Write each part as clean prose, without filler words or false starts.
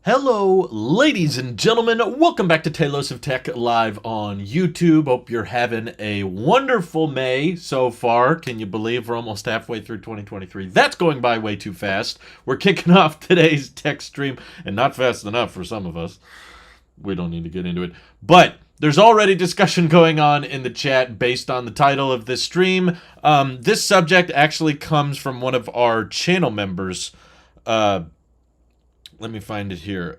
Hello, ladies and gentlemen. Welcome back to Tailosive Tech live on YouTube. Hope you're having a wonderful May so far. Can you believe we're almost halfway through 2023? That's going by way too fast. We're kicking off today's tech stream, and not fast enough for some of us. We don't need to get into it. But there's already discussion going on in the chat based on the title of this stream. This subject actually comes from one of our channel members. Let me find it here.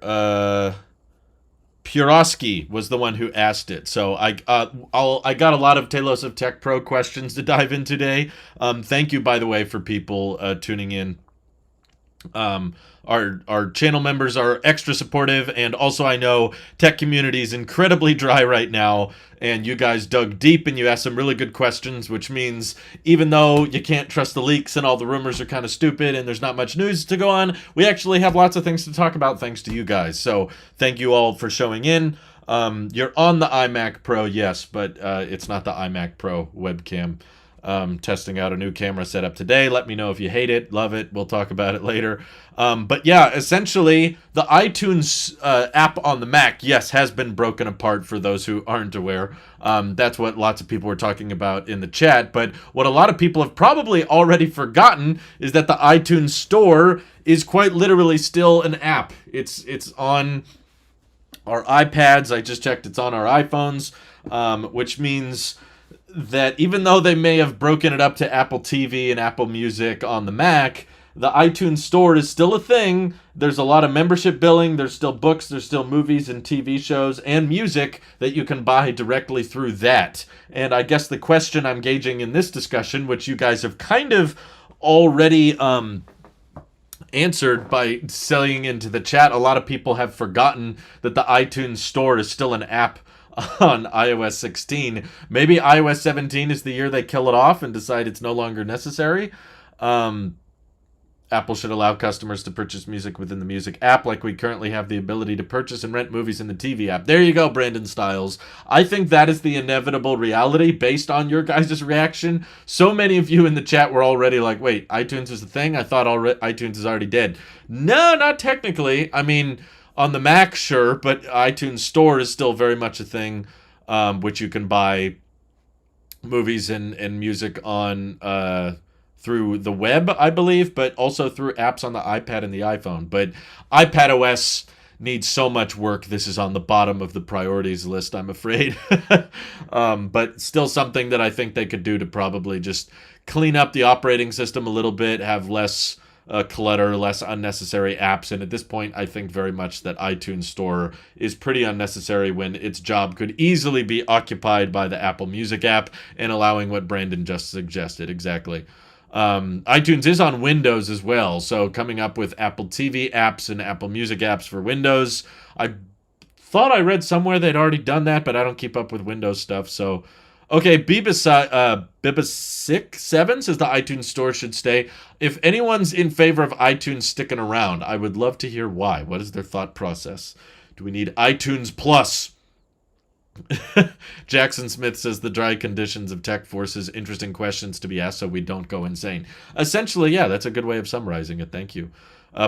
Purosky was the one who asked it. So I got a lot of Tailosive Tech Pro questions to dive in today. Thank you, by the way, for people tuning in. Our channel members are extra supportive, and also I know tech community is incredibly dry right now, and you guys dug deep and you asked some really good questions, which means even though you can't trust the leaks and all the rumors are kind of stupid and there's not much news to go on, we actually have lots of things to talk about thanks to you guys. So thank you all for showing in. You're on the iMac Pro, yes, but it's not the iMac Pro webcam. Testing out a new camera setup today. Let me know if you hate it, love it. We'll talk about it later. But yeah, essentially, the iTunes app on the Mac, yes, has been broken apart for those who aren't aware. That's what lots of people were talking about in the chat. But what a lot of people have probably already forgotten is that the iTunes Store is quite literally still an app. It's on our iPads. I just checked. It's on our iPhones, which means that even though they may have broken it up to Apple TV and Apple Music on the Mac, the iTunes Store is still a thing. There's a lot of membership billing. There's still books. There's still movies and TV shows and music that you can buy directly through that. And I guess the question I'm gauging in this discussion, which you guys have kind of already answered by selling into the chat, a lot of people have forgotten that the iTunes Store is still an app on iOS 16. Maybe iOS 17 is the year they kill it off and decide it's no longer necessary. Apple should allow customers to purchase music within the music app like we currently have the ability to purchase and rent movies in the TV app. There you go, Brandon Stiles. I think that is the inevitable reality based on your guys' reaction. So many of you in the chat were already like, wait, iTunes is a thing? I thought iTunes is already dead. No, not technically. I mean, on the Mac, sure, but iTunes Store is still very much a thing, which you can buy movies and music on through the web, I believe, but also through apps on the iPad and the iPhone. But iPadOS needs so much work. This is on the bottom of the priorities list, I'm afraid. But still something that I think they could do to probably just clean up the operating system a little bit, have less clutter, less unnecessary apps, and at this point I think very much that iTunes Store is pretty unnecessary when its job could easily be occupied by the Apple Music app and allowing what Brandon just suggested. Exactly. iTunes is on Windows as well, so coming up with Apple TV apps and Apple Music apps for Windows. I thought I read somewhere they'd already done that, but I don't keep up with Windows stuff, so okay, Bibas7 says the iTunes Store should stay. If anyone's in favor of iTunes sticking around, I would love to hear why. What is their thought process? Do we need iTunes Plus? Jackson Smith says the dry conditions of tech forces interesting questions to be asked so we don't go insane. Essentially, yeah, that's a good way of summarizing it. Thank you.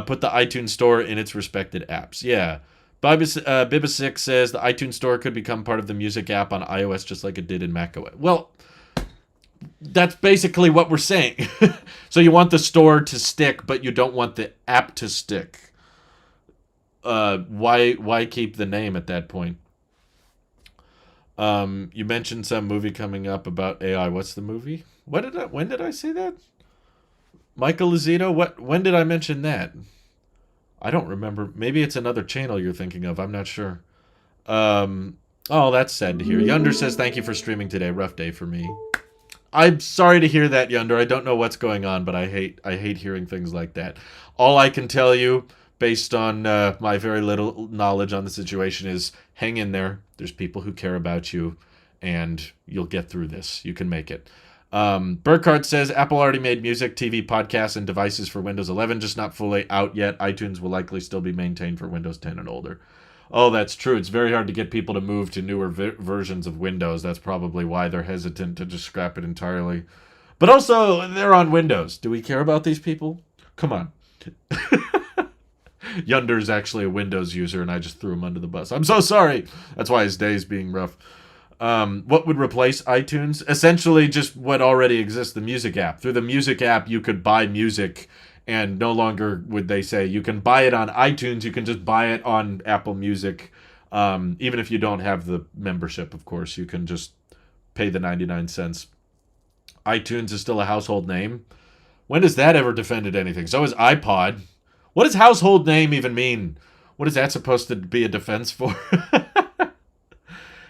Put the iTunes Store in its respected apps. Yeah. Bibas6 says the iTunes Store could become part of the music app on iOS just like it did in macOS. Well, that's basically what we're saying. So you want the store to stick, but you don't want the app to stick. Why keep the name at that point? You mentioned some movie coming up about AI. What's the movie? When did I say that? Michael Luzito? When did I mention that? I don't remember. Maybe it's another channel you're thinking of. I'm not sure. Oh, that's sad to hear. Yunder says, thank you for streaming today. Rough day for me. I'm sorry to hear that, Yunder. I don't know what's going on, but I hate hearing things like that. All I can tell you, based on my very little knowledge on the situation, is hang in there. There's people who care about you, and you'll get through this. You can make it. Burkhardt says, Apple already made music, TV, podcasts, and devices for Windows 11, just not fully out yet. iTunes will likely still be maintained for Windows 10 and older. Oh, that's true. It's very hard to get people to move to newer versions of Windows. That's probably why they're hesitant to just scrap it entirely. But also, they're on Windows. Do we care about these people? Come on. Yunder's actually a Windows user, and I just threw him under the bus. I'm so sorry. That's why his day's being rough. What would replace iTunes? Essentially, just what already exists, the music app. Through the music app, you could buy music, and no longer would they say you can buy it on iTunes. You can just buy it on Apple Music. Even if you don't have the membership, of course, you can just pay the 99 cents. iTunes is still a household name. When has that ever defended anything? So is iPod. What does household name even mean? What is that supposed to be a defense for?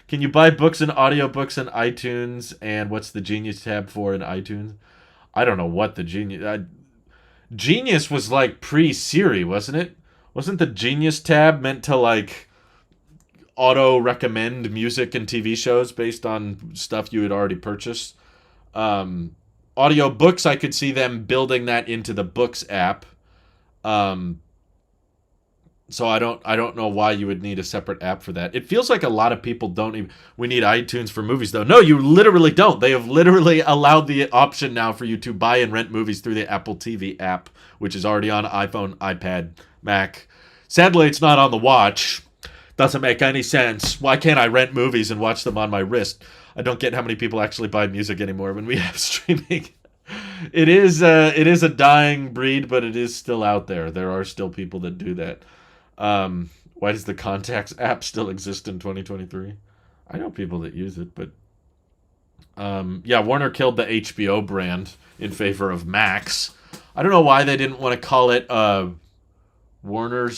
Can you buy books and audiobooks in iTunes? And what's the Genius tab for in iTunes? I don't know what the Genius... Genius was like pre-Siri, wasn't it? Wasn't the Genius tab meant to like auto-recommend music and TV shows based on stuff you had already purchased? Audiobooks, I could see them building that into the Books app. So I don't know why you would need a separate app for that. It feels like a lot of people don't even... We need iTunes for movies, though. No, you literally don't. They have literally allowed the option now for you to buy and rent movies through the Apple TV app, which is already on iPhone, iPad, Mac. Sadly, it's not on the watch. Doesn't make any sense. Why can't I rent movies and watch them on my wrist? I don't get how many people actually buy music anymore when we have streaming. It is a dying breed, but it is still out there. There are still people that do that. Why does the Contacts app still exist in 2023? I know people that use it, but yeah, Warner killed the HBO brand in favor of Max. I don't know why they didn't want to call it Warner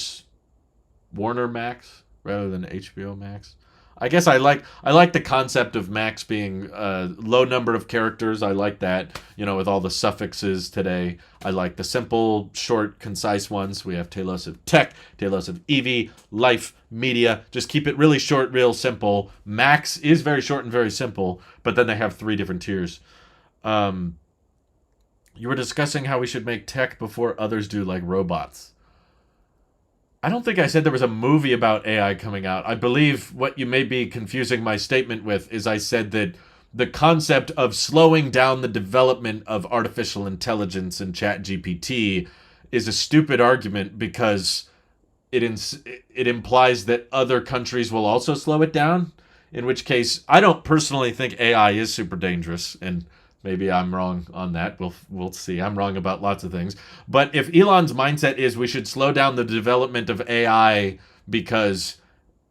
Max rather than HBO Max. I guess I like the concept of Max being low number of characters. I like that, with all the suffixes today. I like the simple, short, concise ones. We have Tailosive Tech, Tailosive EV, Life, Media. Just keep it really short, real simple. Max is very short and very simple, but then they have 3 different tiers. You were discussing how we should make tech before others do, like robots. I don't think I said there was a movie about AI coming out. I believe what you may be confusing my statement with is I said that the concept of slowing down the development of artificial intelligence and ChatGPT is a stupid argument because it implies that other countries will also slow it down, in which case I don't personally think AI is super dangerous, and maybe I'm wrong on that. We'll see. I'm wrong about lots of things. But if Elon's mindset is we should slow down the development of AI because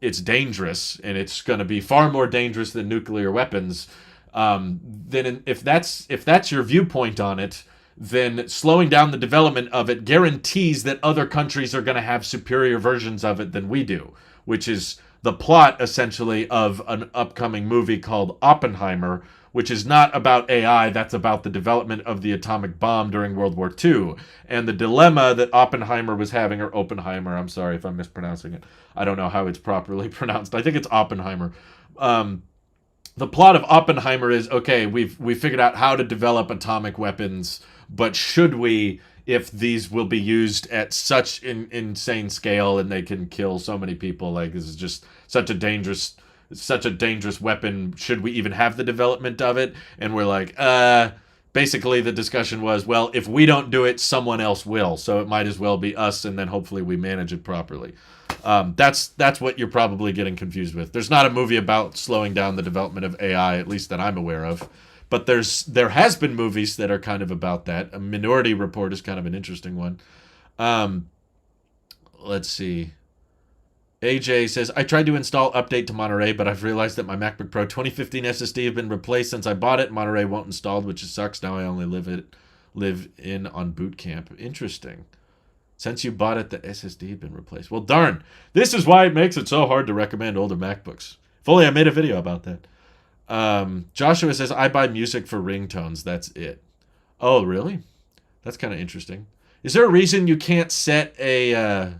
it's dangerous and it's going to be far more dangerous than nuclear weapons, then if that's your viewpoint on it, then slowing down the development of it guarantees that other countries are going to have superior versions of it than we do, which is the plot essentially of an upcoming movie called Oppenheimer, which is not about AI, that's about the development of the atomic bomb during World War II. And the dilemma that Oppenheimer was having, or Oppenheimer, I'm sorry if I'm mispronouncing it. I don't know how it's properly pronounced. I think it's Oppenheimer. The plot of Oppenheimer is, okay, we've figured out how to develop atomic weapons, but should we, if these will be used at such insane scale and they can kill so many people, like this is just such a dangerous weapon, should we even have the development of it? And we're like, basically the discussion was, well, if we don't do it, someone else will, so it might as well be us, and then hopefully we manage it properly. That's what you're probably getting confused with. There's not a movie about slowing down the development of AI, at least that I'm aware of, but there has been movies that are kind of about that. A Minority Report is kind of an interesting one. Let's see. AJ says, I tried to install Update to Monterey, but I've realized that my MacBook Pro 2015 SSD have been replaced since I bought it. Monterey won't install, which sucks. Now I only live in on Boot Camp. Interesting. Since you bought it, the SSD had been replaced. Well, darn. This is why it makes it so hard to recommend older MacBooks. If only I made a video about that. Joshua says, I buy music for ringtones. That's it. Oh, really? That's kind of interesting. Is there a reason you can't set a...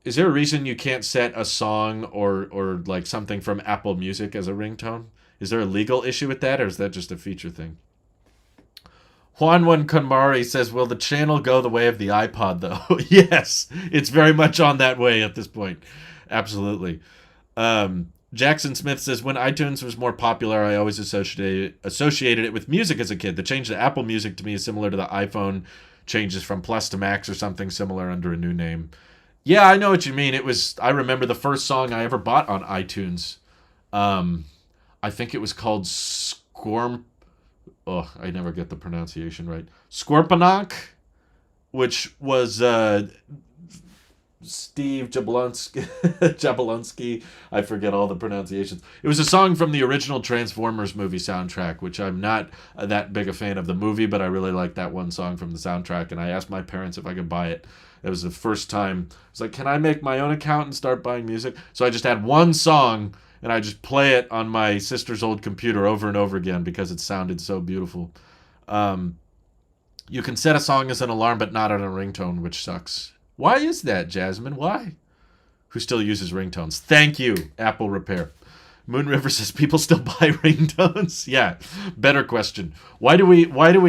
Is there a reason you can't set a song or like something from Apple Music as a ringtone? Is there a legal issue with that, or is that just a feature thing? Juan Konmari says, will the channel go the way of the iPod, though? Yes, it's very much on that way at this point. Absolutely. Jackson Smith says, when iTunes was more popular, I always associated it with music as a kid. The change to Apple Music to me is similar to the iPhone changes from Plus to Max or something similar under a new name. Yeah, I know what you mean. I remember the first song I ever bought on iTunes. I think it was called Squirm. Oh, I never get the pronunciation right. Squirpanok, which was Steve Jablonsky. I forget all the pronunciations. It was a song from the original Transformers movie soundtrack, which I'm not that big a fan of the movie, but I really like that one song from the soundtrack, and I asked my parents if I could buy it. It was the first time. I was like, can I make my own account and start buying music? So I just had one song, and I just play it on my sister's old computer over and over again because it sounded so beautiful. You can set a song as an alarm, but not on a ringtone, which sucks. Why is that, Jasmine? Why? Who still uses ringtones? Thank you, Apple Repair. Moon River says people still buy ringtones. Yeah, better question. Why do we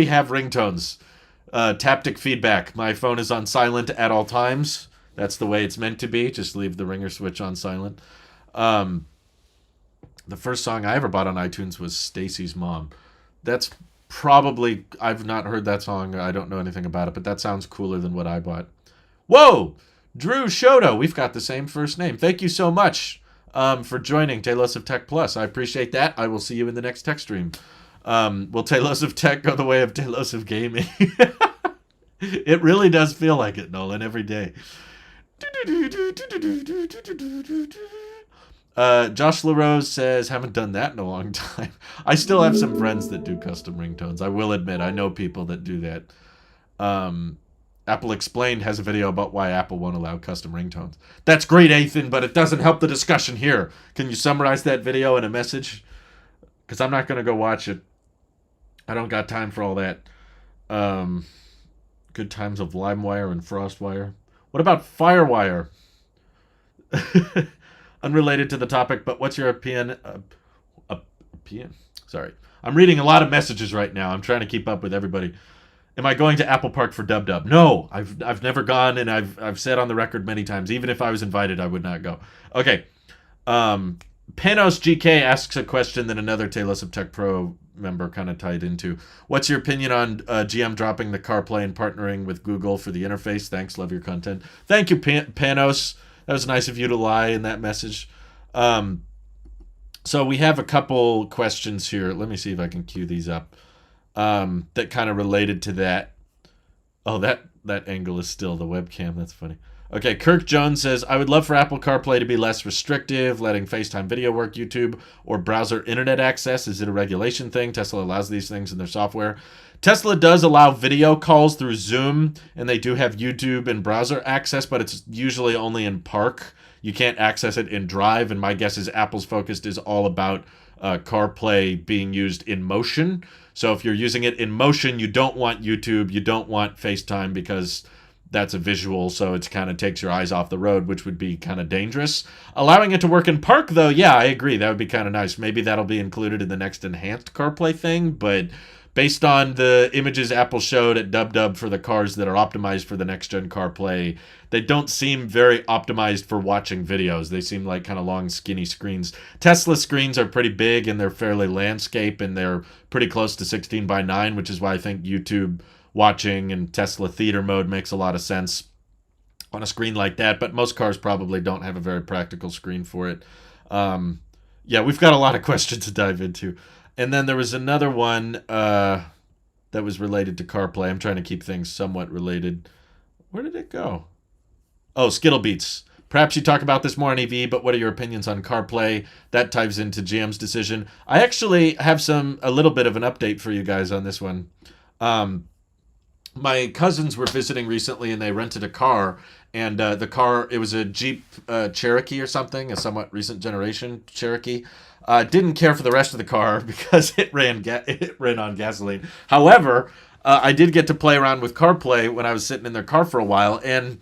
have ringtones? Taptic feedback. My phone is on silent at all times. That's the way it's meant to be. Just leave the ringer switch on silent. The first song I ever bought on iTunes was Stacy's Mom. That's probably, I've not heard that song. I don't know anything about it, but that sounds cooler than what I bought. Whoa! Drew Shoto. We've got the same first name. Thank you so much for joining Tailosive Tech Plus. I appreciate that. I will see you in the next tech stream. Will Tailosive Tech go the way of Tailosive Gaming? It really does feel like it, Nolan, every day. Josh LaRose says, haven't done that in a long time. I still have some friends that do custom ringtones. I will admit, I know people that do that. Apple Explained has a video about why Apple won't allow custom ringtones. That's great, Ethan, but it doesn't help the discussion here. Can you summarize that video in a message? Because I'm not going to go watch it. I don't got time for all that. Good times of LimeWire and FrostWire. What about FireWire? Unrelated to the topic, but what's your opinion? Sorry. I'm reading a lot of messages right now. I'm trying to keep up with everybody. Am I going to Apple Park for Dub Dub? No, I've never gone, and I've said on the record many times, even if I was invited, I would not go. Okay. Panos GK asks a question that another Tailosive Tech Pro member kind of tied into. What's your opinion on GM dropping the CarPlay and partnering with Google for the interface? Thanks, love your content. Thank you, Panos. That was nice of you to lie in that message. So we have a couple questions here. Let me see if I can cue these up. That kind of related to that. Oh, that angle is still the webcam. That's funny. Okay, Kirk Jones says, I would love for Apple CarPlay to be less restrictive, letting FaceTime video work, YouTube, or browser internet access. Is it a regulation thing? Tesla allows these things in their software. Tesla does allow video calls through Zoom, and they do have YouTube and browser access, but it's usually only in Park. You can't access it in Drive, and my guess is Apple's focus is all about CarPlay being used in motion. So if you're using it in motion, you don't want YouTube, you don't want FaceTime, because that's a visual, so it kind of takes your eyes off the road, which would be kind of dangerous. Allowing it to work in Park, though, yeah, I agree. That would be kind of nice. Maybe that'll be included in the next enhanced CarPlay thing, but based on the images Apple showed at DubDub for the cars that are optimized for the next-gen CarPlay, they don't seem very optimized for watching videos. They seem like kind of long, skinny screens. Tesla screens are pretty big, and they're fairly landscape, and they're pretty close to 16 by 9, which is why I think YouTube watching in Tesla theater mode makes a lot of sense on a screen like that, but most cars probably don't have a very practical screen for it. Yeah, we've got a lot of questions to dive into. And then there was another one that was related to CarPlay. I'm trying to keep things somewhat related. Where did it go? Oh, Skittle Beats. Perhaps you talk about this more on EV, but what are your opinions on CarPlay? That ties into GM's decision. I actually have a little bit of an update for you guys on this one. My cousins were visiting recently, and they rented a car, and the car, it was a Jeep Cherokee or something, a somewhat recent generation Cherokee. Didn't care for the rest of the car because it ran on gasoline. However, I did get to play around with CarPlay when I was sitting in their car for a while, and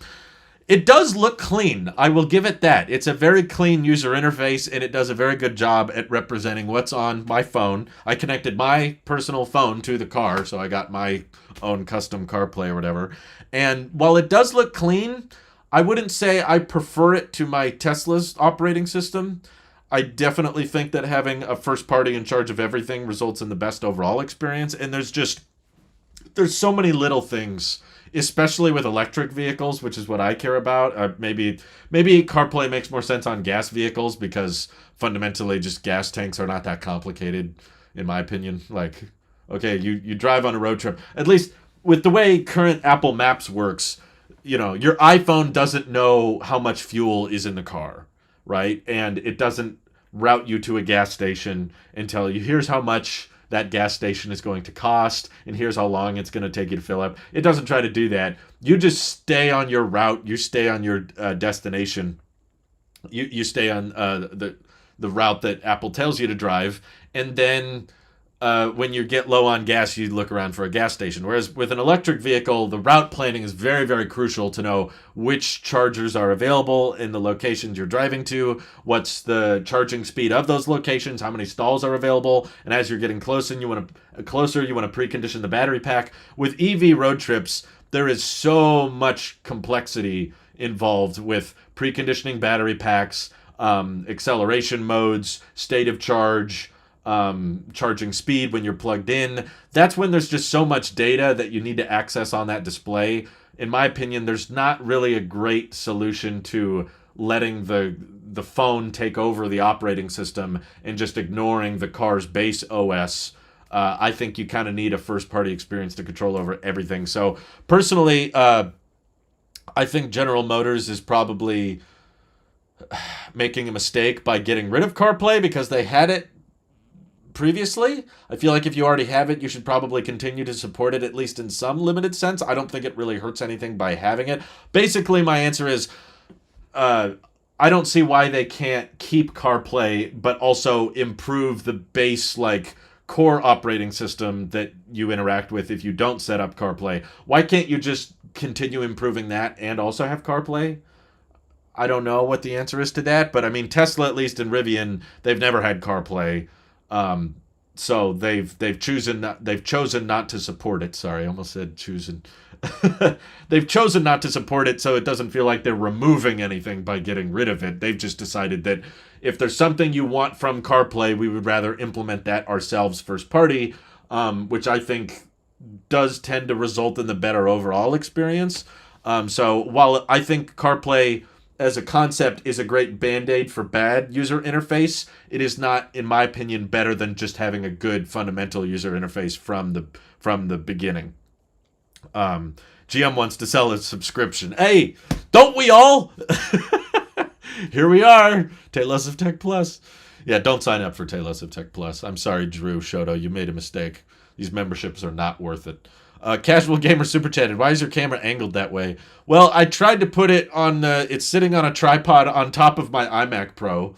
it does look clean. I will give it that. It's a very clean user interface, and it does a very good job at representing what's on my phone. I connected my personal phone to the car, so I got my own custom CarPlay or whatever. And while it does look clean, I wouldn't say I prefer it to my Tesla's operating system. I definitely think that having a first party in charge of everything results in the best overall experience, and there's so many little things especially with electric vehicles, which is what I care about. Maybe CarPlay makes more sense on gas vehicles because fundamentally just gas tanks are not that complicated, in my opinion. Like, okay, you drive on a road trip. At least with the way current Apple Maps works, your iPhone doesn't know how much fuel is in the car, right? And it doesn't route you to a gas station and tell you, here's how much that gas station is going to cost, and here's how long it's going to take you to fill up. It doesn't try to do that. You just stay on your route. You stay on your destination. You stay on the route that Apple tells you to drive, and then when you get low on gas, you look around for a gas station. Whereas with an electric vehicle, the route planning is very, very crucial to know which chargers are available in the locations you're driving to, what's the charging speed of those locations, how many stalls are available, and as you're getting closer, you want to precondition the battery pack. With EV road trips, there is so much complexity involved with preconditioning battery packs, acceleration modes, state of charge, charging speed when you're plugged in. That's when there's just so much data that you need to access on that display. In my opinion, there's not really a great solution to letting the phone take over the operating system and just ignoring the car's base OS. I think you kind of need a first-party experience to control over everything. So personally, I think General Motors is probably making a mistake by getting rid of CarPlay because they had it previously. I feel like if you already have it, you should probably continue to support it, at least in some limited sense. I don't think it really hurts anything by having it. Basically, my answer is I don't see why they can't keep CarPlay, but also improve the base, core operating system that you interact with if you don't set up CarPlay. Why can't you just continue improving that and also have CarPlay? I don't know what the answer is to that, but I mean, Tesla, at least in Rivian, they've never had CarPlay. So they've chosen not to support it. Sorry, I almost said chosen. They've chosen not to support it, so it doesn't feel like they're removing anything by getting rid of it. They've just decided that if there's something you want from CarPlay, we would rather implement that ourselves first party, which I think does tend to result in the better overall experience. So while I think CarPlay as a concept is a great band-aid for bad user interface, it is not, in my opinion, better than just having a good fundamental user interface from the beginning. GM wants to sell a subscription. Hey, don't we all? Here we are, Tailosive Tech Plus. Yeah, don't sign up for Tailosive Tech Plus. I'm sorry, Drew Shoto, you made a mistake. These memberships are not worth it. Casual Gamer Super Chatted. Why is your camera angled that way? Well, I tried to put it on, it's sitting on a tripod on top of my iMac Pro,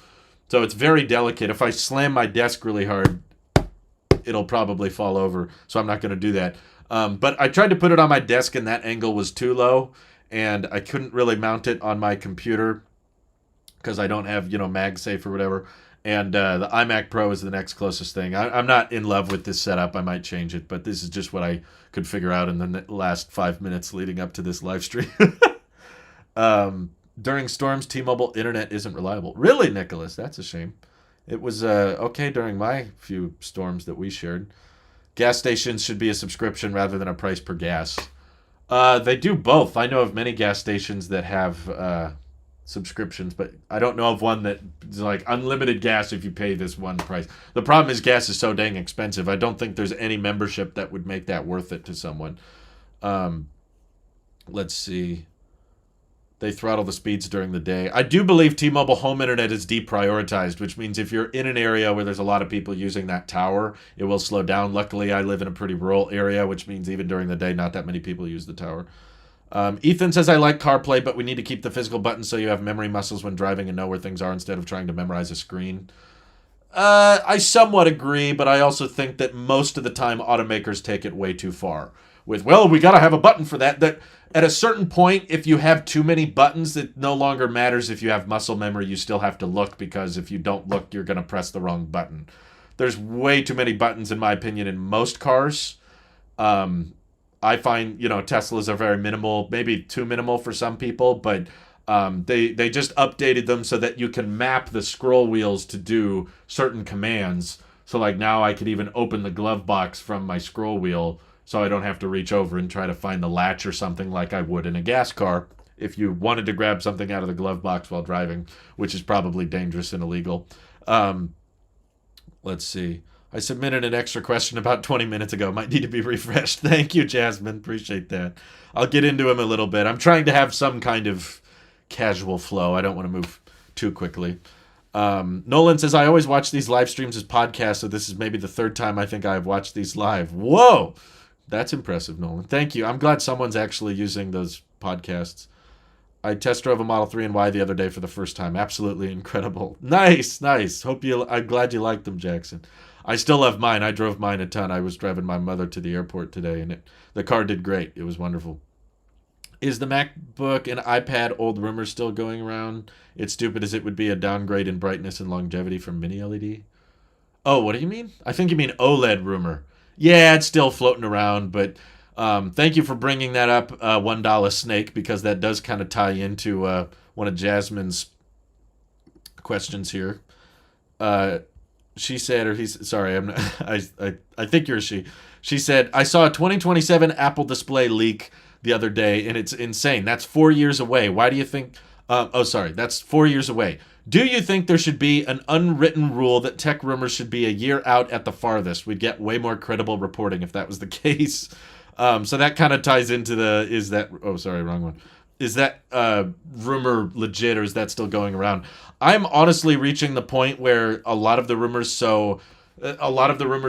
so it's very delicate. If I slam my desk really hard, it'll probably fall over, so I'm not going to do that. But I tried to put it on my desk, and that angle was too low, and I couldn't really mount it on my computer because I don't have, MagSafe or whatever. And the iMac Pro is the next closest thing. I'm not in love with this setup. I might change it, but this is just what I could figure out in the last 5 minutes leading up to this live stream. During storms, T-Mobile internet isn't reliable. Really, Nicholas? That's a shame. It was okay during my few storms that we shared. Gas stations should be a subscription rather than a price per gas. They do both. I know of many gas stations that have subscriptions, but I don't know of one that is like unlimited gas if you pay this one price. The problem is gas is so dang expensive. I don't think there's any membership that would make that worth it to someone. Let's see. They throttle the speeds during the day. I do believe T-Mobile home internet is deprioritized, which means if you're in an area where there's a lot of people using that tower, it will slow down. Luckily, I live in a pretty rural area, which means even during the day, not that many people use the tower. Ethan says, I like CarPlay, but we need to keep the physical buttons so you have memory muscles when driving and know where things are instead of trying to memorize a screen. I somewhat agree, but I also think that most of the time automakers take it way too far. With, well, we got to have a button for that. That at a certain point, if you have too many buttons, it no longer matters if you have muscle memory. You still have to look, because if you don't look, you're going to press the wrong button. There's way too many buttons, in my opinion, in most cars. I find, Teslas are very minimal, maybe too minimal for some people, but they just updated them so that you can map the scroll wheels to do certain commands. So like now I could even open the glove box from my scroll wheel. so I don't have to reach over and try to find the latch or something like I would in a gas car if you wanted to grab something out of the glove box while driving, which is probably dangerous and illegal. Um, let's see. I submitted an extra question about 20 minutes ago. Might need to be refreshed. Thank you, Jasmine. Appreciate that. I'll get into him a little bit. I'm trying to have some kind of casual flow. I don't want to move too quickly. Nolan says, I always watch these live streams as podcasts, so this is maybe the third time I think I've watched these live. Whoa! That's impressive, Nolan. Thank you. I'm glad someone's actually using those podcasts. I test drove a Model 3 and Y the other day for the first time. Absolutely incredible. Nice, nice. I'm glad you liked them, Jackson. I still love mine. I drove mine a ton. I was driving my mother to the airport today, and the car did great. It was wonderful. Is the MacBook and iPad old rumor still going around? It's stupid as it would be a downgrade in brightness and longevity from mini LED. Oh, what do you mean? I think you mean OLED rumor. Yeah, it's still floating around, but thank you for bringing that up, $1 Snake, because that does kind of tie into one of Jasmine's questions here. She said, or he's sorry, I'm not, I think you're a she. She said, I saw a 2027 Apple Display leak the other day, and it's insane. That's 4 years away. Why do you think? That's 4 years away. Do you think there should be an unwritten rule that tech rumors should be a year out at the farthest? We'd get way more credible reporting if that was the case. So that kind of ties into wrong one. Is that rumor legit, or is that still going around? I'm honestly reaching the point where a lot of the rumors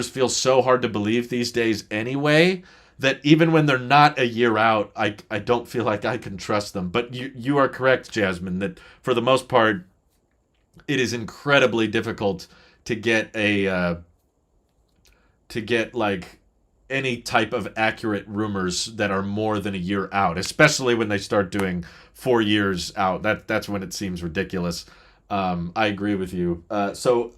feel so hard to believe these days anyway, that even when they're not a year out, I don't feel like I can trust them. But you are correct, Jasmine, that for the most part, it is incredibly difficult to get like any type of accurate rumors that are more than a year out, especially when they start doing 4 years out. That's when it seems ridiculous. I agree with you. So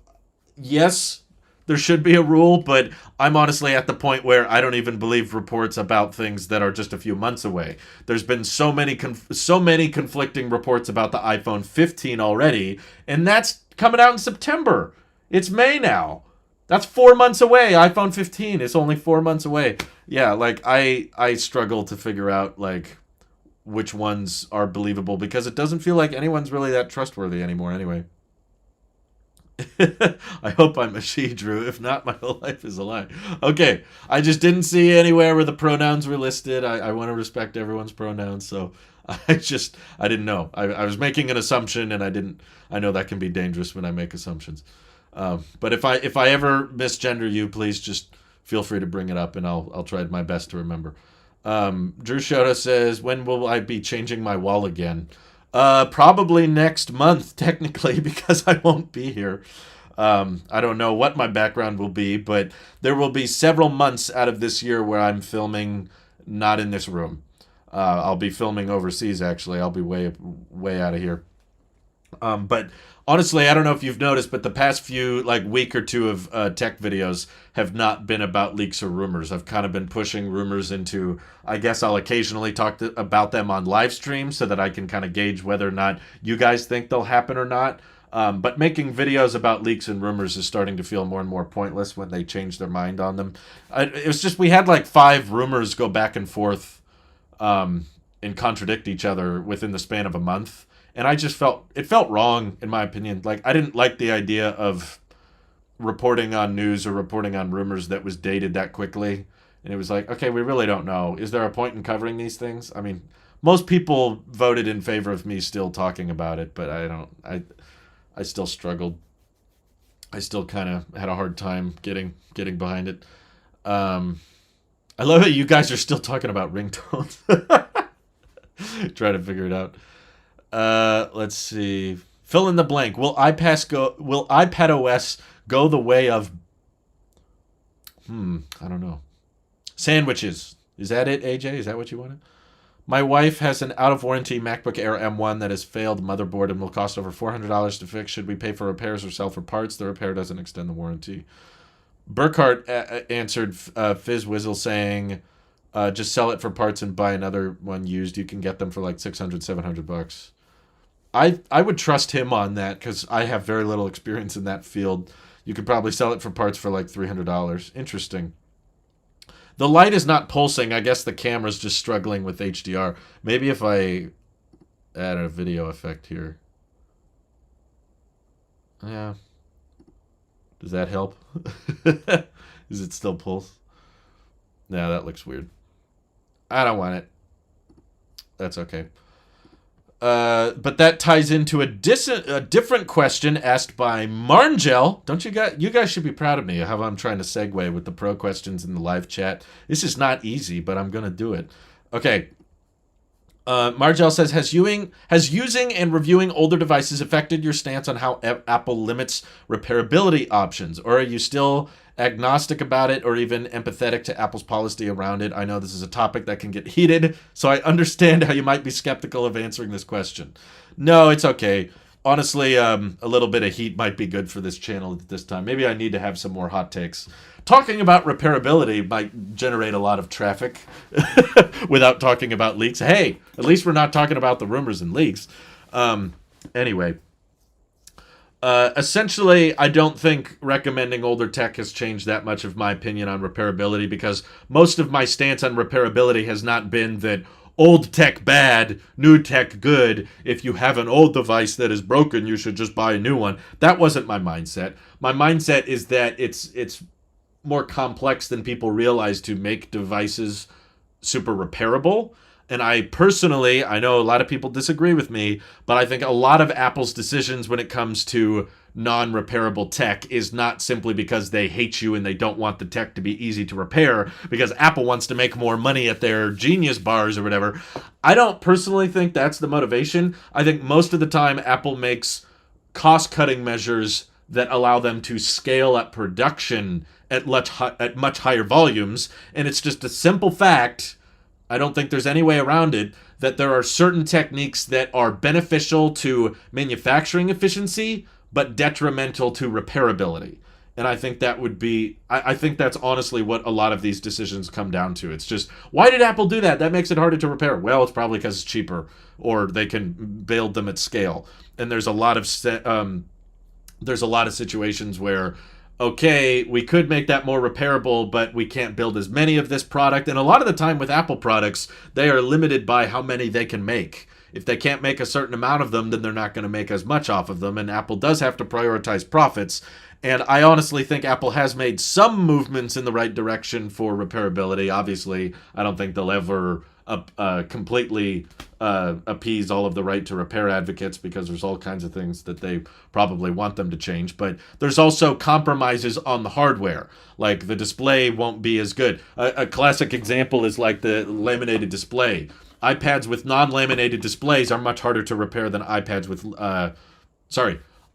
yes, there should be a rule, but I'm honestly at the point where I don't even believe reports about things that are just a few months away. There's been so many conflicting reports about the iPhone 15 already, and that's coming out in September. It's May now. That's 4 months away. iPhone 15 is only 4 months away. Yeah, like I struggle to figure out like which ones are believable, because it doesn't feel like anyone's really that trustworthy anymore anyway. I hope I'm a she, Drew. If not, my whole life is a lie. Okay, I just didn't see anywhere where the pronouns were listed. I want to respect everyone's pronouns, so I didn't know. I was making an assumption, and I know that can be dangerous when I make assumptions. But if I ever misgender you, please just feel free to bring it up, and I'll try my best to remember. Drew Shota says, when will I be changing my wall again? Probably next month, technically, because I won't be here. I don't know what my background will be, but there will be several months out of this year where I'm filming not in this room. I'll be filming overseas, actually. I'll be way out of here. But honestly, I don't know if you've noticed, but the past few week or two of tech videos have not been about leaks or rumors. I've kind of been pushing rumors into, I guess I'll occasionally talk about them on live stream so that I can kind of gauge whether or not you guys think they'll happen or not. But making videos about leaks and rumors is starting to feel more and more pointless when they change their mind on them. It was just, we had 5 rumors go back and forth and contradict each other within the span of a month. And I just felt wrong, in my opinion. I didn't like the idea of reporting on news or reporting on rumors that was dated that quickly. And it was okay, we really don't know. Is there a point in covering these things? I mean, most people voted in favor of me still talking about it, but I still struggled. I still kind of had a hard time getting behind it. I love that you guys are still talking about ringtones. Trying to figure it out. Let's see. Fill in the blank. Will iPad OS go the way of I don't know. Sandwiches. Is that it, AJ? Is that what you wanted? My wife has an out-of-warranty MacBook Air M1 that has failed motherboard and will cost over $400 to fix. Should we pay for repairs or sell for parts? The repair doesn't extend the warranty. Burkhart answered Fizz Wizzle saying, just sell it for parts and buy another one used. You can get them for $600-700. I would trust him on that because I have very little experience in that field. You could probably sell it for parts for $300. Interesting. The light is not pulsing. I guess the camera's just struggling with HDR. Maybe if I add a video effect here. Yeah. Does that help? Is it still pulse? No, that looks weird. I don't want it. That's okay. But that ties into a different question asked by Marngel. Don't you guys should be proud of me how I'm trying to segue with the pro questions in the live chat. This is not easy, but I'm gonna do it. Okay. Margel says, has using and reviewing older devices affected your stance on how Apple limits repairability options? Or are you still agnostic about it or even empathetic to Apple's policy around it? I know this is a topic that can get heated, so I understand how you might be skeptical of answering this question. No, it's okay. Honestly, a little bit of heat might be good for this channel at this time. Maybe I need to have some more hot takes. Talking about repairability might generate a lot of traffic without talking about leaks. Hey, at least we're not talking about the rumors and leaks. Anyway, essentially, I don't think recommending older tech has changed that much of my opinion on repairability, because most of my stance on repairability has not been that old tech bad, new tech good. If you have an old device that is broken, you should just buy a new one. That wasn't my mindset. My mindset is that it's more complex than people realize to make devices super repairable. And I personally, I know a lot of people disagree with me, but I think a lot of Apple's decisions when it comes to non-repairable tech is not simply because they hate you and they don't want the tech to be easy to repair, because Apple wants to make more money at their Genius bars or whatever. I don't personally think that's the motivation. I think most of the time Apple makes cost-cutting measures that allow them to scale up production at much higher volumes. And it's just a simple fact, I don't think there's any way around it, that there are certain techniques that are beneficial to manufacturing efficiency, but detrimental to repairability. And I think that would be, I think that's honestly what a lot of these decisions come down to. It's just, why did Apple do that? That makes it harder to repair. Well, it's probably because it's cheaper, or they can build them at scale. And there's a lot of situations where, okay, we could make that more repairable, but we can't build as many of this product. And a lot of the time with Apple products, they are limited by how many they can make. If they can't make a certain amount of them, then they're not going to make as much off of them. And Apple does have to prioritize profits. And I honestly think Apple has made some movements in the right direction for repairability. Obviously, I don't think they'll ever completely appease all of the right to repair advocates, because there's all kinds of things that they probably want them to change. But there's also compromises on the hardware, like the display won't be as good. A classic example is like the laminated display. iPads with non-laminated displays are much harder to repair than iPads with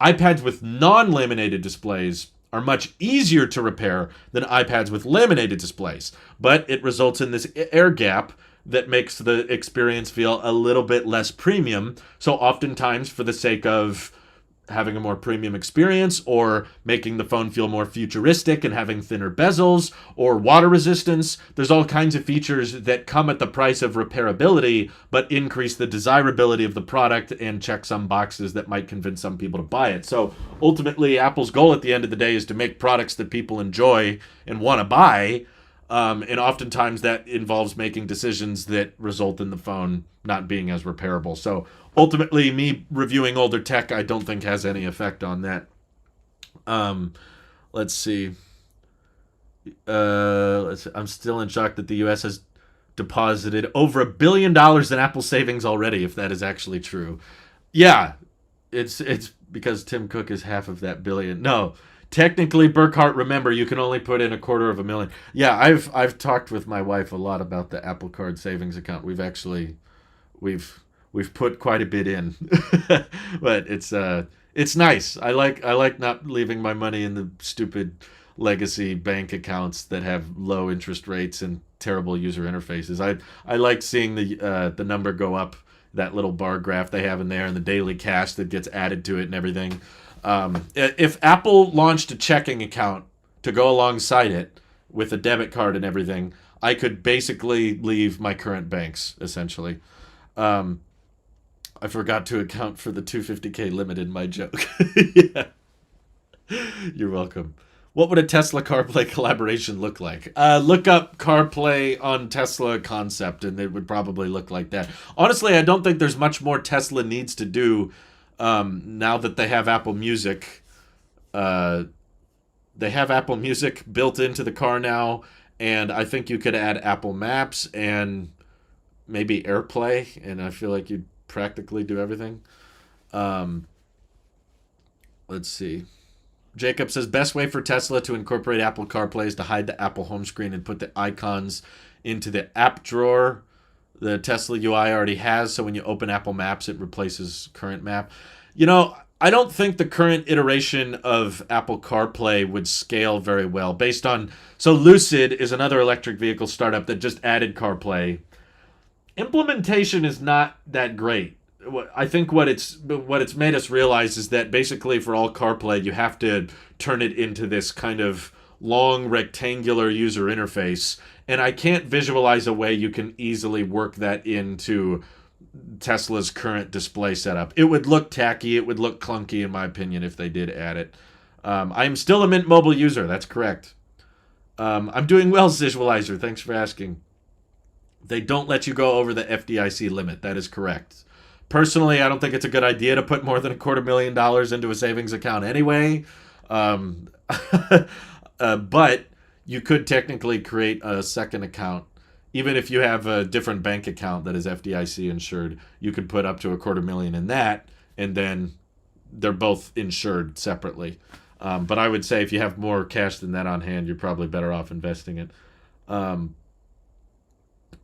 iPads with non-laminated displays are much easier to repair than iPads with laminated displays, but it results in this air gap that makes the experience feel a little bit less premium. So oftentimes, for the sake of having a more premium experience, or making the phone feel more futuristic and having thinner bezels or water resistance, there's all kinds of features that come at the price of repairability but increase the desirability of the product and check some boxes that might convince some people to buy it. So ultimately, Apple's goal at the end of the day is to make products that people enjoy and want to buy. And oftentimes that involves making decisions that result in the phone not being as repairable. So ultimately, me reviewing older tech, I don't think has any effect on that. Let's see. I'm still in shock that the U.S. has deposited over $1 billion in Apple savings already, if that is actually true. Yeah, it's because Tim Cook is half of that billion. No. Technically, Burkhart, remember, you can only put in $250,000. Yeah, I've talked with my wife a lot about the Apple Card savings account. We've put quite a bit in, but it's nice. I like not leaving my money in the stupid legacy bank accounts that have low interest rates and terrible user interfaces. I like seeing the number go up, that little bar graph they have in there, and the daily cash that gets added to it and everything. If Apple launched a checking account to go alongside it with a debit card and everything, I could basically leave my current banks, essentially. I forgot to account for the $250K limit in my joke. Yeah. You're welcome. What would a Tesla CarPlay collaboration look like? Look up CarPlay on Tesla concept, and it would probably look like that. Honestly, I don't think there's much more Tesla needs to do now that they have Apple Music. They have Apple Music built into the car now, and I think you could add Apple Maps and maybe AirPlay, and I feel like you'd practically do everything. Um, let's see. Jacob says best way for Tesla to incorporate Apple CarPlay is to hide the Apple home screen and put the icons into the app drawer. The Tesla UI already has, so when you open Apple Maps, it replaces current map. You know, I don't think the current iteration of Apple CarPlay would scale very well based on... So Lucid is another electric vehicle startup that just added CarPlay. Implementation is not that great. I think what it's made us realize is that basically for all CarPlay, you have to turn it into this kind of long rectangular user interface, and I can't visualize a way you can easily work that into Tesla's current display setup. It would look tacky, it would look clunky in my opinion if they did add it. I am still a Mint Mobile user, that's correct. I'm doing well, Visualizer, thanks for asking. They don't let you go over the FDIC limit, that is correct. Personally, I don't think it's a good idea to put more than $250,000 into a savings account anyway. But you could technically create a second account. Even if you have a different bank account that is FDIC insured, you could put up to $250,000 in that, and then they're both insured separately. But I would say if you have more cash than that on hand, you're probably better off investing it.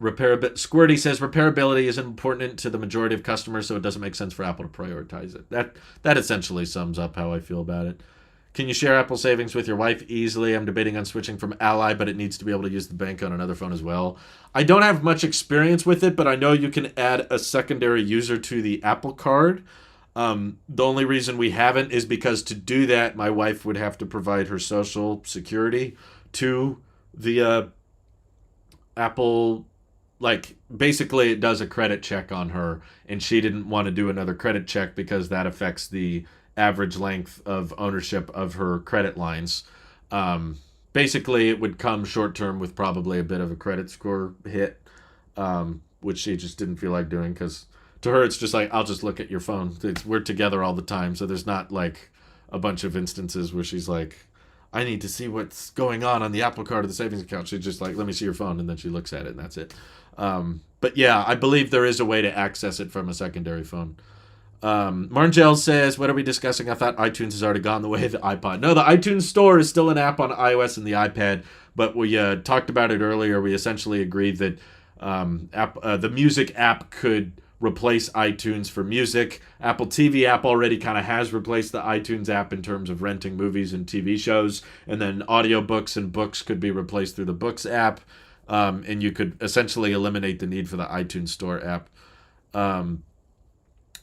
Squirty says repairability is important to the majority of customers, so it doesn't make sense for Apple to prioritize it. That essentially sums up how I feel about it. Can you share Apple savings with your wife easily? I'm debating on switching from Ally, but it needs to be able to use the bank on another phone as well. I don't have much experience with it, but I know you can add a secondary user to the Apple Card. The only reason we haven't is because to do that, my wife would have to provide her social security to the Apple. Like, basically it does a credit check on her, and she didn't want to do another credit check because that affects the average length of ownership of her credit lines. Basically, it would come short term with probably a bit of a credit score hit, which she just didn't feel like doing because to her it's just like, I'll just look at your phone. We're together all the time, so there's not like a bunch of instances where she's like, I need to see what's going on the Apple Card or the savings account. She's just like, let me see your phone, and then she looks at it, and that's it. But yeah, I believe there is a way to access it from a secondary phone. Marngel says, what are we discussing? I thought iTunes has already gone the way of the iPod. No, the iTunes Store is still an app on iOS and the iPad, but we talked about it earlier. We essentially agreed that the music app could replace iTunes for music. Apple TV app already kind of has replaced the iTunes app in terms of renting movies and TV shows, and then audiobooks and books could be replaced through the Books app, and you could essentially eliminate the need for the iTunes Store app.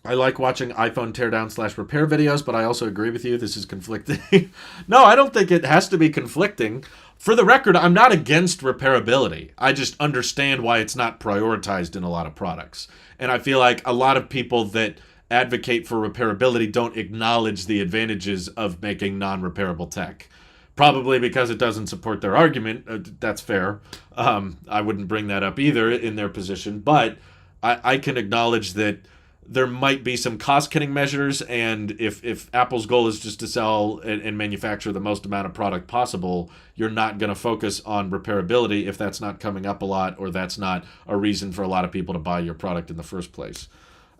I like watching iPhone teardown/repair videos, but I also agree with you. This is conflicting. No, I don't think it has to be conflicting. For the record, I'm not against repairability. I just understand why it's not prioritized in a lot of products. And I feel like a lot of people that advocate for repairability don't acknowledge the advantages of making non-repairable tech. Probably because it doesn't support their argument. That's fair. I wouldn't bring that up either in their position. But I can acknowledge that there might be some cost-cutting measures, and if Apple's goal is just to sell and manufacture the most amount of product possible, you're not going to focus on repairability if that's not coming up a lot, or that's not a reason for a lot of people to buy your product in the first place.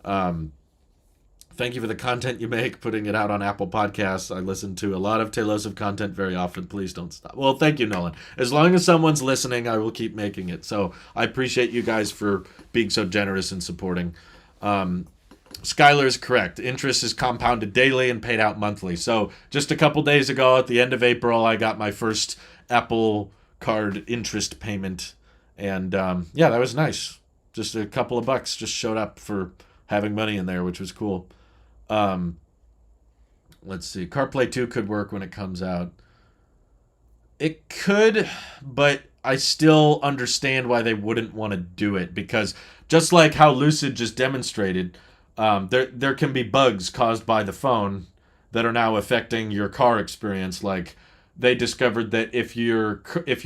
Thank you for the content you make, putting it out on Apple Podcasts. I listen to a lot of Tailosive content very often. Please don't stop. Well, thank you, Nolan. As long as someone's listening, I will keep making it. So I appreciate you guys for being so generous and supporting. Skylar is correct. Interest is compounded daily and paid out monthly. So just a couple days ago, at the end of April, I got my first Apple Card interest payment. And yeah, that was nice. Just a couple of bucks just showed up for having money in there, which was cool. Let's see. CarPlay 2 could work when it comes out. It could, but I still understand why they wouldn't want to do it, because just like how Lucid just demonstrated, there can be bugs caused by the phone that are now affecting your car experience, like they discovered that if your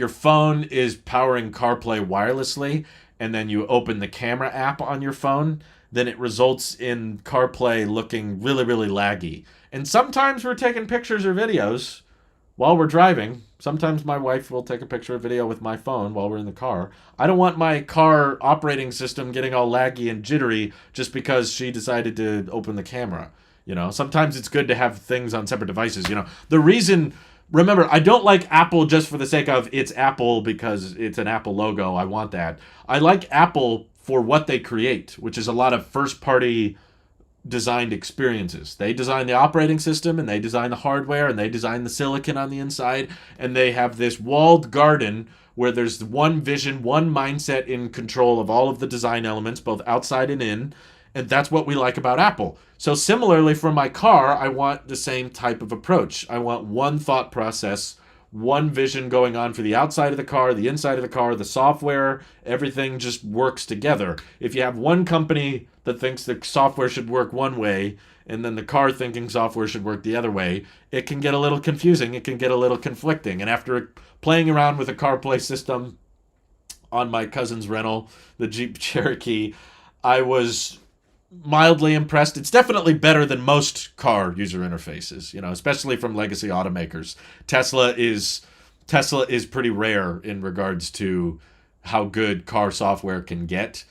phone is powering CarPlay wirelessly and then you open the camera app on your phone, then it results in CarPlay looking really, really laggy. And sometimes we're taking pictures or videos while we're driving. Sometimes my wife will take a picture or video with my phone while we're in the car. I don't want my car operating system getting all laggy and jittery just because she decided to open the camera. Sometimes it's good to have things on separate devices. The reason, remember, I don't like Apple just for the sake of it's Apple because it's an Apple logo. I want that. I like Apple for what they create, which is a lot of first party designed experiences. They design the operating system and they design the hardware and they design the silicon on the inside, and they have this walled garden where there's one vision, one mindset in control of all of the design elements, both outside and in, and that's what we like about Apple. So similarly for my car, I want the same type of approach. I want one thought process, one vision going on for the outside of the car, the inside of the car, the software, everything just works together. If you have one company that thinks the software should work one way and then the car thinking software should work the other way, it can get a little confusing. It can get a little conflicting. And after playing around with a CarPlay system on my cousin's rental, the Jeep Cherokee, I was mildly impressed. It's definitely better than most car user interfaces, especially from legacy automakers. Tesla is pretty rare in regards to how good car software can get.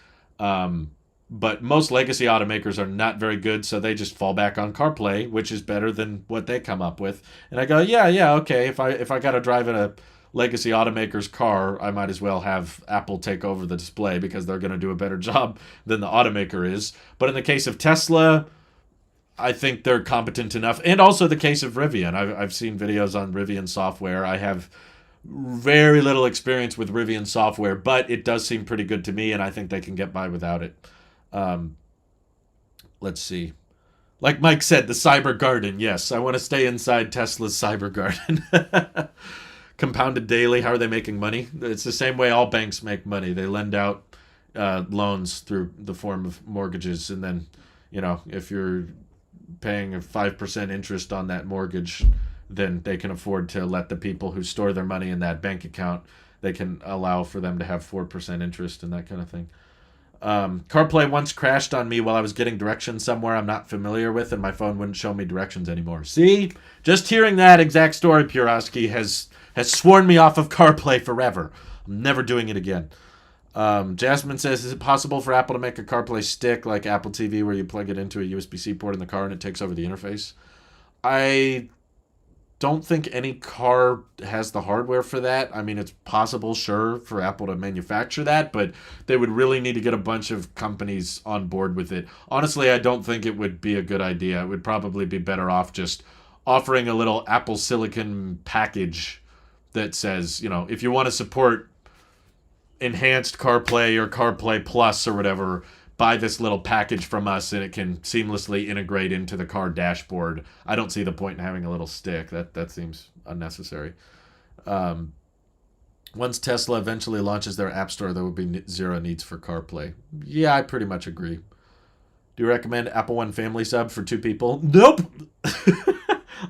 But most legacy automakers are not very good, so they just fall back on CarPlay, which is better than what they come up with. And I go, yeah, okay. If I got to drive in a legacy automaker's car, I might as well have Apple take over the display because they're going to do a better job than the automaker is. But in the case of Tesla, I think they're competent enough. And also the case of Rivian. I've seen videos on Rivian software. I have very little experience with Rivian software, but it does seem pretty good to me, and I think they can get by without it. Let's see. Like Mike said, the cyber garden. Yes, I want to stay inside Tesla's cyber garden. Compounded daily. How are they making money? It's the same way all banks make money. They lend out loans through the form of mortgages, and then, if you're paying a 5% interest on that mortgage, then they can afford to let the people who store their money in that bank account, they can allow for them to have 4% interest and that kind of thing. CarPlay once crashed on me while I was getting directions somewhere I'm not familiar with, and my phone wouldn't show me directions anymore. See? Just hearing that exact story, Purosky, has sworn me off of CarPlay forever. I'm never doing it again. Jasmine says, is it possible for Apple to make a CarPlay stick like Apple TV where you plug it into a USB-C port in the car and it takes over the interface? I don't think any car has the hardware for that. I mean, it's possible, sure, for Apple to manufacture that, but they would really need to get a bunch of companies on board with it. Honestly, I don't think it would be a good idea. It would probably be better off just offering a little Apple Silicon package that says, if you want to support enhanced CarPlay or CarPlay Plus or whatever, buy this little package from us and it can seamlessly integrate into the car dashboard. I don't see the point in having a little stick. That seems unnecessary. Once Tesla eventually launches their app store, there will be zero needs for CarPlay. Yeah, I pretty much agree. Do you recommend Apple One Family Sub for 2 people? Nope.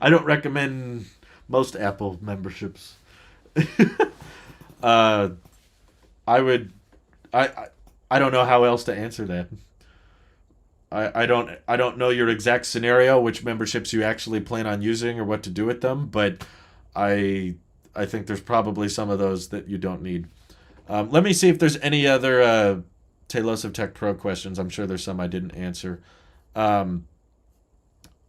I don't recommend most Apple memberships. I don't know how else to answer that. I don't know your exact scenario, which memberships you actually plan on using or what to do with them, but I think there's probably some of those that you don't need. Let me see if there's any other Tailosive Tech Pro questions. I'm sure there's some I didn't answer.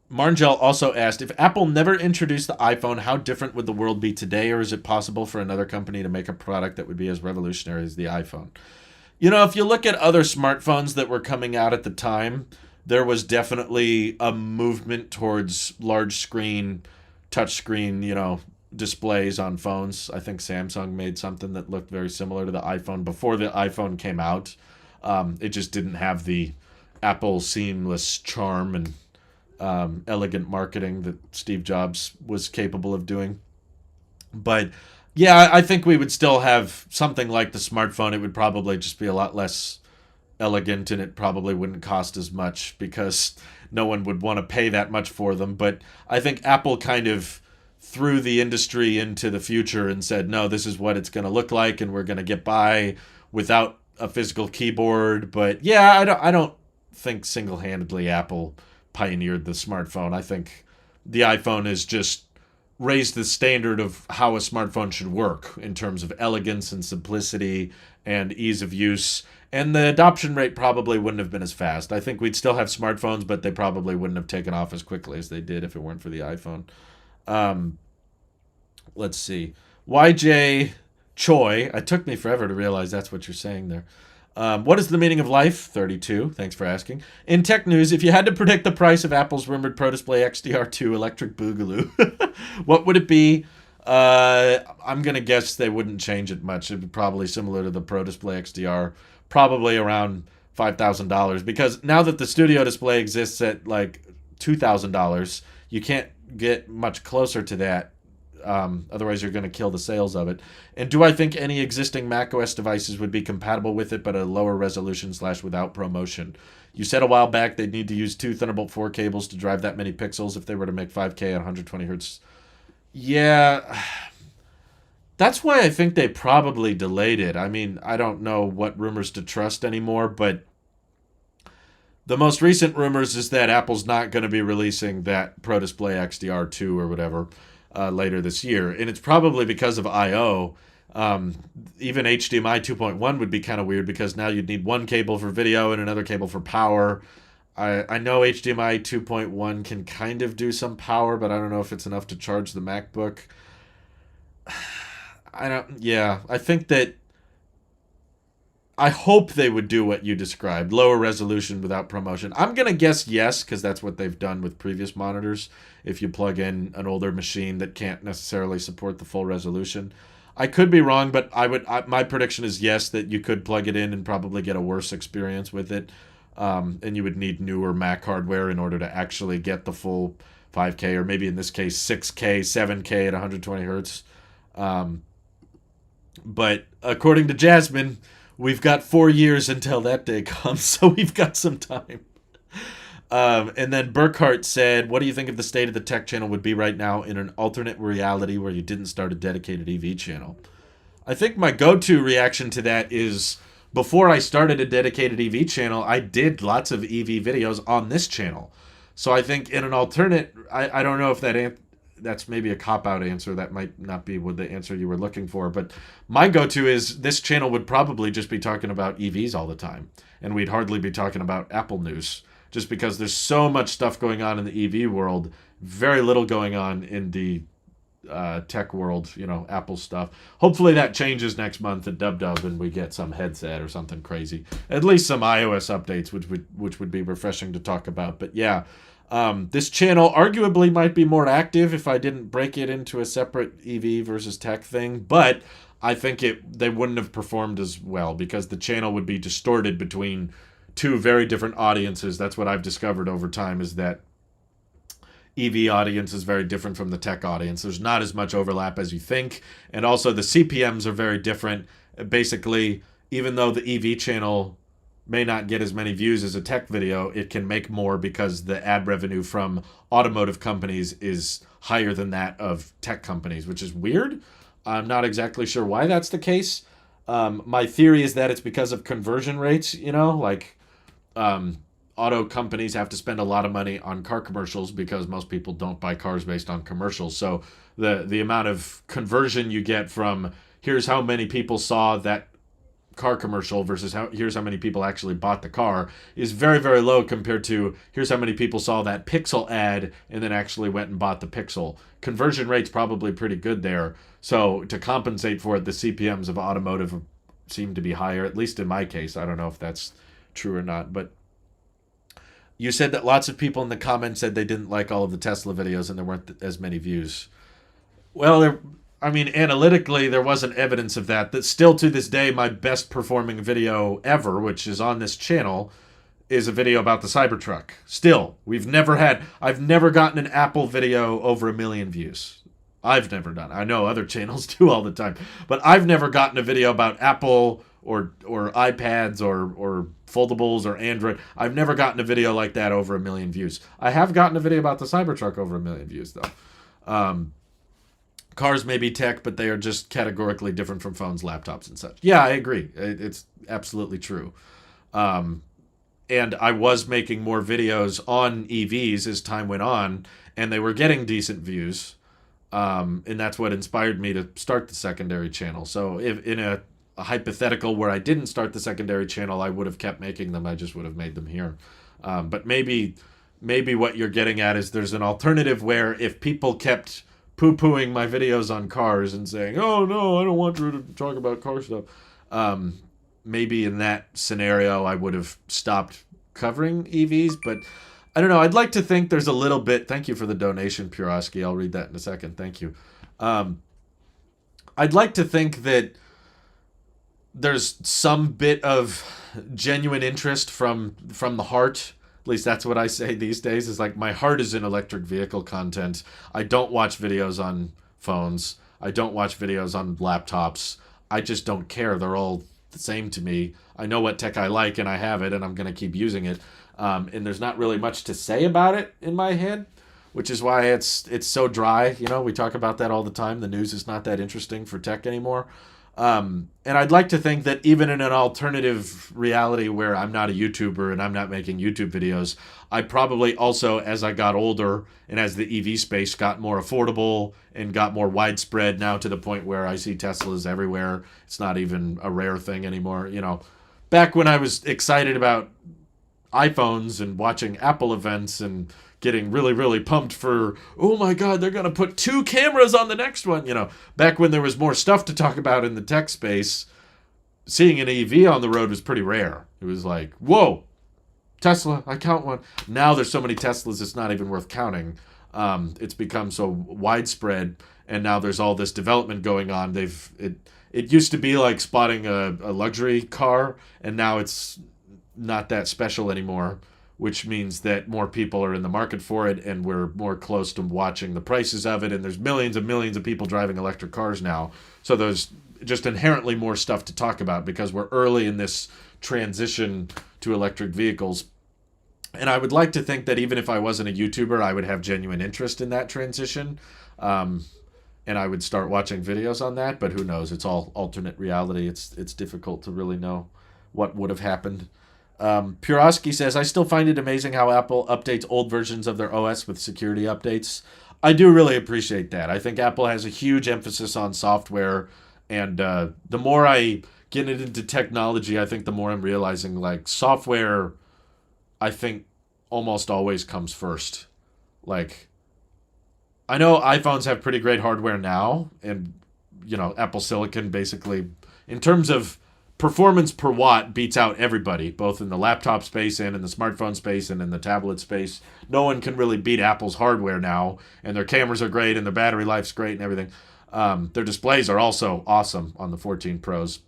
Marngel also asked, if Apple never introduced the iPhone, how different would the world be today, or is it possible for another company to make a product that would be as revolutionary as the iPhone? If you look at other smartphones that were coming out at the time, there was definitely a movement towards large screen, touch screen, displays on phones. I think Samsung made something that looked very similar to the iPhone before the iPhone came out. It just didn't have the Apple seamless charm and elegant marketing that Steve Jobs was capable of doing. But yeah, I think we would still have something like the smartphone. It would probably just be a lot less elegant, and it probably wouldn't cost as much because no one would want to pay that much for them. But I think Apple kind of threw the industry into the future and said, no, this is what it's going to look like, and we're going to get by without a physical keyboard. But yeah, I don't think single-handedly Apple pioneered the smartphone. I think the iPhone has just raised the standard of how a smartphone should work in terms of elegance and simplicity and ease of use. And the adoption rate probably wouldn't have been as fast. I think we'd still have smartphones, but they probably wouldn't have taken off as quickly as they did if it weren't for the iPhone. Um, let's see. YJ Choi. It took me forever to realize that's what you're saying there. What is the meaning of life? 32. Thanks for asking. In tech news, if you had to predict the price of Apple's rumored Pro Display XDR2 Electric Boogaloo, what would it be? I'm going to guess they wouldn't change it much. It would be probably similar to the Pro Display XDR, probably around $5,000. Because now that the Studio Display exists at like $2,000, you can't get much closer to that. Otherwise, you're going to kill the sales of it. And do I think any existing macOS devices would be compatible with it, but at a lower resolution / without ProMotion? You said a while back they'd need to use 2 Thunderbolt 4 cables to drive that many pixels if they were to make 5K at 120 hertz. Yeah, that's why I think they probably delayed it. I mean, I don't know what rumors to trust anymore, but the most recent rumors is that Apple's not going to be releasing that Pro Display XDR2 or whatever later this year. And it's probably because of I.O. Even HDMI 2.1 would be kind of weird because now you'd need one cable for video and another cable for power. I know HDMI 2.1 can kind of do some power, but I don't know if it's enough to charge the MacBook. I think that I hope they would do what you described, lower resolution without ProMotion. I'm going to guess yes, because that's what they've done with previous monitors. If you plug in an older machine that can't necessarily support the full resolution. I could be wrong, but my prediction is yes, that you could plug it in and probably get a worse experience with it. And you would need newer Mac hardware in order to actually get the full 5K, or maybe in this case 6K, 7K at 120 hertz. But according to Jasmine, we've got 4 years until that day comes, so we've got some time. And then Burkhart said, what do you think of the state of the tech channel would be right now in an alternate reality where you didn't start a dedicated EV channel? I think my go-to reaction to that is, before I started a dedicated EV channel, I did lots of EV videos on this channel. So I think in an alternate, I don't know if that's maybe a cop-out answer. That might not be what the answer you were looking for. But my go-to is this channel would probably just be talking about EVs all the time. And we'd hardly be talking about Apple news. Just because there's so much stuff going on in the EV world, very little going on in the tech world, Apple stuff. Hopefully that changes next month at DubDub and we get some headset or something crazy. At least some iOS updates, which would be refreshing to talk about. But yeah, this channel arguably might be more active if I didn't break it into a separate EV versus tech thing. But I think they wouldn't have performed as well because the channel would be distorted between two very different audiences. That's what I've discovered over time, is that EV audience is very different from the tech audience. There's not as much overlap as you think. And also the CPMs are very different. Basically, even though the EV channel may not get as many views as a tech video, it can make more because the ad revenue from automotive companies is higher than that of tech companies, which is weird. I'm not exactly sure why that's the case. My theory is that it's because of conversion rates, auto companies have to spend a lot of money on car commercials because most people don't buy cars based on commercials. So the amount of conversion you get from here's how many people saw that car commercial versus here's how many people actually bought the car is very, very low compared to here's how many people saw that Pixel ad and then actually went and bought the Pixel. Conversion rate's probably pretty good there. So to compensate for it, the CPMs of automotive seem to be higher, at least in my case. I don't know if that's true or not, but you said that lots of people in the comments said they didn't like all of the Tesla videos and there weren't as many views. Well, analytically, there wasn't evidence of that. That still to this day, my best performing video ever, which is on this channel, is a video about the Cybertruck. Still, I've never gotten an Apple video over 1 million views. I've never done it. I know other channels do all the time, but I've never gotten a video about Apple or iPads or foldables or Android. I've never gotten a video like that over 1 million views. I have gotten a video about the Cybertruck over 1 million views, though. Cars may be tech, but they are just categorically different from phones, laptops, and such. Yeah, I agree. It's absolutely true. Um, and I was making more videos on EVs as time went on, and they were getting decent views. And that's what inspired me to start the secondary channel. So if in a hypothetical where I didn't start the secondary channel, I would have kept making them. I just would have made them here. But maybe what you're getting at is there's an alternative where if people kept poo-pooing my videos on cars and saying, "Oh no, I don't want you to talk about car stuff," maybe in that scenario I would have stopped covering EVs. But I don't know. I'd like to think there's a little bit. Thank you for the donation, Puroski. I'll read that in a second. Thank you. I'd like to think that there's some bit of genuine interest from the heart. At least that's what I say these days. Is like my heart is in electric vehicle content. I don't watch videos on phones. I don't watch videos on laptops. I just don't care. They're all the same to me. I know what tech I like and I have it and I'm going to keep using it. And there's not really much to say about it in my head, which is why it's so dry. You know, we talk about that all the time. The news is not that interesting for tech anymore. And I'd like to think that even in an alternative reality where I'm not a YouTuber and I'm not making YouTube videos, I probably also, as I got older and as the EV space got more affordable and got more widespread now to the point where I see Teslas everywhere, it's not even a rare thing anymore. You know, back when I was excited about iPhones and watching Apple events and getting really, really pumped for, oh my God, they're going to put 2 cameras on the next one. You know, back when there was more stuff to talk about in the tech space, seeing an EV on the road was pretty rare. It was like, whoa, Tesla, I count one. Now there's so many Teslas, it's not even worth counting. It's become so widespread, and now there's all this development going on. It used to be like spotting a luxury car, and now it's not that special anymore, which means that more people are in the market for it and we're more close to watching the prices of it, and there's millions and millions of people driving electric cars now. So there's just inherently more stuff to talk about because we're early in this transition to electric vehicles. And I would like to think that even if I wasn't a YouTuber, I would have genuine interest in that transition. And I would start watching videos on that, but who knows? It's all alternate reality. It's difficult to really know what would have happened. Puroski says, I still find it amazing how Apple updates old versions of their OS with security updates. I do really appreciate that. I think Apple has a huge emphasis on software, and the more I get into technology, I think the more I'm realizing, like, software, I think, almost always comes first. Like, I know iPhones have pretty great hardware now, and, you know, Apple Silicon basically, in terms of performance per watt, beats out everybody, both in the laptop space and in the smartphone space and in the tablet space. No one can really beat Apple's hardware now, and their cameras are great and their battery life's great and everything. Their displays are also awesome on the 14 Pros.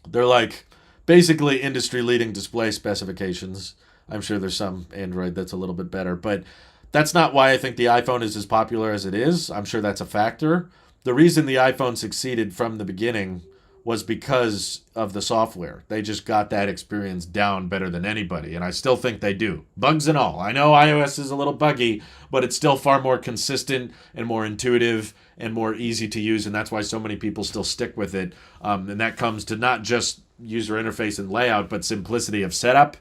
They're like basically industry-leading display specifications. I'm sure there's some Android that's a little bit better, but that's not why I think the iPhone is as popular as it is. I'm sure that's a factor. The reason the iPhone succeeded from the beginning was because of the software. They just got that experience down better than anybody, and I still think they do. Bugs and all. I know iOS is a little buggy, but it's still far more consistent and more intuitive and more easy to use, and that's why so many people still stick with it. And that comes to not just user interface and layout, but simplicity of setup.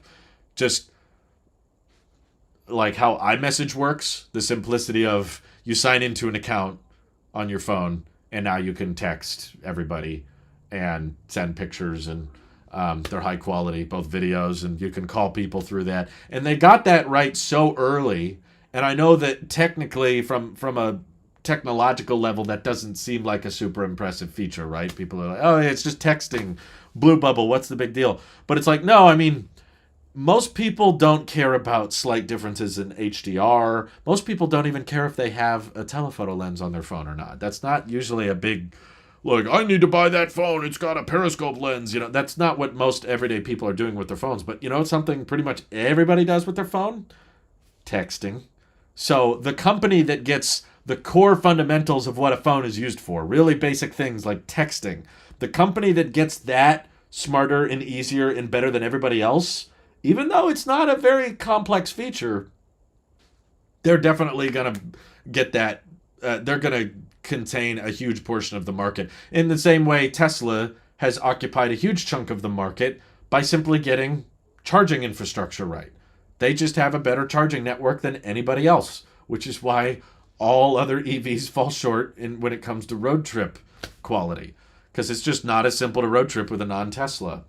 Just like how iMessage works, the simplicity of you sign into an account on your phone, and now you can text everybody and send pictures, and they're high quality, both videos, and you can call people through that. And they got that right so early, and I know that technically from a technological level that doesn't seem like a super impressive feature, right? People are like, oh, it's just texting, blue bubble, what's the big deal? But it's like, no, I mean, most people don't care about slight differences in HDR. Most people don't even care if they have a telephoto lens on their phone or not. That's not usually a big, like, I need to buy that phone, it's got a periscope lens. You know, that's not what most everyday people are doing with their phones. But you know something pretty much everybody does with their phone? Texting. So the company that gets the core fundamentals of what a phone is used for, really basic things like texting, the company that gets that smarter and easier and better than everybody else, even though it's not a very complex feature, they're definitely going to get that. They're going to contain a huge portion of the market. In the same way, Tesla has occupied a huge chunk of the market by simply getting charging infrastructure right. They just have a better charging network than anybody else, which is why all other EVs fall short when it comes to road trip quality, because it's just not as simple to road trip with a non-Tesla.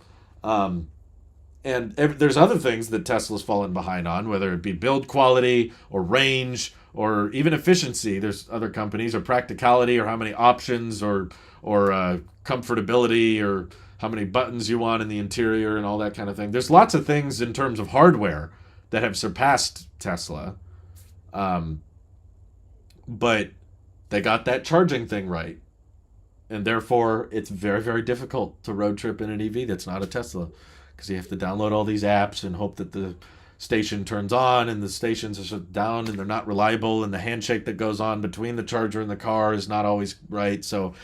And there's other things that Tesla's fallen behind on, whether it be build quality or range or even efficiency. There's other companies, or practicality, or how many options, or comfortability, or how many buttons you want in the interior and all that kind of thing. There's lots of things in terms of hardware that have surpassed Tesla. But they got that charging thing right. And therefore, it's very, very difficult to road trip in an EV that's not a Tesla, because you have to download all these apps and hope that the station turns on, and the stations are shut down and they're not reliable, and the handshake that goes on between the charger and the car is not always right. So,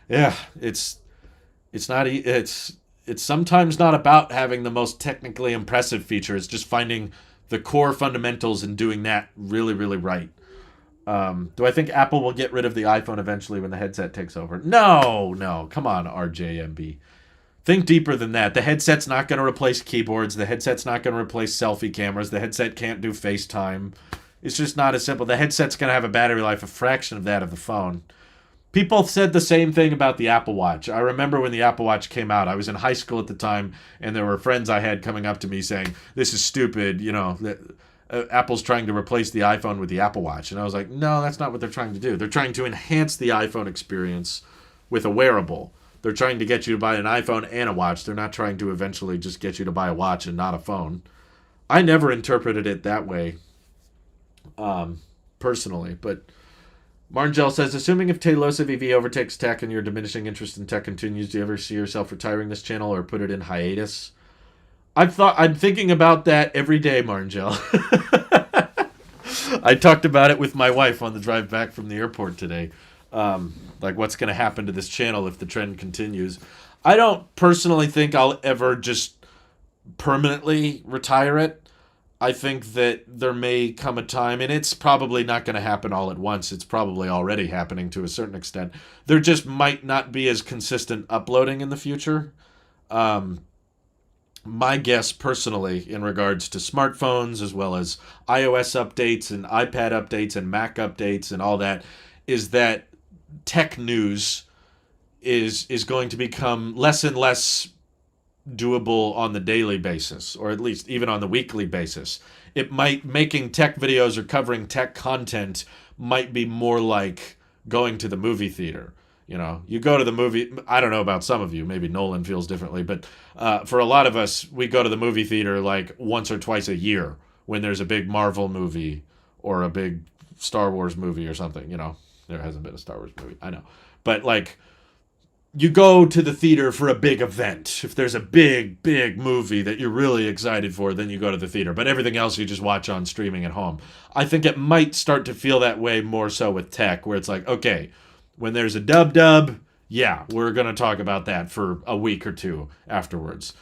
yeah, it's sometimes not about having the most technically impressive feature. It's just finding the core fundamentals and doing that really, really right. Do I think Apple will get rid of the iPhone eventually when the headset takes over? No. Come on, RJMB. Think deeper than that. The headset's not going to replace keyboards. The headset's not going to replace selfie cameras. The headset can't do FaceTime. It's just not as simple. The headset's going to have a battery life a fraction of that of the phone. People said the same thing about the Apple Watch. I remember when the Apple Watch came out, I was in high school at the time, and there were friends I had coming up to me saying, "This is stupid, Apple's trying to replace the iPhone with the Apple Watch." And I was like, no, that's not what they're trying to do. They're trying to enhance the iPhone experience with a wearable. They're trying to get you to buy an iPhone and a watch. They're not trying to eventually just get you to buy a watch and not a phone. I never interpreted it that way, personally. But Marngel says, assuming if Tailosive EV overtakes tech and your diminishing interest in tech continues, do you ever see yourself retiring this channel or put it in hiatus? I'm thinking about that every day, Marngel. I talked about it with my wife on the drive back from the airport today. Like, what's going to happen to this channel if the trend continues? I don't personally think I'll ever just permanently retire it. I think that there may come a time, and it's probably not going to happen all at once. It's probably already happening to a certain extent. There just might not be as consistent uploading in the future. My guess personally in regards to smartphones, as well as iOS updates and iPad updates and Mac updates and all that, is that tech news is going to become less and less doable on the daily basis, or at least even on the weekly basis. Making tech videos or covering tech content might be more like going to the movie theater. You go to the movie. I don't know about some of you. Maybe Nolan feels differently. But for a lot of us, we go to the movie theater like once or twice a year when there's a big Marvel movie or a big Star Wars movie or something. There hasn't been a Star Wars movie. I know. But like, you go to the theater for a big event. If there's a big, big movie that you're really excited for, then you go to the theater. But everything else you just watch on streaming at home. I think it might start to feel that way more so with tech, where it's like, okay, when there's a dub, yeah, we're going to talk about that for a week or two afterwards.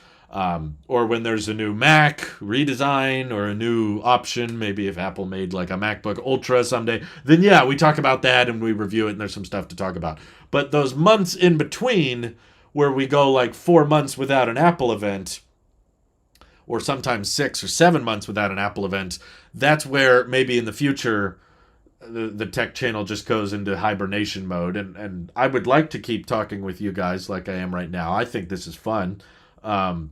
Or when there's a new Mac redesign or a new option, maybe if Apple made like a MacBook Ultra someday, then yeah, we talk about that and we review it and there's some stuff to talk about. But those months in between where we go like 4 months without an Apple event, or sometimes 6 or 7 months without an Apple event, that's where maybe in the future the tech channel just goes into hibernation mode. And I would like to keep talking with you guys like I am right now. I think this is fun. And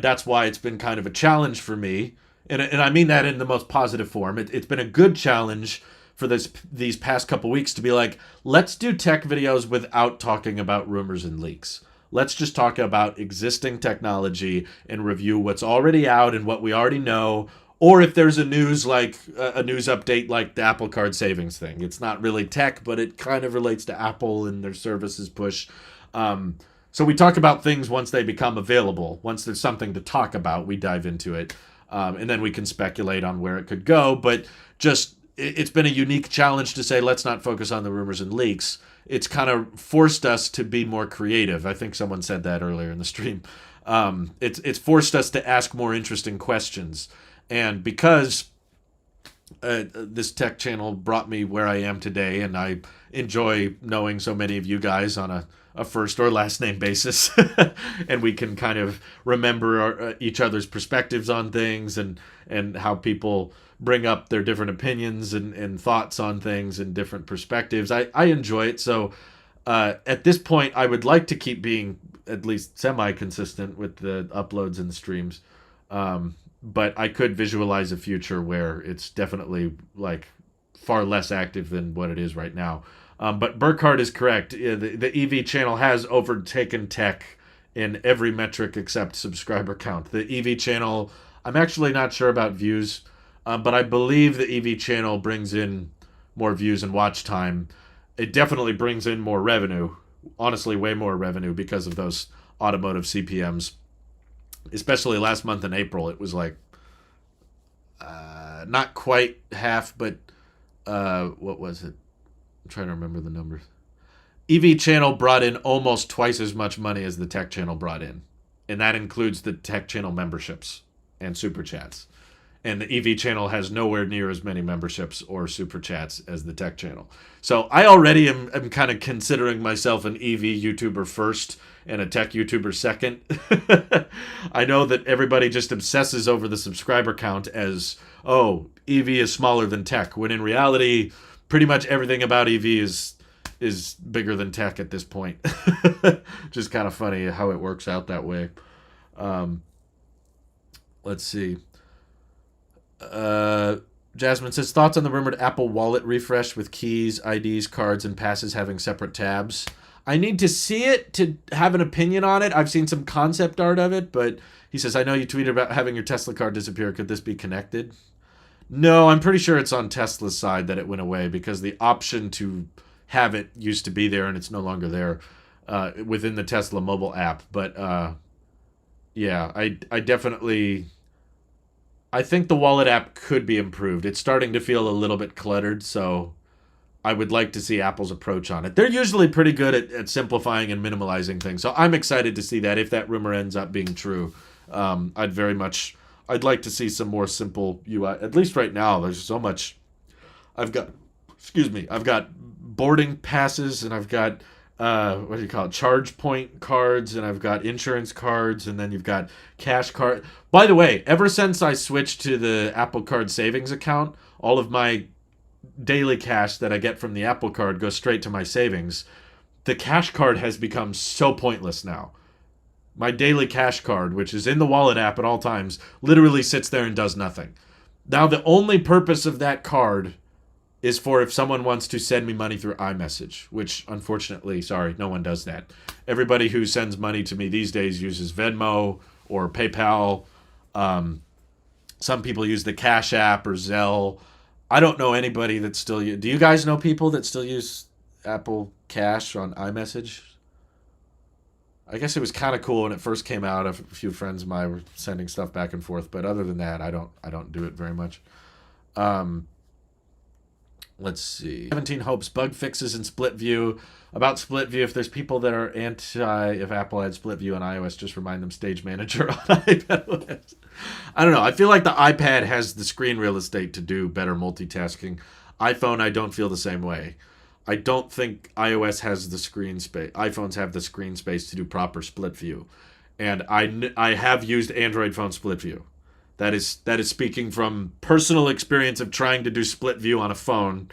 that's why it's been kind of a challenge for me. And I mean that in the most positive form. It's been a good challenge for these past couple weeks to be like, let's do tech videos without talking about rumors and leaks. Let's just talk about existing technology and review what's already out and what we already know. Or if there's a news update like the Apple Card savings thing. It's not really tech, but it kind of relates to Apple and their services push. So we talk about things once they become available. Once there's something to talk about, we dive into it. And then we can speculate on where it could go. But it's been a unique challenge to say, let's not focus on the rumors and leaks. It's kind of forced us to be more creative. I think someone said that earlier in the stream. It's forced us to ask more interesting questions. And because this tech channel brought me where I am today, and I enjoy knowing so many of you guys on a first or last name basis, and we can kind of remember each other's perspectives on things, and how people bring up their different opinions and thoughts on things and different perspectives. I enjoy it. So at this point, I would like to keep being at least semi consistent with the uploads and the streams. But I could visualize a future where it's definitely like far less active than what it is right now. But Burkhardt is correct. The EV channel has overtaken tech in every metric except subscriber count. The EV channel, I'm actually not sure about views, but I believe the EV channel brings in more views and watch time. It definitely brings in more revenue. Honestly, way more revenue because of those automotive CPMs. Especially last month in April, it was like not quite half, but what was it? I'm trying to remember the numbers. EV channel brought in almost twice as much money as the tech channel brought in, and that includes the tech channel memberships and super chats. And the EV channel has nowhere near as many memberships or super chats as the tech channel. So I already am kind of considering myself an EV YouTuber first and a tech YouTuber second. I know that everybody just obsesses over the subscriber count as, oh, EV is smaller than tech, when in reality, pretty much everything about EV is bigger than tech at this point. Just kind of funny how it works out that way. Let's see. Jasmine says, thoughts on the rumored Apple Wallet refresh with keys, IDs, cards, and passes having separate tabs. I need to see it to have an opinion on it. I've seen some concept art of it, but he says, I know you tweeted about having your Tesla card disappear. Could this be connected? No, I'm pretty sure it's on Tesla's side that it went away because the option to have it used to be there and it's no longer there within the Tesla mobile app. But yeah, I definitely... I think the wallet app could be improved. It's starting to feel a little bit cluttered, so I would like to see Apple's approach on it. They're usually pretty good at simplifying and minimalizing things, so I'm excited to see that if that rumor ends up being true. I'd like to see some more simple UI. At least right now, there's so much. I've got boarding passes, and I've got what do you call it, charge point cards, and I've got insurance cards, and then you've got cash card. By the way, ever since I switched to the Apple Card savings account, all of my daily cash that I get from the Apple Card goes straight to my savings. The cash card has become so pointless now. My daily cash card, which is in the wallet app at all times, literally sits there and does nothing. Now the only purpose of that card is for if someone wants to send me money through iMessage, which unfortunately, sorry, no one does that. Everybody who sends money to me these days uses Venmo or PayPal. Some people use the Cash App or Zelle. I don't know anybody that still use... Do you guys know people that still use Apple Cash on iMessage? I guess it was kind of cool when it first came out. A few friends of mine were sending stuff back and forth, but other than that, I don't do it very much. Let's see. 17 hopes bug fixes in split view. About split view, if there's people that are anti if Apple had split view on iOS, just remind them Stage Manager on iPad. I don't know. I feel like the iPad has the screen real estate to do better multitasking. iPhone, I don't feel the same way. I don't think iOS has the screen space. iPhones have the screen space to do proper split view. And I have used Android phone split view. That is speaking from personal experience of trying to do split view on a phone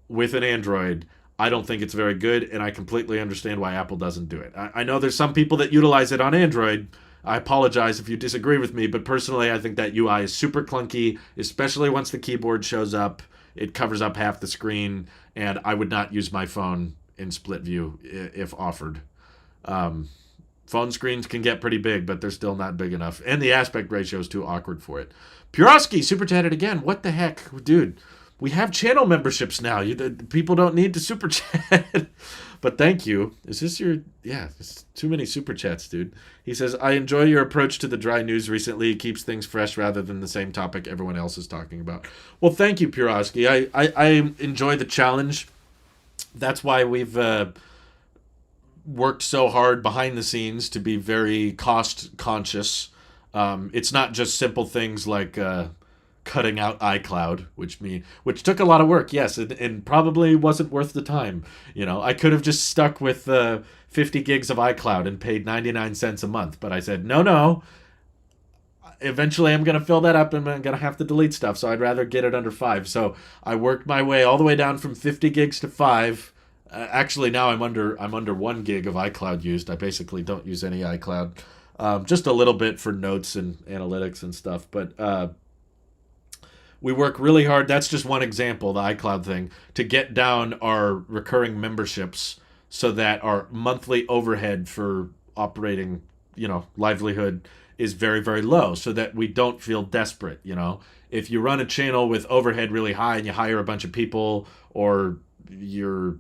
with an Android. I don't think it's very good, and I completely understand why Apple doesn't do it. I know there's some people that utilize it on Android. I apologize if you disagree with me, but personally I think that UI is super clunky, especially once the keyboard shows up. It covers up half the screen, and I would not use my phone in split view if offered. Phone screens can get pretty big, but they're still not big enough. And the aspect ratio is too awkward for it. Puroski super chatted again. What the heck? Dude, we have channel memberships now. People don't need to super chat. But thank you. Is this your... Yeah, it's too many super chats, dude. He says, I enjoy your approach to the dry news recently. It keeps things fresh rather than the same topic everyone else is talking about. Well, thank you, Puroski. I enjoy the challenge. That's why we've... worked so hard behind the scenes to be very cost conscious. It's not just simple things like cutting out iCloud, which took a lot of work, yes, and probably wasn't worth the time. I could have just stuck with 50 gigs of iCloud and paid 99 cents a month, but I said, no, no. Eventually, I'm going to fill that up and I'm going to have to delete stuff, so I'd rather get it under 5. So I worked my way all the way down from 50 gigs to 5. Actually, now I'm under 1 gig of iCloud used. I basically don't use any iCloud, just a little bit for notes and analytics and stuff. But we work really hard. That's just one example, the iCloud thing, to get down our recurring memberships so that our monthly overhead for operating, livelihood is very, very low, so that we don't feel desperate. If you run a channel with overhead really high and you hire a bunch of people, or you're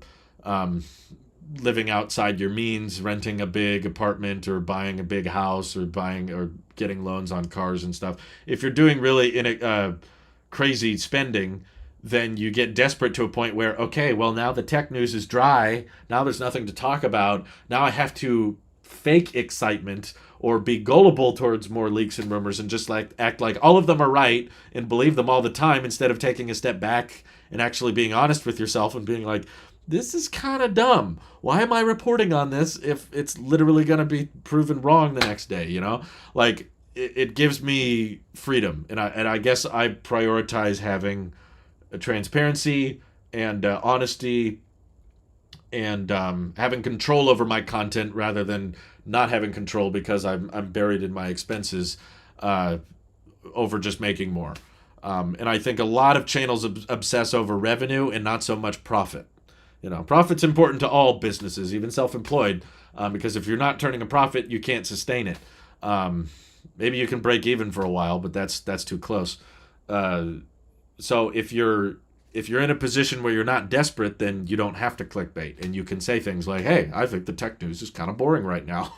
living outside your means, renting a big apartment or buying a big house or getting loans on cars and stuff. If you're doing really crazy spending, then you get desperate to a point where, okay, well, now the tech news is dry. Now there's nothing to talk about. Now I have to fake excitement or be gullible towards more leaks and rumors and just act like all of them are right and believe them all the time, instead of taking a step back and actually being honest with yourself and being like, this is kind of dumb. Why am I reporting on this if it's literally going to be proven wrong the next day? It gives me freedom, and I guess I prioritize having a transparency and honesty and having control over my content rather than not having control because I'm buried in my expenses over just making more. And I think a lot of channels obsess over revenue and not so much profit. Profit's important to all businesses, even self-employed, because if you're not turning a profit, you can't sustain it. Maybe you can break even for a while, but that's too close. So if you're in a position where you're not desperate, then you don't have to clickbait, and you can say things like, "Hey, I think the tech news is kind of boring right now,"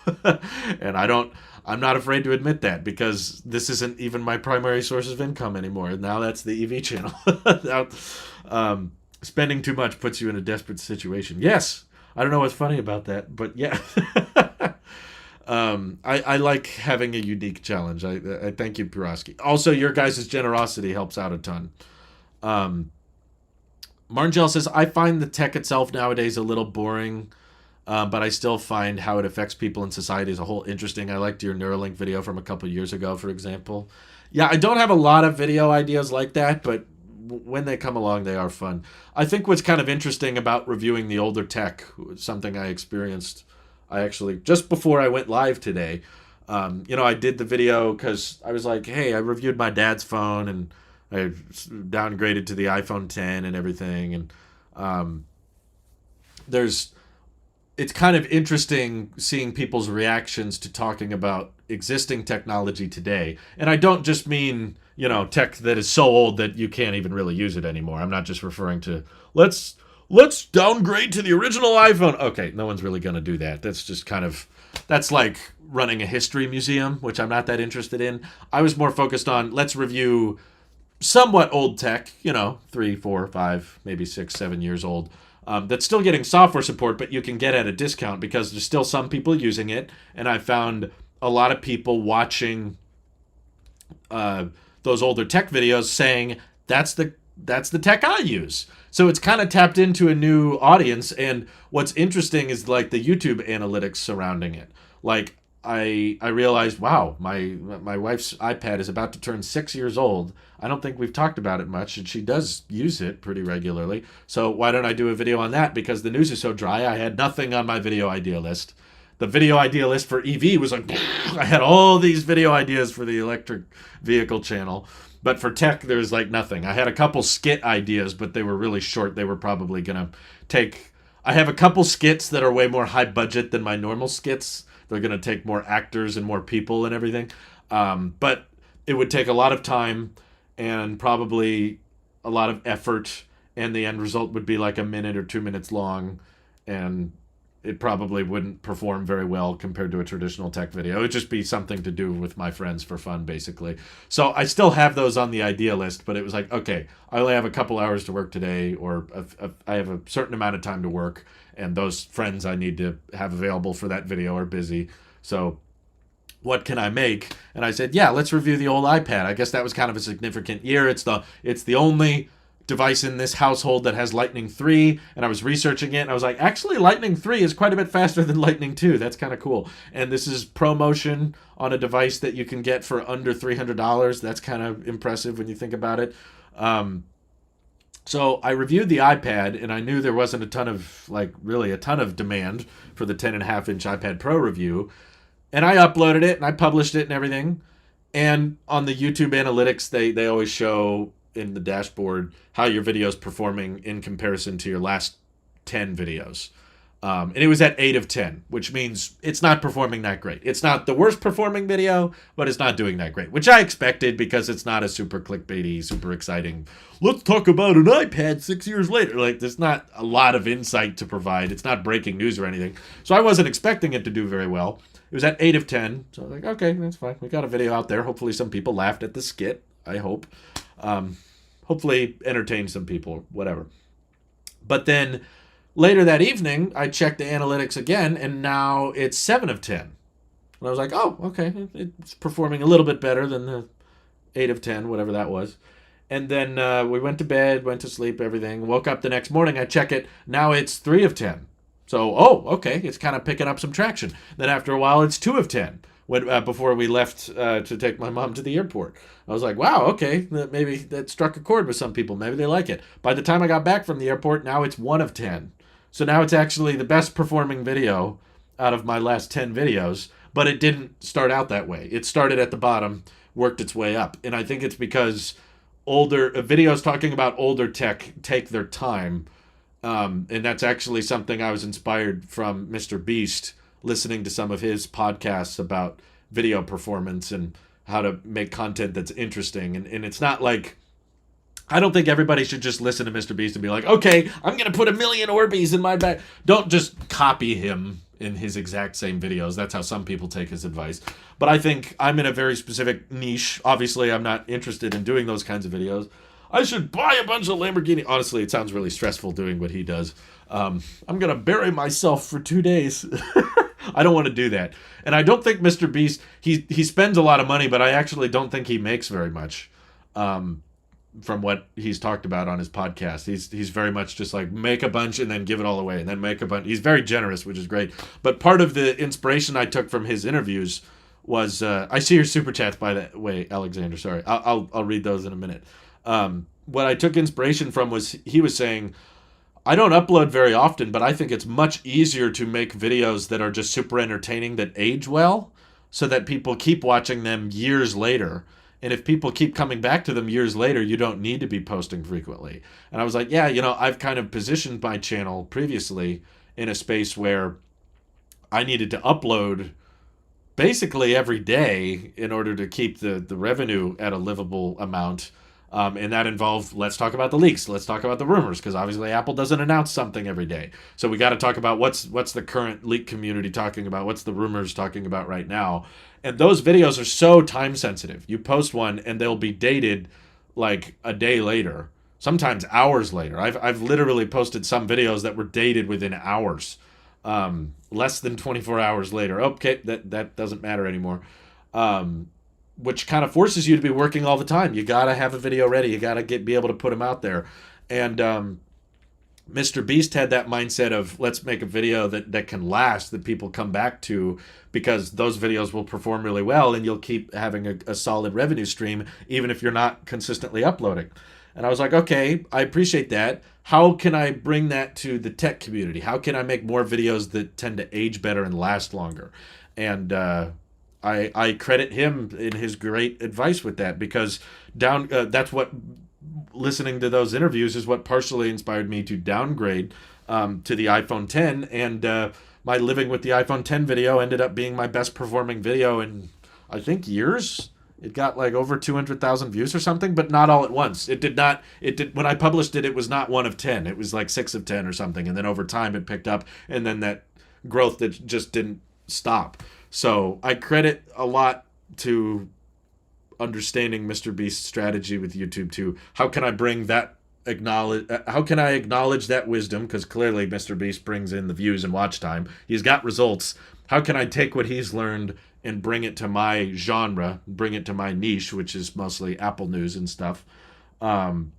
and I'm not afraid to admit that, because this isn't even my primary source of income anymore. Now that's the EV channel. Now, spending too much puts you in a desperate situation. Yes, I don't know what's funny about that, but yeah. I like having a unique challenge. I thank you, Piroski. Also, your guys' generosity helps out a ton. Marngel says, I find the tech itself nowadays a little boring, but I still find how it affects people in society as a whole interesting. I liked your Neuralink video from a couple years ago, for example. Yeah, I don't have a lot of video ideas like that, but when they come along, they are fun. I think what's kind of interesting about reviewing the older tech, something I experienced, I actually, just before I went live today, I did the video because I was like, hey, I reviewed my dad's phone and I downgraded to the iPhone 10 and everything. And it's kind of interesting seeing people's reactions to talking about existing technology today. And I don't just mean, tech that is so old that you can't even really use it anymore. I'm not just referring to, let's downgrade to the original iPhone. Okay, no one's really going to do that. That's like running a history museum, which I'm not that interested in. I was more focused on, let's review somewhat old tech, 3, 4, 5, maybe 6, 7 years old, that's still getting software support, but you can get at a discount because there's still some people using it. And I found a lot of people watching those older tech videos saying, that's the tech I use. So it's kind of tapped into a new audience. And what's interesting is like the YouTube analytics surrounding it. Like I realized, wow, my wife's iPad is about to turn 6 years old. I don't think we've talked about it much, and she does use it pretty regularly. So why don't I do a video on that? Because the news is so dry, I had nothing on my video idea list. The video idea list for EV was like, I had all these video ideas for the electric vehicle channel. But for tech, there's like nothing. I had a couple skit ideas, but they were really short. They were probably going to take... I have a couple skits that are way more high budget than my normal skits. They're going to take more actors and more people and everything. But it would take a lot of time and probably a lot of effort. And the end result would be like a minute or 2 minutes long. And it probably wouldn't perform very well compared to a traditional tech video. It would just be something to do with my friends for fun, basically. So I still have those on the idea list, but it was like, okay, I only have a couple hours to work today, or I have a certain amount of time to work, and those friends I need to have available for that video are busy. So what can I make? And I said, yeah, let's review the old iPad. I guess that was kind of a significant year. It's the only device in this household that has Lightning 3, and I was researching it, and I was like, actually, Lightning 3 is quite a bit faster than Lightning 2. That's kind of cool. And this is ProMotion on a device that you can get for under $300. That's kind of impressive when you think about it. So I reviewed the iPad, and I knew there wasn't really a ton of demand for the 10.5-inch iPad Pro review. And I uploaded it, and I published it and everything. And on the YouTube analytics, they always show in the dashboard how your video is performing in comparison to your last 10 videos. And it was at 8 of 10, which means it's not performing that great. It's not the worst performing video, but it's not doing that great, which I expected because it's not a super clickbaity, super exciting, let's talk about an iPad 6 years later. Like, there's not a lot of insight to provide. It's not breaking news or anything. So I wasn't expecting it to do very well. It was at 8 of 10. So I was like, okay, that's fine. We got a video out there. Hopefully some people laughed at the skit, I hope. Hopefully entertained some people, whatever. But then later that evening, I checked the analytics again, and now it's 7 of 10. And I was like, oh, okay, it's performing a little bit better than the 8 of 10, whatever that was. And then we went to bed, went to sleep, everything. Woke up the next morning, I check it. Now it's 3 of 10. So, okay, it's kind of picking up some traction. Then after a while, it's 2 of 10. Before we left to take my mom to the airport. I was like, wow, okay, maybe that struck a chord with some people. Maybe they like it. By the time I got back from the airport, now it's 1 of 10. So now it's actually the best performing video out of my last 10 videos, but it didn't start out that way. It started at the bottom, worked its way up. And I think it's because older videos talking about older tech take their time. And that's actually something I was inspired from Mr. Beast, listening to some of his podcasts about video performance and how to make content that's interesting. And it's not like, I don't think everybody should just listen to Mr. Beast and be like, okay, I'm going to put 1 million Orbeez in my bag. Don't just copy him in his exact same videos. That's how some people take his advice. But I think I'm in a very specific niche. Obviously, I'm not interested in doing those kinds of videos. I should buy a bunch of Lamborghini. Honestly, it sounds really stressful doing what he does. I'm going to bury myself for 2 days. I don't want to do that. And I don't think Mr. Beast, he spends a lot of money, but I actually don't think he makes very much from what he's talked about on his podcast. He's very much just like, make a bunch and then give it all away and then make a bunch. He's very generous, which is great. But part of the inspiration I took from his interviews was, I see your super chats, by the way, Alexander, sorry. I'll read those in a minute. What I took inspiration from was, he was saying, I don't upload very often, but I think it's much easier to make videos that are just super entertaining, that age well, so that people keep watching them years later. And if people keep coming back to them years later, you don't need to be posting frequently. And I was like, yeah, I've kind of positioned my channel previously in a space where I needed to upload basically every day in order to keep the revenue at a livable amount. And that involved, let's talk about the leaks, let's talk about the rumors, because obviously Apple doesn't announce something every day. So we got to talk about what's the current leak community talking about, what's the rumors talking about right now. And those videos are so time sensitive. You post one and they'll be dated like a day later, sometimes hours later. I've literally posted some videos that were dated within hours, less than 24 hours later. Okay, that doesn't matter anymore. Which kind of forces you to be working all the time. You got to have a video ready. You got to be able to put them out there. And Mr. Beast had that mindset of, let's make a video that can last, that people come back to, because those videos will perform really well and you'll keep having a solid revenue stream, even if you're not consistently uploading. And I was like, okay, I appreciate that. How can I bring that to the tech community? How can I make more videos that tend to age better and last longer? And I credit him in his great advice with that, because that's what, listening to those interviews is what partially inspired me to downgrade to the iPhone 10, and my living with the iPhone 10 video ended up being my best performing video in, I think, years. It got like over 200,000 views or something, but not all at once. It did, when I published it, it was not 1 of 10. It was like 6 of 10 or something, and then over time it picked up, and then that growth that just didn't stop. So I credit a lot to understanding Mr. Beast's strategy with YouTube too. How can I bring that how can I acknowledge that wisdom? Because clearly Mr. Beast brings in the views and watch time. He's got results. How can I take what he's learned and bring it to my genre, bring it to my niche, which is mostly Apple News and stuff. Um,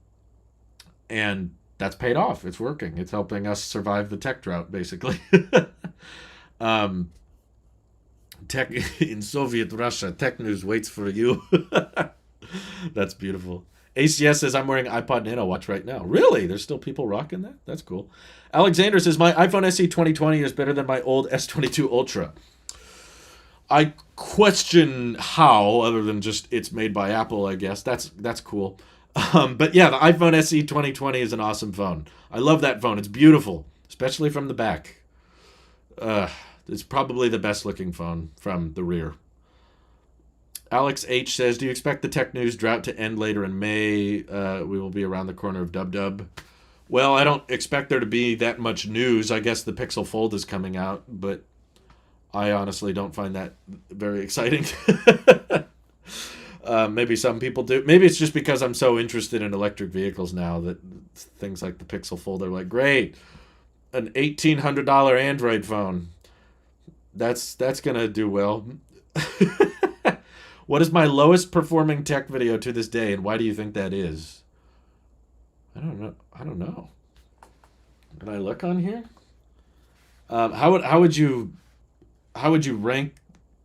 and that's paid off. It's working. It's helping us survive the tech drought, basically. um, tech in Soviet Russia, tech news waits for you. That's beautiful. ACS says I'm wearing iPod Nano watch right now. Really? There's still people rocking that? That's cool. Alexander says my iPhone SE 2020 is better than my old S22 Ultra. I question how, other than just it's made by Apple, I guess. That's cool. But yeah, the iPhone SE 2020 is an awesome phone. I love that phone. It's beautiful, especially from the back. It's probably the best looking phone from the rear. Alex H says, do you expect the tech news drought to end later in May? We will be around the corner of Dub Dub. Well, I don't expect there to be that much news. I guess the Pixel Fold is coming out, but I honestly don't find that very exciting. Maybe some people do. Maybe it's just because I'm so interested in electric vehicles now that things like the Pixel Fold are like, great, an $1,800 Android phone. That's gonna do well. What is my lowest performing tech video to this day, and why do you think that is? I don't know. Can I look on here? How would you rank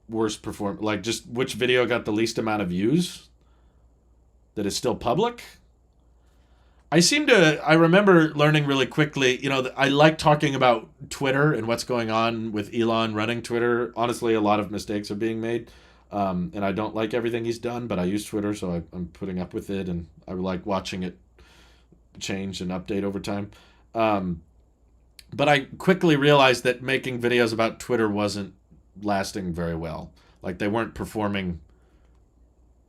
worst perform? Like, just which video got the least amount of views that is still public? I remember learning really quickly, I like talking about Twitter and what's going on with Elon running Twitter. Honestly, a lot of mistakes are being made. And I don't like everything he's done, but I use Twitter, so I'm putting up with it, and I like watching it change and update over time. But I quickly realized that making videos about Twitter wasn't lasting very well. Like, they weren't performing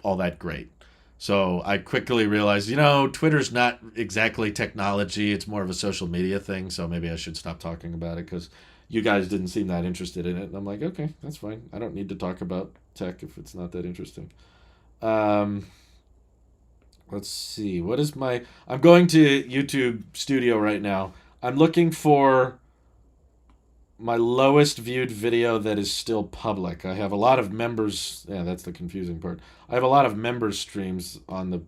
all that great. So I quickly realized, Twitter's not exactly technology. It's more of a social media thing, so maybe I should stop talking about it because you guys didn't seem that interested in it. And I'm like, okay, that's fine. I don't need to talk about tech if it's not that interesting. Let's see. I'm going to YouTube Studio right now. I'm looking for my lowest viewed video that is still public. I have a lot of members. Yeah, that's the confusing part. I have a lot of members streams on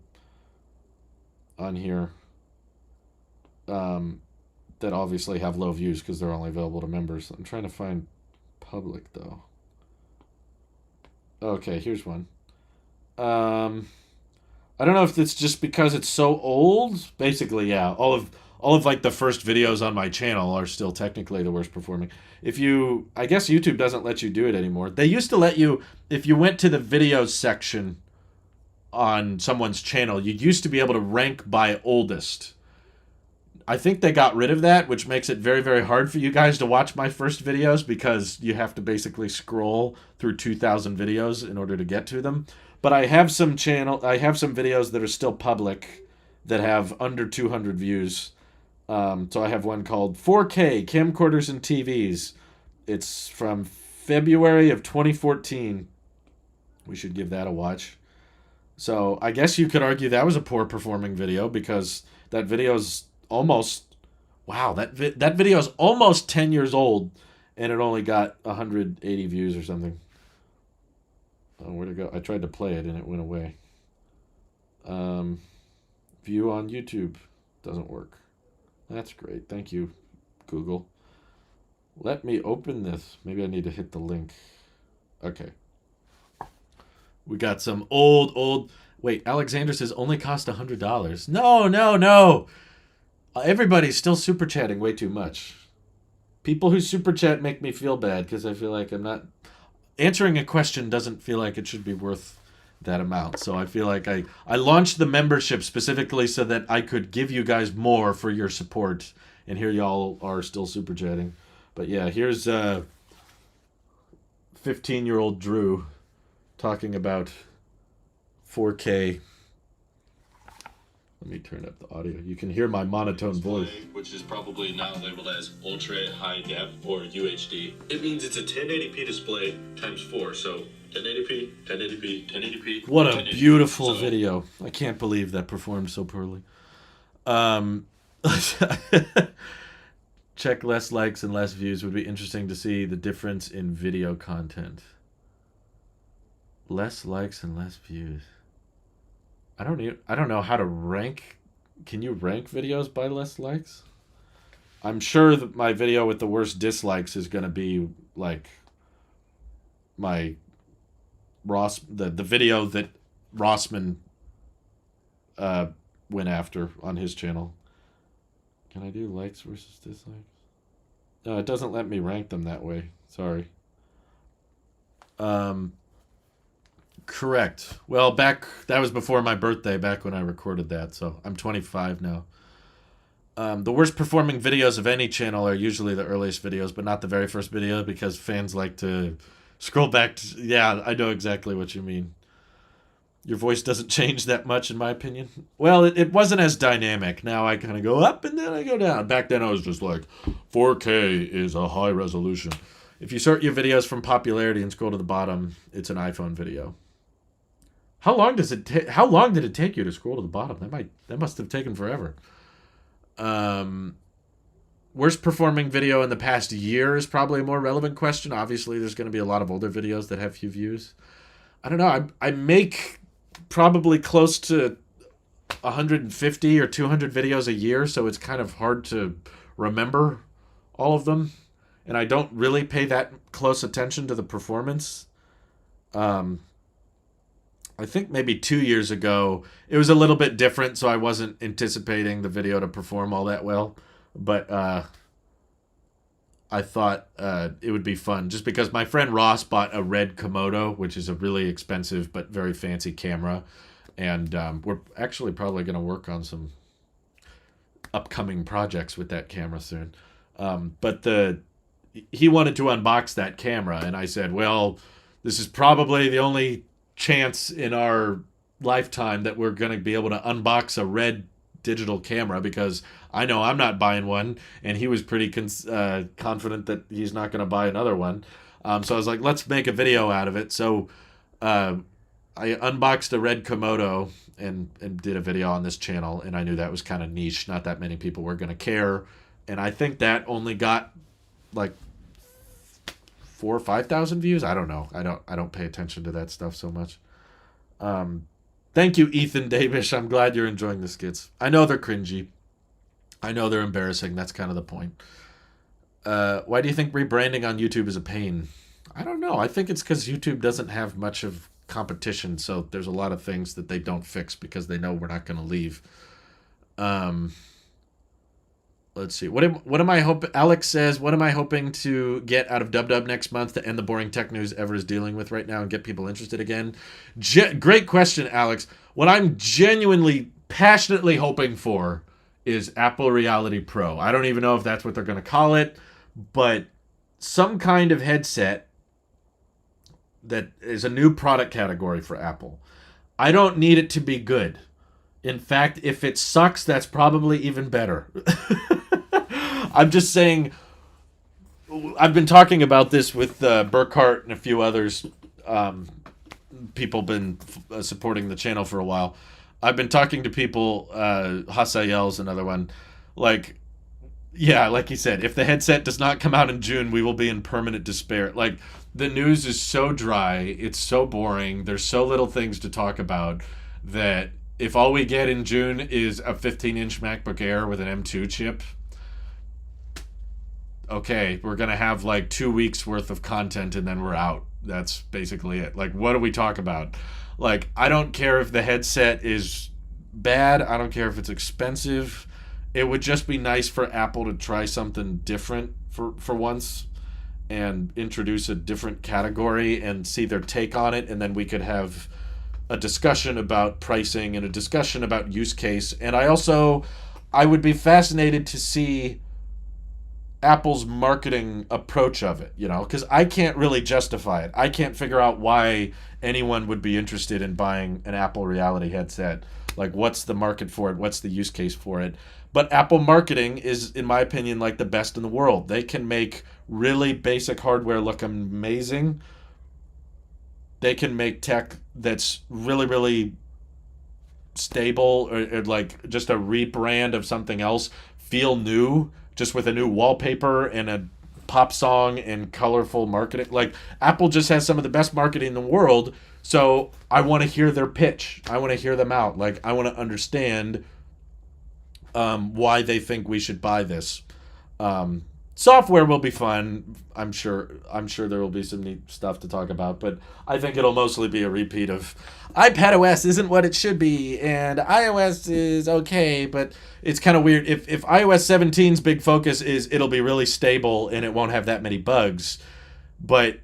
here that obviously have low views because they're only available to members. I'm trying to find public though. Okay, here's one. I don't know if it's just because it's so old. Basically, yeah, all of like the first videos on my channel are still technically the worst performing. I guess YouTube doesn't let you do it anymore. They used to let you, if you went to the videos section on someone's channel, you used to be able to rank by oldest. I think they got rid of that, which makes it very, very hard for you guys to watch my first videos because you have to basically scroll through 2,000 videos in order to get to them. But I have some videos that are still public that have under 200 views. So I have one called 4K Camcorders and TVs. It's from February of 2014. We should give that a watch. So I guess you could argue that was a poor performing video because that video's almost, wow, that video is almost 10 years old and it only got 180 views or something. Oh, where'd it go? I tried to play it and it went away. View on YouTube doesn't work. That's great. Thank you, Google. Let me open this. Maybe I need to hit the link. Okay. We got some old. Wait, Alexander says only cost $100. No. Everybody's still super chatting way too much. People who super chat make me feel bad because I feel like I'm not answering a question. Doesn't feel like it should be worth that amount. So I feel like I launched the membership specifically so that I could give you guys more for your support. And here y'all are still super chatting. But yeah, here's 15-year-old Drew talking about 4K. Let me turn up the audio. You can hear my monotone voice. Which is probably now labeled as Ultra High Def or UHD. It means it's a 1080p display times 4, so 1080p, 1080p, 1080p. What a beautiful video. I can't believe that performed so poorly. Check less likes and less views. Would be interesting to see the difference in video content. Less likes and less views. I don't know how to rank. Can you rank videos by less likes? I'm sure that my video with the worst dislikes is going to be like my the video that Rossman uh went after on his channel. Can I do likes versus dislikes? No, it doesn't let me rank them that way. Sorry. Um Correct. Well, that was before my birthday, back when I recorded that, so I'm 25 now. The worst performing videos of any channel are usually the earliest videos, but not the very first video, because fans like to scroll back to... Yeah, I know exactly what you mean. Your voice doesn't change that much, in my opinion. Well, it wasn't as dynamic. Now I kind of go up and then I go down. Back then I was just like, 4K is a high resolution. If you sort your videos from popularity and scroll to the bottom, it's an iPhone video. How long did it take you to scroll to the bottom? That must have taken forever. Worst performing video in the past year is probably a more relevant question. Obviously, there's going to be a lot of older videos that have few views. I don't know. I make probably close to 150 or 200 videos a year, so it's kind of hard to remember all of them. And I don't really pay that close attention to the performance. I think maybe 2 years ago, it was a little bit different, so I wasn't anticipating the video to perform all that well. But I thought it would be fun, just because my friend Ross bought a red Komodo, which is a really expensive but very fancy camera. And we're actually probably going to work on some upcoming projects with that camera soon. But he wanted to unbox that camera, and I said, well, this is probably the only chance in our lifetime that we're going to be able to unbox a red digital camera, because I know I'm not buying one, and he was pretty confident that he's not going to buy another one. So I was like, let's make a video out of it. So I unboxed a red Komodo and did a video on this channel, and I knew that was kind of niche. Not that many people were going to care, and I think that only got like 4,000 or 5,000 views. I don't know. I don't pay attention to that stuff so much. Thank you, Ethan Davish. I'm glad you're enjoying the skits. I know they're cringy. I know they're embarrassing. That's kind of the point. Why do you think rebranding on YouTube is a pain? I don't know. I think it's because YouTube doesn't have much of competition, so there's a lot of things that they don't fix because they know we're not going to leave. Let's see. What am I hoping? Alex says, what am I hoping to get out of Dub next month to end the boring tech news ever is dealing with right now and get people interested again? Great question, Alex. What I'm genuinely, passionately hoping for is Apple Reality Pro. I don't even know if that's what they're going to call it, but some kind of headset that is a new product category for Apple. I don't need it to be good. In fact, if it sucks, that's probably even better. I'm just saying, I've been talking about this with Burkhart and a few others. People been supporting the channel for a while. I've been talking to people, Hasayel's another one, like, yeah, like you said, if the headset does not come out in June, we will be in permanent despair. Like, the news is so dry, it's so boring, there's so little things to talk about, that if all we get in June is a 15-inch MacBook Air with an M2 chip, okay, we're going to have like 2 weeks worth of content and then we're out. That's basically it. Like, what do we talk about? Like, I don't care if the headset is bad. I don't care if it's expensive. It would just be nice for Apple to try something different for once and introduce a different category and see their take on it, and then we could have a discussion about pricing and a discussion about use case. And I would be fascinated to see Apple's marketing approach of it, because I can't really justify it. I can't figure out why anyone would be interested in buying an Apple Reality headset. Like, what's the market for it? What's the use case for it? But Apple marketing is, in my opinion, like the best in the world. They can make really basic hardware look amazing. They can make tech that's really, really stable, or like just a rebrand of something else feel new, just with a new wallpaper and a pop song and colorful marketing. Like, Apple just has some of the best marketing in the world So I want to hear their pitch. I want to hear them out. Like, I want to understand why they think we should buy this. Software will be fun. I'm sure there will be some neat stuff to talk about, but I think it'll mostly be a repeat of iPadOS isn't what it should be, and iOS is okay, but it's kind of weird. If iOS 17's big focus is it'll be really stable and it won't have that many bugs, but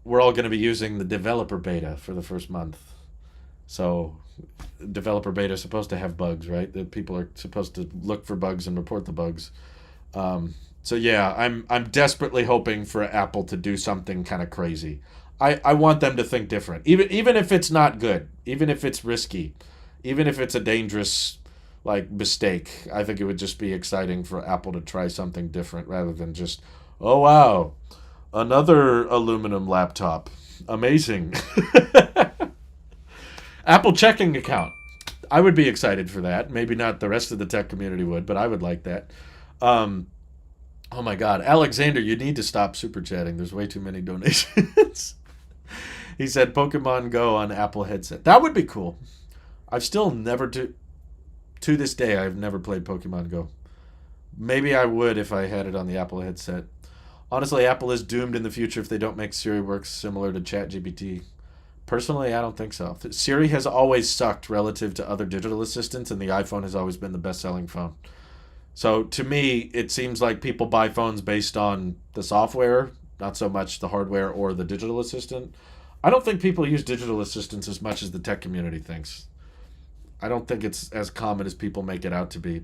we're all going to be using the developer beta for the first month. So developer beta is supposed to have bugs, right? That people are supposed to look for bugs and report the bugs. So yeah, I'm desperately hoping for Apple to do something kind of crazy. I want them to think different. Even if it's not good, even if it's risky, even if it's a dangerous like mistake, I think it would just be exciting for Apple to try something different rather than just, oh wow, another aluminum laptop. Amazing. Apple checking account. I would be excited for that. Maybe not the rest of the tech community would, but I would like that. Oh my God, Alexander, you need to stop super chatting. There's way too many donations. He said Pokemon Go on Apple headset. That would be cool. I've still never to this day I've never played Pokemon Go. Maybe I would if I had it on the Apple headset. Honestly, Apple is doomed in the future if they don't make Siri work similar to ChatGPT. Personally, I don't think so. Siri has always sucked relative to other digital assistants, and the iPhone has always been the best-selling phone. So to me, it seems like people buy phones based on the software, not so much the hardware or the digital assistant. I don't think people use digital assistants as much as the tech community thinks. I don't think it's as common as people make it out to be.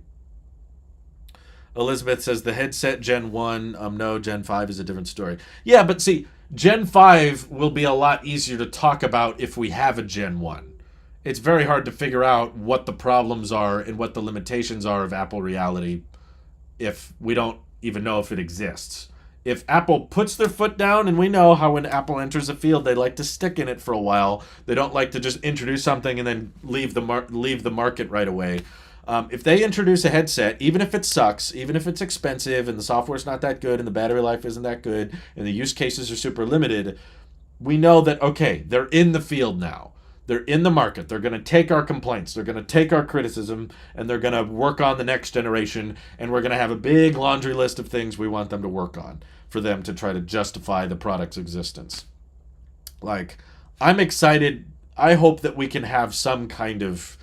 Elizabeth says the headset Gen 1, no, Gen 5 is a different story. Yeah, but see, Gen 5 will be a lot easier to talk about if we have a Gen 1. It's very hard to figure out what the problems are and what the limitations are of Apple Reality if we don't even know if it exists. If Apple puts their foot down, and we know how when Apple enters a field, they like to stick in it for a while. They don't like to just introduce something and then leave the market right away. If they introduce a headset, even if it sucks, even if it's expensive and the software's not that good and the battery life isn't that good and the use cases are super limited, we know that, okay, they're in the field now. They're in the market. They're going to take our complaints. They're going to take our criticism, and they're going to work on the next generation, and we're going to have a big laundry list of things we want them to work on for them to try to justify the product's existence. Like, I'm excited. I hope that we can have some kind of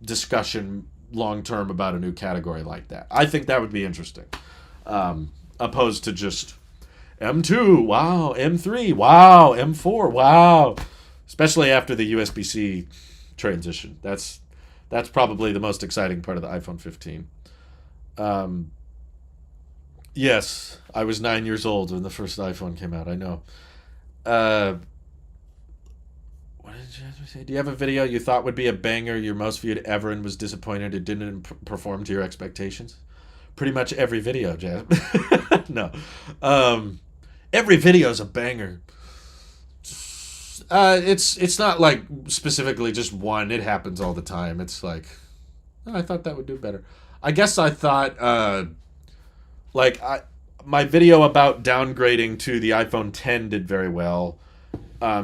discussion long-term about a new category like that. I think that would be interesting. Opposed to just M2, wow, M3, wow, M4, wow. Especially after the USB-C transition. That's probably the most exciting part of the iPhone 15. Yes, I was 9 years old when the first iPhone came out. I know. What did you say? Do you have a video you thought would be a banger, your most viewed ever, and was disappointed it didn't perform to your expectations? Pretty much every video, Jazz. No. Every video is a banger. It's not like specifically just one. It happens all the time. It's like, oh, I thought that would do better. I guess I thought, my video about downgrading to the iPhone 10 did very well.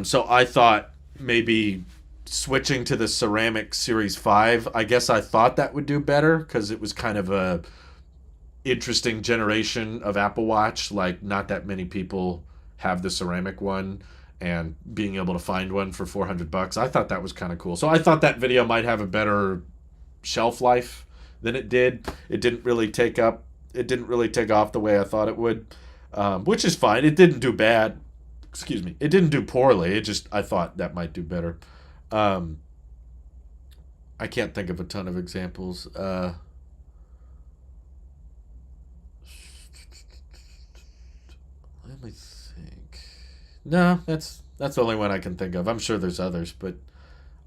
So I thought maybe switching to the ceramic Series 5, I guess I thought that would do better because it was kind of a interesting generation of Apple Watch. Like, not that many people have the ceramic one. And being able to find one for $400, I thought that was kind of cool. So I thought that video might have a better shelf life than it did. It didn't really take off the way I thought it would, which is fine. It didn't do bad. Excuse me. It didn't do poorly. I thought that might do better. I can't think of a ton of examples. Let me think. No, that's the only one I can think of. I'm sure there's others, but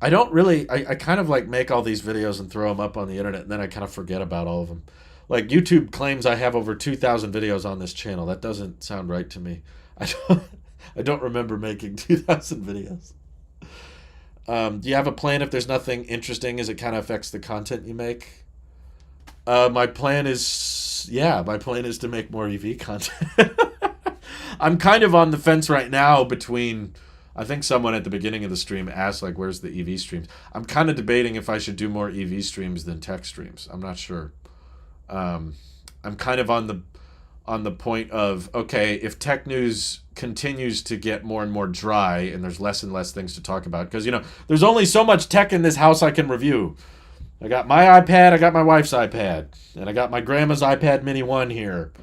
I don't really. I kind of like make all these videos and throw them up on the internet, and then I kind of forget about all of them. Like, YouTube claims I have over 2,000 videos on this channel. That doesn't sound right to me. I don't remember making 2,000 videos. Do you have a plan if there's nothing interesting as it kind of affects the content you make? My plan is to make more EV content. I'm kind of on the fence right now between, I think someone at the beginning of the stream asked, like, where's the EV streams? I'm kind of debating if I should do more EV streams than tech streams. I'm not sure. I'm kind of on the point of, okay, if tech news continues to get more and more dry and there's less and less things to talk about, because, there's only so much tech in this house I can review. I got my iPad, I got my wife's iPad, and I got my grandma's iPad Mini 1 here.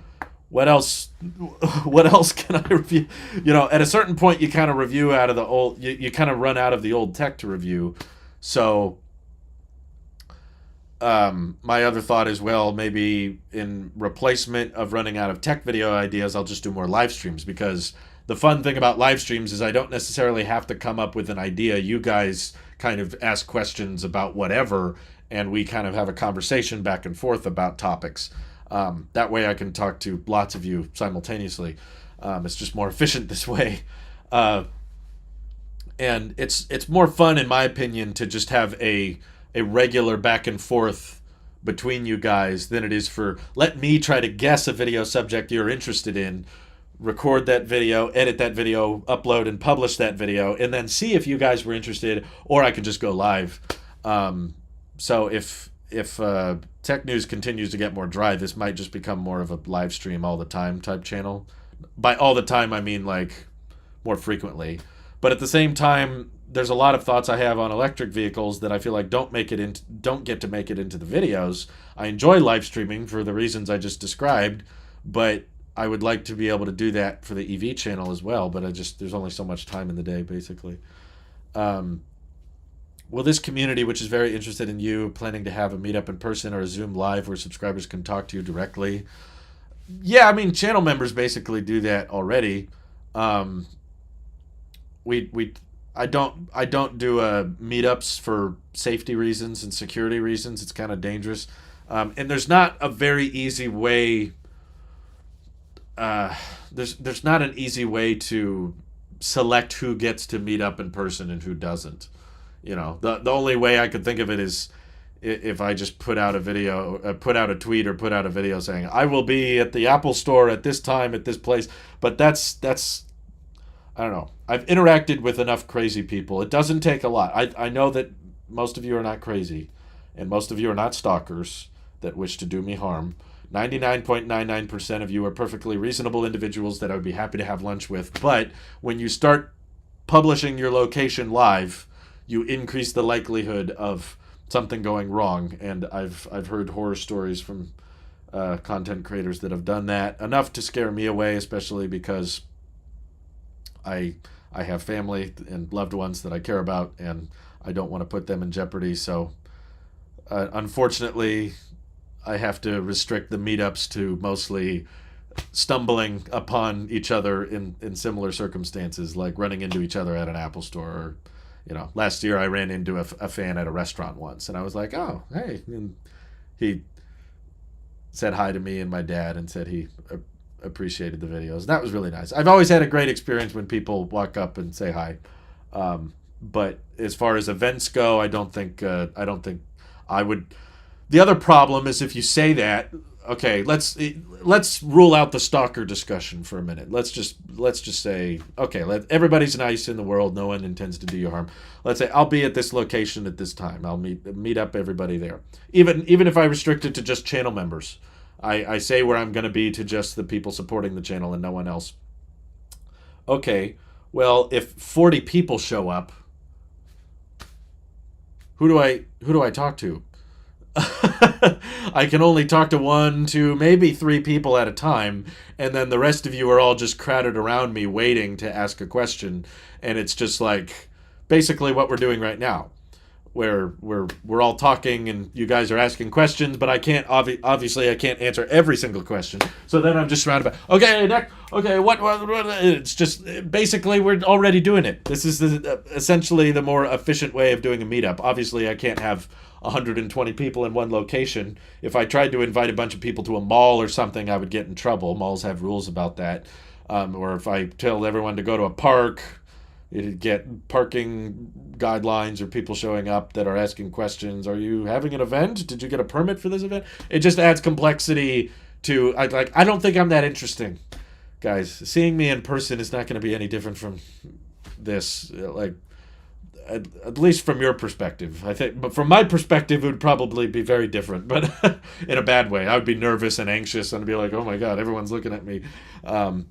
What else can I review? At a certain point, you kind of review out of the old, you kind of run out of the old tech to review. So my other thought is, well, maybe in replacement of running out of tech video ideas, I'll just do more live streams, because the fun thing about live streams is I don't necessarily have to come up with an idea. You guys kind of ask questions about whatever, and we kind of have a conversation back and forth about topics. That way I can talk to lots of you simultaneously. It's just more efficient this way. And it's more fun, in my opinion, to just have a regular back and forth between you guys than it is for, let me try to guess a video subject you're interested in, record that video, edit that video, upload and publish that video, and then see if you guys were interested, or I can just go live. So if tech news continues to get more dry, this might just become more of a live stream all the time type channel. By all the time, I mean like more frequently. But at the same time, there's a lot of thoughts I have on electric vehicles that I feel like don't get to make it into the videos. I enjoy live streaming for the reasons I just described, but I would like to be able to do that for the EV channel as well. But there's only so much time in the day, basically. Will this community, which is very interested in you, planning to have a meetup in person or a Zoom live where subscribers can talk to you directly? Yeah, I mean, channel members basically do that already. I don't do meetups for safety reasons and security reasons. It's kind of dangerous, and there's not a very easy way. There's not an easy way to select who gets to meet up in person and who doesn't. The only way I could think of it is if I just put out a video, put out a tweet or put out a video saying, I will be at the Apple store at this time at this place. But that's I don't know. I've interacted with enough crazy people. It doesn't take a lot. I know that most of you are not crazy, and most of you are not stalkers that wish to do me harm. 99.99% of you are perfectly reasonable individuals that I would be happy to have lunch with. But when you start publishing your location live, you increase the likelihood of something going wrong. And I've heard horror stories from content creators that have done that, enough to scare me away, especially because I have family and loved ones that I care about, and I don't want to put them in jeopardy. So unfortunately, I have to restrict the meetups to mostly stumbling upon each other in similar circumstances, like running into each other at an Apple store. Or, last year I ran into a fan at a restaurant once, and I was like, oh, hey. And he said hi to me and my dad and said he appreciated the videos. That was really nice. I've always had a great experience when people walk up and say hi. But as far as events go, I don't think I would. The other problem is if you say that, okay, let's rule out the stalker discussion for a minute. Let's just say, okay, everybody's nice in the world. No one intends to do you harm. Let's say I'll be at this location at this time. I'll meet up everybody there. Even if I restrict it to just channel members, I say where I'm going to be to just the people supporting the channel and no one else. Okay, well, if 40 people show up, who do I talk to? I can only talk to 1, 2, maybe 3 people at a time, and then the rest of you are all just crowded around me waiting to ask a question, and it's just like basically what we're doing right now, where we're all talking and you guys are asking questions, but I can't obviously I can't answer every single question. So then I'm just surrounded by, okay, Nick, okay, what it's just basically we're already doing it. This is essentially the more efficient way of doing a meetup. Obviously, I can't have 120 people in one location. If I tried to invite a bunch of people to a mall or something, I would get in trouble. Malls have rules about that. Or if I tell everyone to go to a park, it'd get parking guidelines or people showing up that are asking questions. Are you having an event? Did you get a permit for this event? It just adds complexity to, I don't think I'm that interesting. Guys, seeing me in person is not going to be any different from this, like at least from your perspective. I think, but from my perspective, it would probably be very different, but in a bad way. I would be nervous and anxious and be like, oh my God, everyone's looking at me. And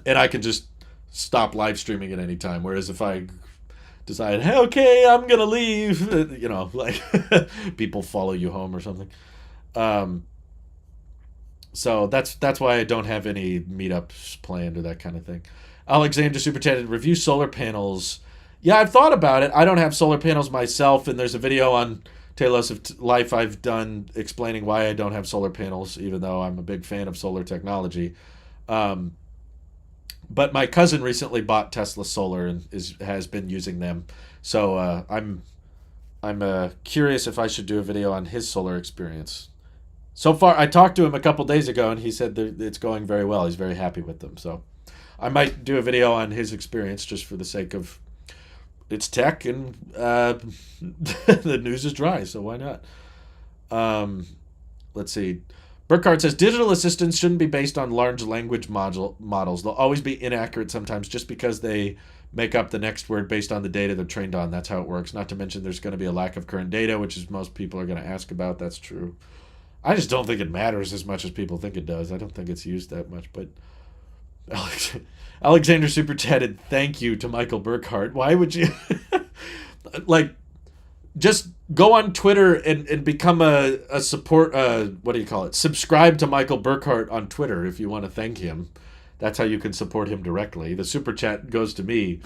I can just stop live streaming at any time. Whereas if I decide, hey, okay, I'm going to leave, like people follow you home or something. So that's why I don't have any meetups planned or that kind of thing. Alexander Super Chatted, review solar panels. Yeah, I've thought about it. I don't have solar panels myself, and there's a video on Tailosive Life I've done explaining why I don't have solar panels, even though I'm a big fan of solar technology. But my cousin recently bought Tesla Solar and has been using them. So I'm curious if I should do a video on his solar experience. So far, I talked to him a couple days ago, and he said that it's going very well. He's very happy with them. So I might do a video on his experience just for the sake of it's tech, and the news is dry, so why not? Let's see. Burkhardt says, digital assistants shouldn't be based on large language models. They'll always be inaccurate sometimes just because they make up the next word based on the data they're trained on. That's how it works. Not to mention there's going to be a lack of current data, which is most people are going to ask about. That's true. I just don't think it matters as much as people think it does. I don't think it's used that much, but Alexander Super Chatted, thank you to Michael Burkhardt. Why would you like just go on Twitter and become a support what do you call it? Subscribe to Michael Burkhardt on Twitter if you want to thank him. That's how you can support him directly. The super chat goes to me.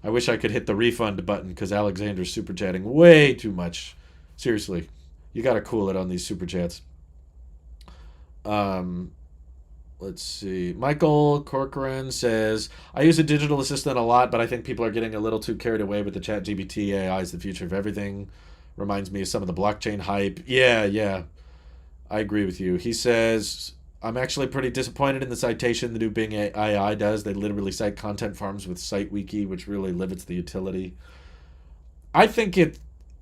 I wish I could hit the refund button because Alexander's super chatting way too much. Seriously, you got to cool it on these super chats. Let's see. Michael Corcoran says, I use a digital assistant a lot, but I think people are getting a little too carried away with the ChatGPT. AI is the future of everything. Reminds me of some of the blockchain hype. Yeah. I agree with you. He says, I'm actually pretty disappointed in the citation the new Bing AI does. They literally cite content farms with SiteWiki, which really limits the utility. I think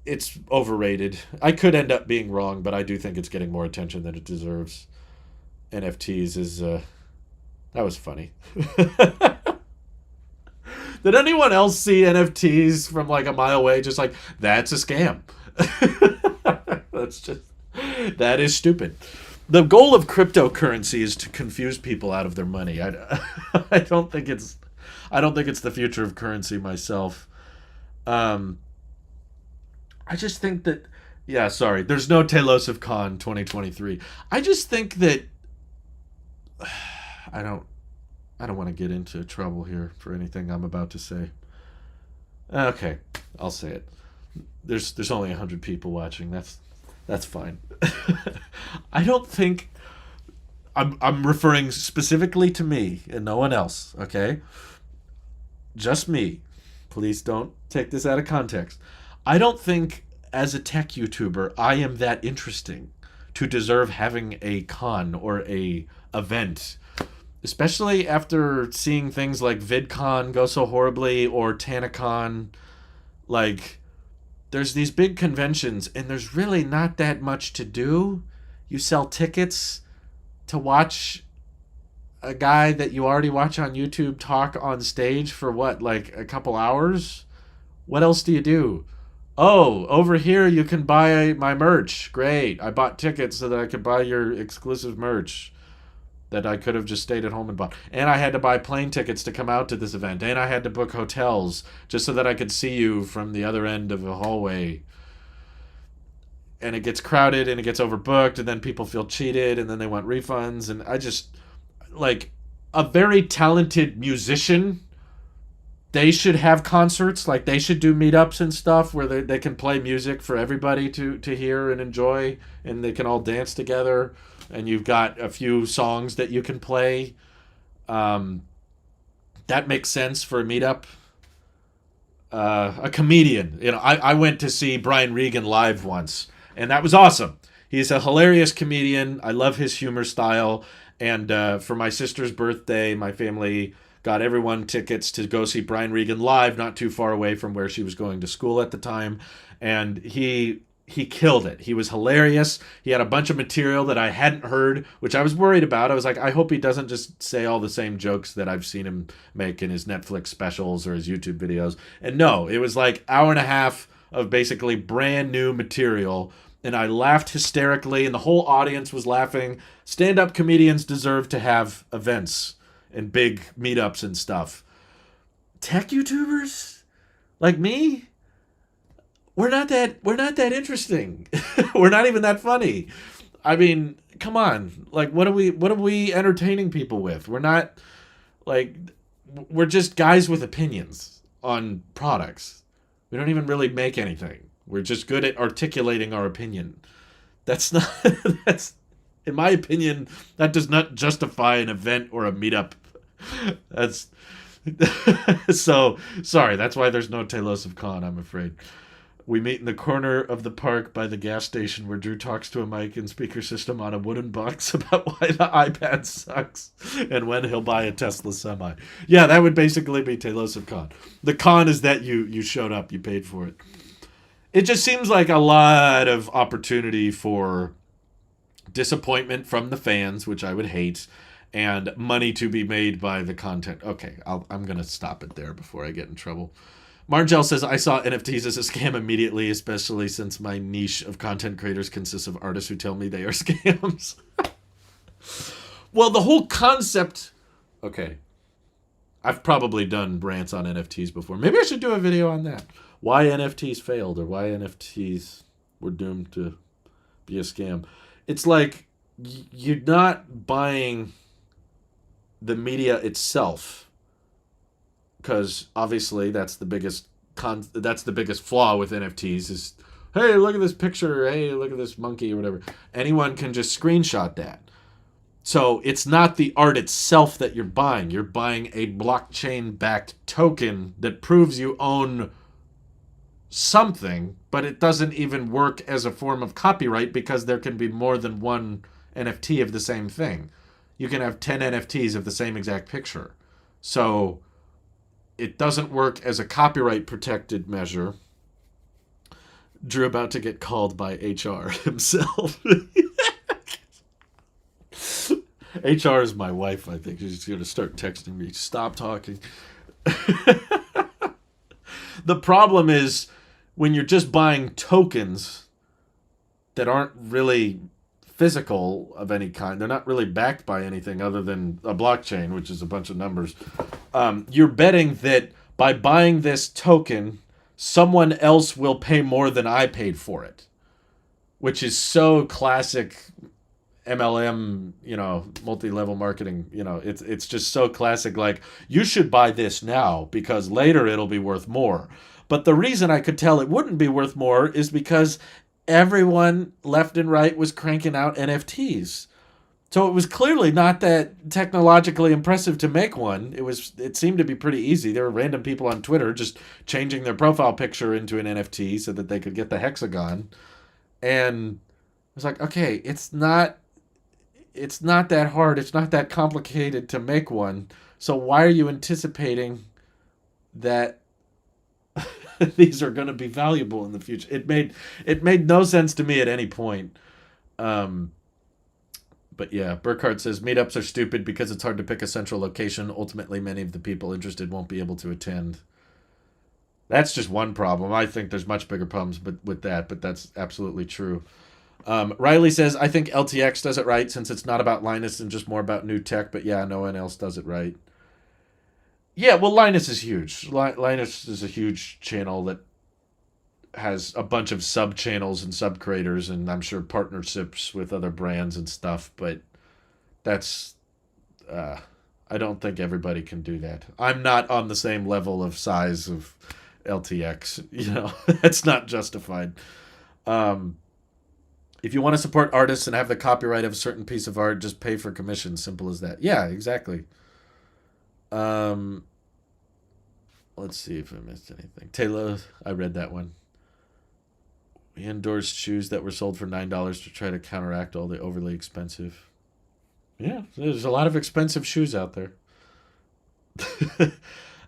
it's overrated. I could end up being wrong, but I do think it's getting more attention than it deserves. NFTs is that was funny. Did anyone else see NFTs from like a mile away? Just like, that's a scam. That is stupid. The goal of cryptocurrency is to confuse people out of their money. I don't think it's the future of currency myself. I just think that there's no Tailosive Con 2023. I just think that I don't want to get into trouble here for anything I'm about to say. Okay, I'll say it. There's only 100 people watching. That's fine. I don't think I'm referring specifically to me and no one else, okay? Just me. Please don't take this out of context. I don't think as a tech YouTuber I am that interesting to deserve having a con or a event, especially after seeing things like VidCon go so horribly or TanaCon. Like, there's these big conventions and there's really not that much to do. You sell tickets to watch a guy that you already watch on YouTube talk on stage for what, like a couple hours? What else do you do? Oh, over here you can buy my merch. Great. I bought tickets so that I could buy your exclusive merch that I could have just stayed at home and bought. And I had to buy plane tickets to come out to this event. And I had to book hotels just so that I could see you from the other end of the hallway. And it gets crowded and it gets overbooked and then people feel cheated and then they want refunds. And I just, like, a very talented musician, they should have concerts. Like, they should do meetups and stuff where they can play music for everybody to hear and enjoy, and they can all dance together, and you've got a few songs that you can play. That makes sense for a meetup. A comedian. I went to see Brian Regan live once, and that was awesome. He's a hilarious comedian. I love his humor style. And for my sister's birthday, my family got everyone tickets to go see Brian Regan live, not too far away from where she was going to school at the time. And he he killed it. He was hilarious. He had a bunch of material that I hadn't heard, which I was worried about. I was like, I hope he doesn't just say all the same jokes that I've seen him make in his Netflix specials or his YouTube videos. And no, it was like hour and a half of basically brand new material. And I laughed hysterically, and the whole audience was laughing. Stand-up comedians deserve to have events and big meetups and stuff. Tech YouTubers like me, we're not that interesting. We're not even that funny. I mean, come on. Like, what are we entertaining people with? We're not, like, we're just guys with opinions on products. We don't even really make anything. We're just good at articulating our opinion. That's not that's in my opinion, that does not justify an event or a meetup. That's so sorry. That's why there's no Tailosive Con, I'm afraid. We meet in the corner of the park by the gas station where Drew talks to a mic and speaker system on a wooden box about why the iPad sucks and when he'll buy a Tesla semi. Yeah, that would basically be Tailosive Con. The con is that you showed up, you paid for it. It just seems like a lot of opportunity for disappointment from the fans, which I would hate, and money to be made by the content. Okay, I'm going to stop it there before I get in trouble. Margel says, I saw NFTs as a scam immediately, especially since my niche of content creators consists of artists who tell me they are scams. Well, the whole concept... Okay. I've probably done rants on NFTs before. Maybe I should do a video on that. Why NFTs failed or why NFTs were doomed to be a scam. It's like you're not buying the media itself, because obviously that's the biggest flaw with NFTs is, hey, look at this picture, hey, look at this monkey or whatever. Anyone can just screenshot that. So it's not the art itself that you're buying. You're buying a blockchain-backed token that proves you own something, but it doesn't even work as a form of copyright because there can be more than one NFT of the same thing. You can have 10 NFTs of the same exact picture. So it doesn't work as a copyright protected measure. Drew about to get called by HR himself. HR is my wife, I think. She's going to start texting me, stop talking. The problem is when you're just buying tokens that aren't really physical of any kind, they're not really backed by anything other than a blockchain, which is a bunch of numbers. You're betting that by buying this token, someone else will pay more than I paid for it, which is so classic MLM, multi-level marketing. It's just so classic. Like, you should buy this now because later it'll be worth more. But the reason I could tell it wouldn't be worth more is because everyone left and right was cranking out NFTs. So it was clearly not that technologically impressive to make one. It seemed to be pretty easy. There were random people on Twitter just changing their profile picture into an NFT so that they could get the hexagon. And I was like, okay, it's not that hard. It's not that complicated to make one. So why are you anticipating that these are going to be valuable in the future? It made no sense to me at any point. But yeah, Burkhardt says meetups are stupid because it's hard to pick a central location. Ultimately, many of the people interested won't be able to attend. That's just one problem. I think there's much bigger problems with that, but that's absolutely true. Riley says, I think LTX does it right since it's not about Linus and just more about new tech, but yeah, no one else does it right. Yeah, well, Linus is huge. Linus is a huge channel that has a bunch of sub-channels and sub-creators, and I'm sure partnerships with other brands and stuff, but that's... I don't think everybody can do that. I'm not on the same level of size of LTX. That's not justified. If you want to support artists and have the copyright of a certain piece of art, just pay for commission. Simple as that. Yeah, exactly. Let's see if I missed anything. Taylor, I read that one. We endorsed shoes that were sold for $9 to try to counteract all the overly expensive. Yeah, there's a lot of expensive shoes out there.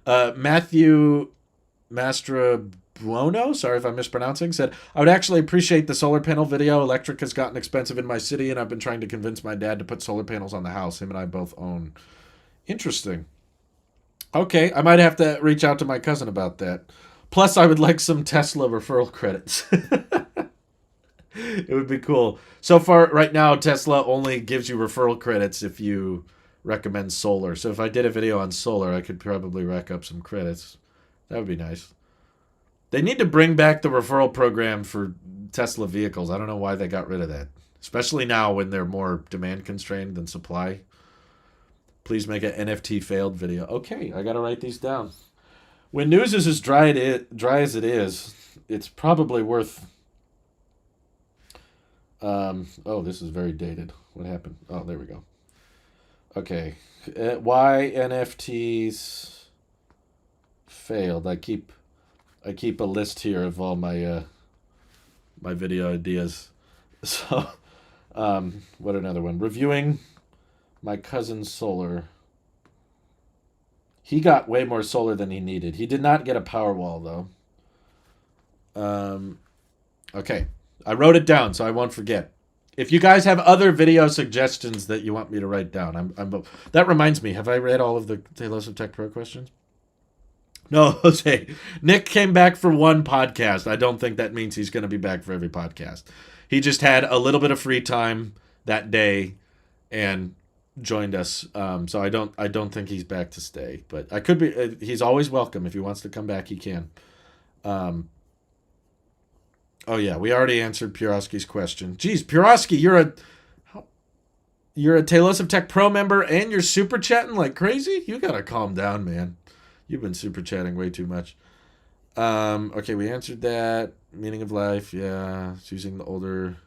Matthew Mastra Buono, sorry if I'm mispronouncing, said, I would actually appreciate the solar panel video. Electric has gotten expensive in my city, and I've been trying to convince my dad to put solar panels on the house. Him and I both own. Interesting. Okay, I might have to reach out to my cousin about that. Plus, I would like some Tesla referral credits. It would be cool. So far, right now, Tesla only gives you referral credits if you recommend solar. So if I did a video on solar, I could probably rack up some credits. That would be nice. They need to bring back the referral program for Tesla vehicles. I don't know why they got rid of that. Especially now when they're more demand constrained than supply. Please make an NFT failed video. Okay, I got to write these down. When news is as dry as it is, it's probably worth... oh, this is very dated. What happened? Oh, there we go. Okay. Why NFTs failed? I keep a list here of all my my video ideas. So, what another one? Reviewing my cousin's solar. He got way more solar than he needed. He did not get a Powerwall though. Okay. I wrote it down so I won't forget. If you guys have other video suggestions that you want me to write down, that reminds me. Have I read all of the Tailosive Tech Pro questions? No, Jose. Nick came back for one podcast. I don't think that means he's going to be back for every podcast. He just had a little bit of free time that day and joined us. So I don't think he's back to stay. But I could be. He's always welcome. If he wants to come back, he can. Oh yeah, we already answered Purosky's question. Geez, Purosky, you're a Tailosive Tech Pro member and you're super chatting like crazy? You gotta calm down, man. You've been super chatting way too much. Okay, we answered that. Meaning of life, yeah. Choosing the older.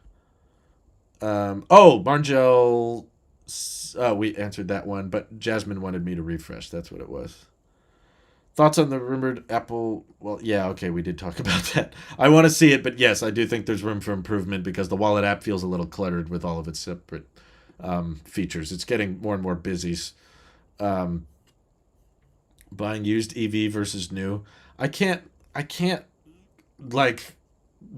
Margel. We answered that one, but Jasmine wanted me to refresh. That's what it was. Thoughts on the rumored Apple... Well, yeah, okay, we did talk about that. I want to see it, but yes, I do think there's room for improvement because the wallet app feels a little cluttered with all of its separate features. It's getting more and more busy. Buying used EV versus new. I can't like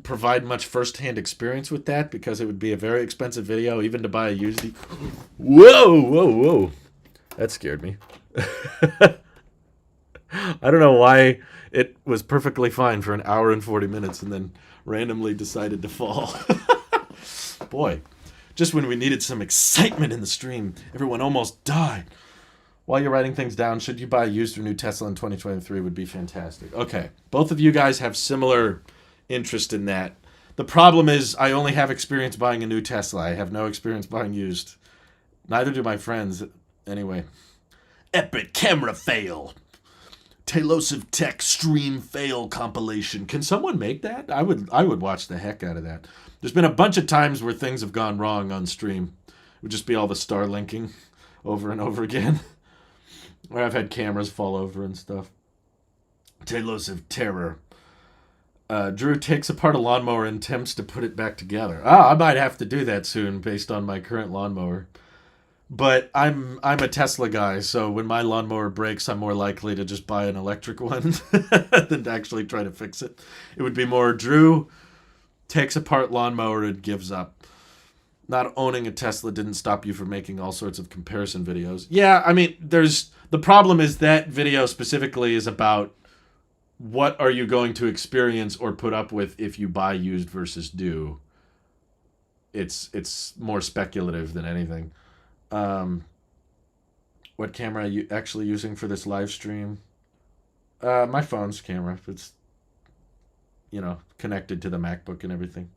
provide much first-hand experience with that because it would be a very expensive video even to buy a used Whoa. That scared me. I don't know why it was perfectly fine for an hour and 40 minutes and then randomly decided to fall. Boy, just when we needed some excitement in the stream, everyone almost died. While you're writing things down, should you buy a used or new Tesla in 2023 would be fantastic. Okay, both of you guys have similar interest in that. The problem is I only have experience buying a new Tesla. I have no experience buying used. Neither do my friends. Anyway. Epic camera fail. Tailosive Tech stream fail compilation. Can someone make that? I would watch the heck out of that. There's been a bunch of times where things have gone wrong on stream. It would just be all the Starlinking over and over again. Or I've had cameras fall over and stuff. Tailosive Terror. Drew takes apart a lawnmower and attempts to put it back together. I might have to do that soon based on my current lawnmower. But I'm a Tesla guy, so when my lawnmower breaks, I'm more likely to just buy an electric one than to actually try to fix it. It would be more Drew takes apart lawnmower and gives up. Not owning a Tesla didn't stop you from making all sorts of comparison videos. Yeah, I mean, the problem is that video specifically is about what are you going to experience or put up with if you buy used versus new. It's more speculative than anything. What camera are you actually using for this live stream? My phone's camera. It's, connected to the MacBook and everything.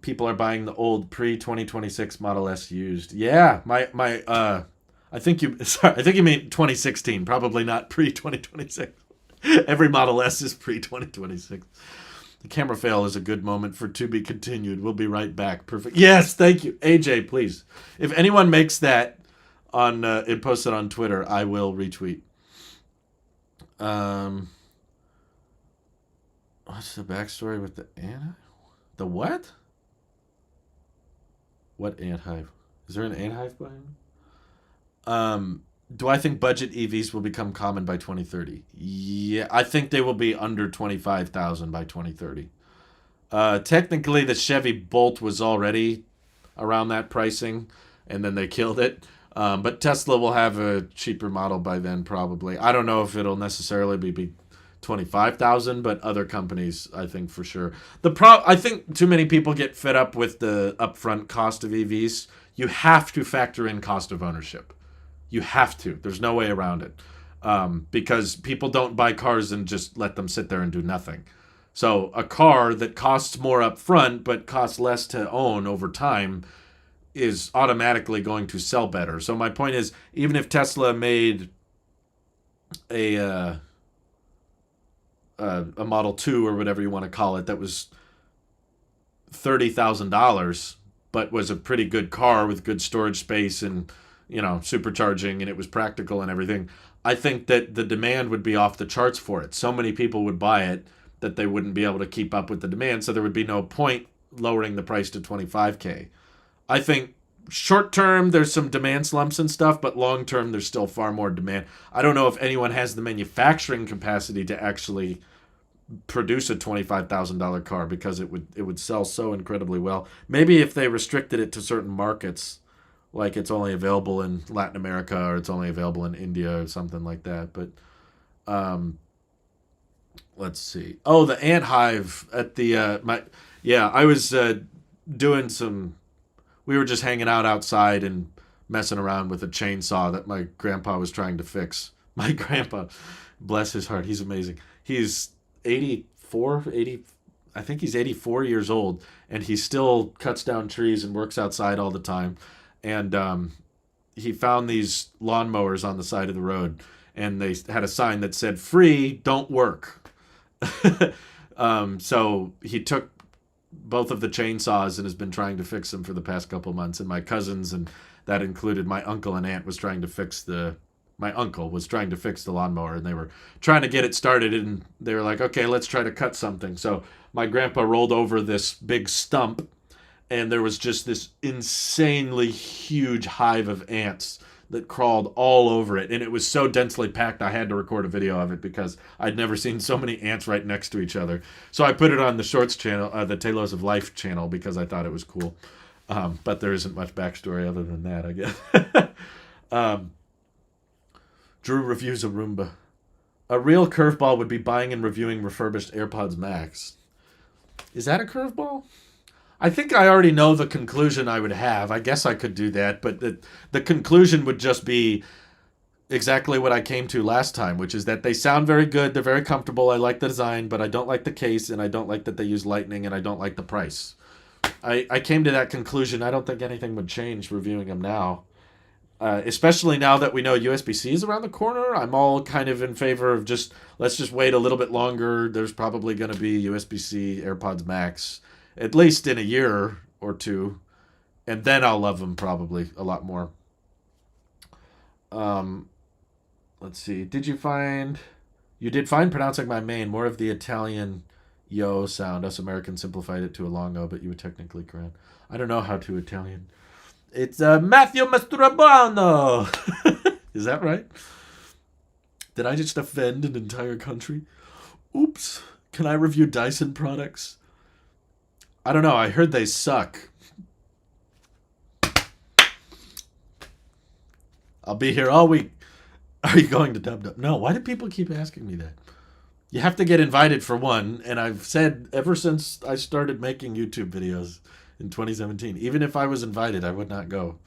People are buying the old pre-2026 Model S used. Yeah, I think you mean 2016, probably not pre-2026. Every Model S is pre-2026. The camera fail is a good moment for to be continued. We'll be right back. Perfect. Yes, thank you. AJ, please. If anyone makes that and posts it on Twitter, I will retweet. What's the backstory with the ant? The what? What ant hive? Is there an ant hive behind me? Do I think budget EVs will become common by 2030? Yeah, I think they will be under 25,000 by 2030. Technically, the Chevy Bolt was already around that pricing, and then they killed it. But Tesla will have a cheaper model by then, probably. I don't know if it'll necessarily be 25,000, but other companies, I think for sure. I think too many people get fed up with the upfront cost of EVs. You have to factor in cost of ownership. You have to. There's no way around it. Because people don't buy cars and just let them sit there and do nothing. So a car that costs more up front but costs less to own over time is automatically going to sell better. So my point is, even if Tesla made a a Model 2 or whatever you want to call it that was $30,000 but was a pretty good car with good storage space and supercharging, and it was practical and everything, I think that the demand would be off the charts for it. So many people would buy it that they wouldn't be able to keep up with the demand, so there would be no point lowering the price to 25K. I think short term there's some demand slumps and stuff, but long term there's still far more demand. I don't know if anyone has the manufacturing capacity to actually produce a $25,000 car because it would sell so incredibly well. Maybe if they restricted it to certain markets, like it's only available in Latin America or it's only available in India or something like that. But let's see. Oh, the ant hive at the I was doing some. We were just hanging out outside and messing around with a chainsaw that my grandpa was trying to fix. My grandpa, bless his heart, he's amazing. He's 84, 80. I think he's 84 years old, and he still cuts down trees and works outside all the time. And he found these lawnmowers on the side of the road, and they had a sign that said, "Free, don't work." So he took both of the chainsaws and has been trying to fix them for the past couple months. And my cousins, and that included my uncle and aunt, my uncle was trying to fix the lawnmower, and they were trying to get it started, and they were like, okay, let's try to cut something. So my grandpa rolled over this big stump, and there was just this insanely huge hive of ants that crawled all over it. And it was so densely packed, I had to record a video of it because I'd never seen so many ants right next to each other. So I put it on the Shorts channel, the Tailosive Life channel, because I thought it was cool. But there isn't much backstory other than that, I guess. Drew reviews a Roomba. A real curveball would be buying and reviewing refurbished AirPods Max. Is that a curveball? I think I already know the conclusion I would have. I guess I could do that, but the conclusion would just be exactly what I came to last time, which is that they sound very good, they're very comfortable, I like the design, but I don't like the case, and I don't like that they use Lightning, and I don't like the price. I came to that conclusion. I don't think anything would change reviewing them now. Especially now that we know USB-C is around the corner, I'm all kind of in favor of let's just wait a little bit longer. There's probably going to be USB-C AirPods Max, at least in a year or two, and then I'll love them probably a lot more. Let's see. You did find pronouncing my main more of the Italian yo sound. Us Americans simplified it to a long o, but you would technically correct. I don't know how to Italian. It's Matthew Mastrabano. Is that right? Did I just offend an entire country? Oops. Can I review Dyson products? I don't know. I heard they suck. I'll be here all week. Are you going to Dub Dub? No. Why do people keep asking me that? You have to get invited for one, and I've said ever since I started making YouTube videos in 2017, even if I was invited, I would not go.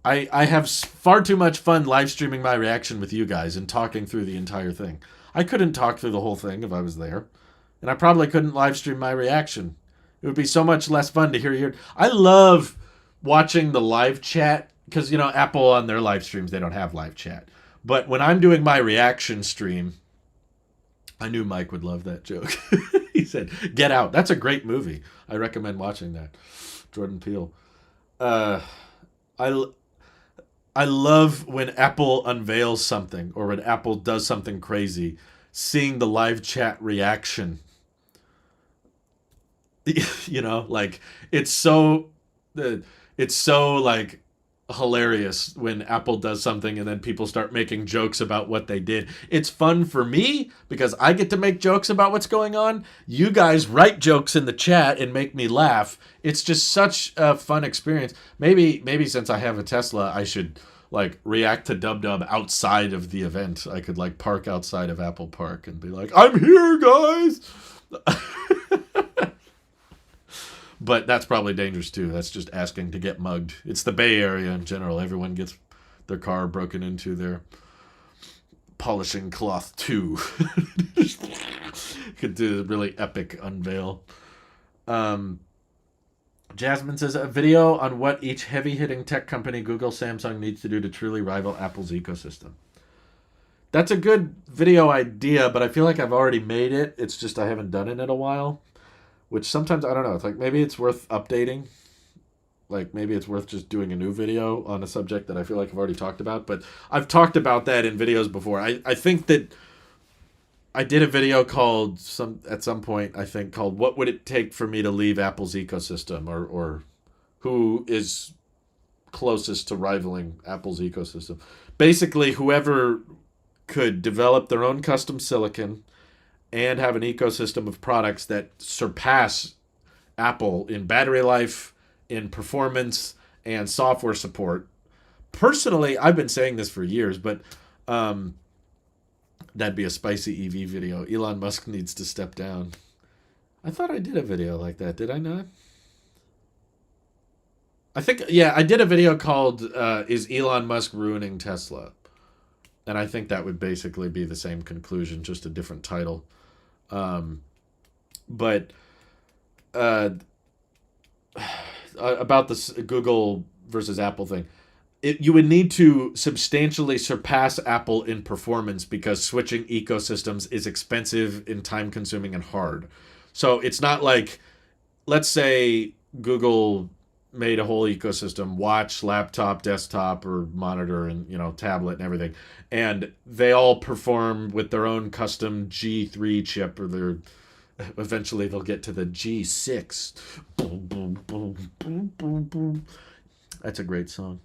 I have far too much fun live streaming my reaction with you guys and talking through the entire thing. I couldn't talk through the whole thing if I was there, and I probably couldn't live stream my reaction. It would be so much less fun to hear your... I love watching the live chat, because, Apple on their live streams, they don't have live chat. But when I'm doing my reaction stream, I knew Mike would love that joke. He said, "Get Out." That's a great movie. I recommend watching that. Jordan Peele. I love when Apple unveils something or when Apple does something crazy, seeing the live chat reaction. Like it's so like hilarious when Apple does something and then people start making jokes about what they did. It's fun for me because I get to make jokes about what's going on. You guys write jokes in the chat and make me laugh. It's just such a fun experience. Maybe since I have a Tesla, I should like react to Dub Dub outside of the event. I could like park outside of Apple Park and be like, "I'm here, guys." But that's probably dangerous too. That's just asking to get mugged. It's the Bay Area in general. Everyone gets their car broken into. Their polishing cloth too. Could do a really epic unveil. Jasmine says, a video on what each heavy-hitting tech company, Google, Samsung, needs to do to truly rival Apple's ecosystem. That's a good video idea, but I feel like I've already made it. It's just I haven't done it in a while. Which sometimes, I don't know, it's like maybe it's worth updating. Like maybe it's worth just doing a new video on a subject that I feel like I've already talked about. But I've talked about that in videos before. I think that I did a video called, at some point, I think, called What Would It Take for Me to Leave Apple's Ecosystem? Or who is closest to rivaling Apple's ecosystem. Basically, whoever could develop their own custom silicon and have an ecosystem of products that surpass Apple in battery life, in performance, and software support. Personally, I've been saying this for years, but that'd be a spicy EV video. Elon Musk needs to step down. I thought I did a video like that. Did I not? I think, yeah, I did a video called Is Elon Musk Ruining Tesla? And I think that would basically be the same conclusion, just a different title. But about this Google versus Apple thing, you would need to substantially surpass Apple in performance because switching ecosystems is expensive and time-consuming and hard. So it's not like, let's say Google made a whole ecosystem, watch, laptop, desktop, or monitor, and tablet and everything, and they all perform with their own custom G3 chip, or eventually they'll get to the G6. Boom, boom, boom, boom, boom, boom. That's a great song.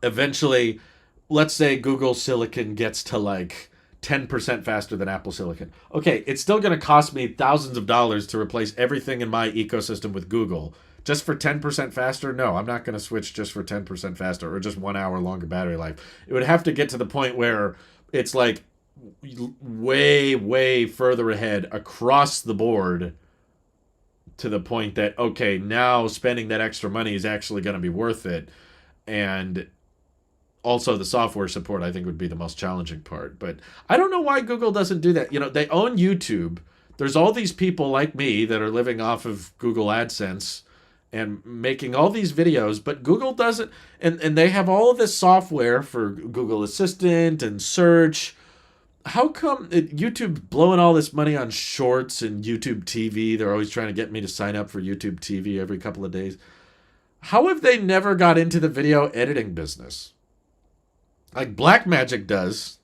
Eventually, let's say Google Silicon gets to like 10% faster than Apple Silicon. Okay, it's still going to cost me thousands of dollars to replace everything in my ecosystem with Google. Just for 10% faster? No, I'm not going to switch just for 10% faster or just 1 hour longer battery life. It would have to get to the point where it's like way, way further ahead across the board to the point that, okay, now spending that extra money is actually going to be worth it. And also the software support, I think, would be the most challenging part. But I don't know why Google doesn't do that. They own YouTube. There's all these people like me that are living off of Google AdSense and making all these videos, but Google doesn't, and they have all of this software for Google Assistant and search. How come YouTube blowing all this money on shorts and YouTube TV? They're always trying to get me to sign up for YouTube TV every couple of days. How have they never got into the video editing business? Like Blackmagic does,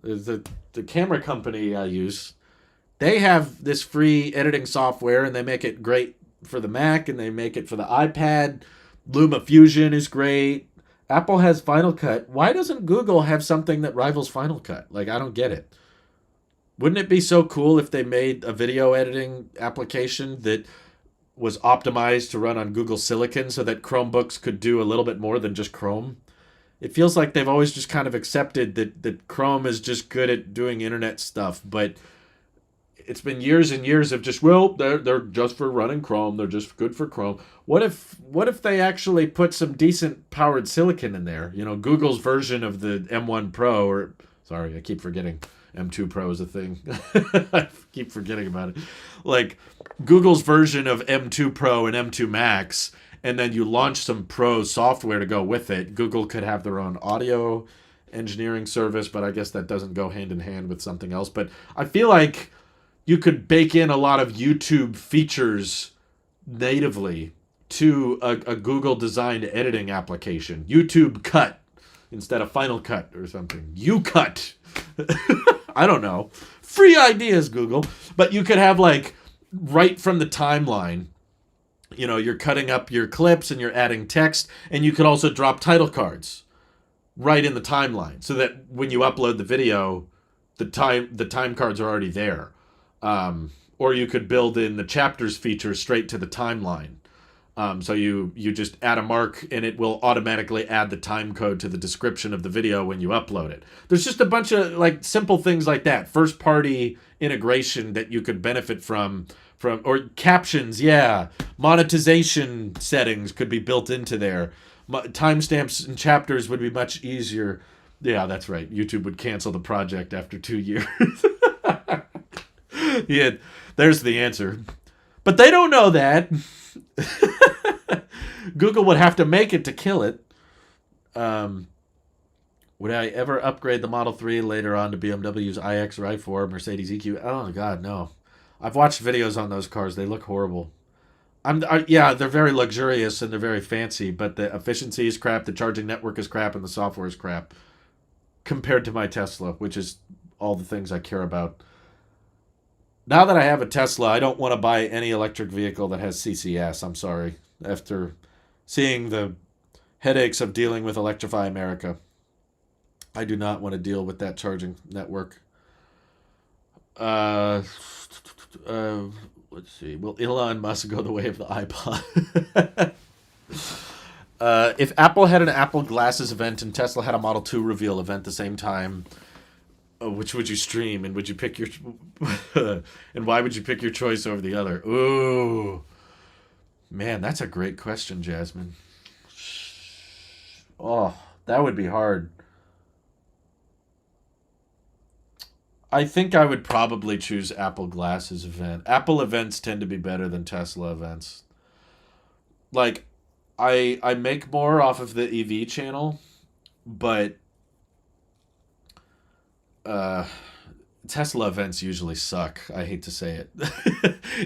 the camera company I use. They have this free editing software, and they make it great for the Mac, and they make it for the iPad. LumaFusion is great. Apple has Final Cut. Why doesn't Google have something that rivals Final Cut? Like, I don't get it. Wouldn't it be so cool if they made a video editing application that was optimized to run on Google Silicon so that Chromebooks could do a little bit more than just Chrome? It feels like they've always just kind of accepted that Chrome is just good at doing internet stuff, but it's been years and years of just, well, they're just for running Chrome. They're just good for Chrome. What if they actually put some decent powered silicon in there? Google's version of the M1 Pro, or sorry, I keep forgetting M2 Pro is a thing. I keep forgetting about it. Like Google's version of M2 Pro and M2 Max, and then you launch some pro software to go with it. Google could have their own audio engineering service, but I guess that doesn't go hand in hand with something else. But I feel like you could bake in a lot of YouTube features natively to a Google designed editing application. YouTube Cut instead of Final Cut or something. You Cut. I don't know. Free ideas, Google. But you could have like right from the timeline, you're cutting up your clips and you're adding text, and you could also drop title cards right in the timeline so that when you upload the video, the time cards are already there. Or you could build in the chapters feature straight to the timeline. So you just add a mark and it will automatically add the time code to the description of the video when you upload it. There's just a bunch of like simple things like that. First party integration that you could benefit from or captions, yeah. Monetization settings could be built into there. Timestamps and chapters would be much easier. Yeah, that's right. YouTube would cancel the project after 2 years. Yeah, there's the answer. But they don't know that. Google would have to make it to kill it. Would I ever upgrade the Model 3 later on to BMW's iX or i4, Mercedes EQ? Oh, God, no. I've watched videos on those cars. They look horrible. Yeah, they're very luxurious and they're very fancy, but the efficiency is crap, the charging network is crap, and the software is crap compared to my Tesla, which is all the things I care about. Now that I have a Tesla, I don't want to buy any electric vehicle that has CCS. I'm sorry. After seeing the headaches of dealing with Electrify America, I do not want to deal with that charging network. Let's see. Will Elon Musk go the way of the iPod? If Apple had an Apple Glasses event and Tesla had a Model 2 reveal event at the same time, which would you stream, and would you pick your and why would you pick your choice over the other? Ooh, man, that's a great question, Jasmine. Oh, that would be hard. I think I would probably choose Apple Glasses event. Apple events tend to be better than Tesla events. Like, I make more off of the EV channel, but Tesla events usually suck. I hate to say it.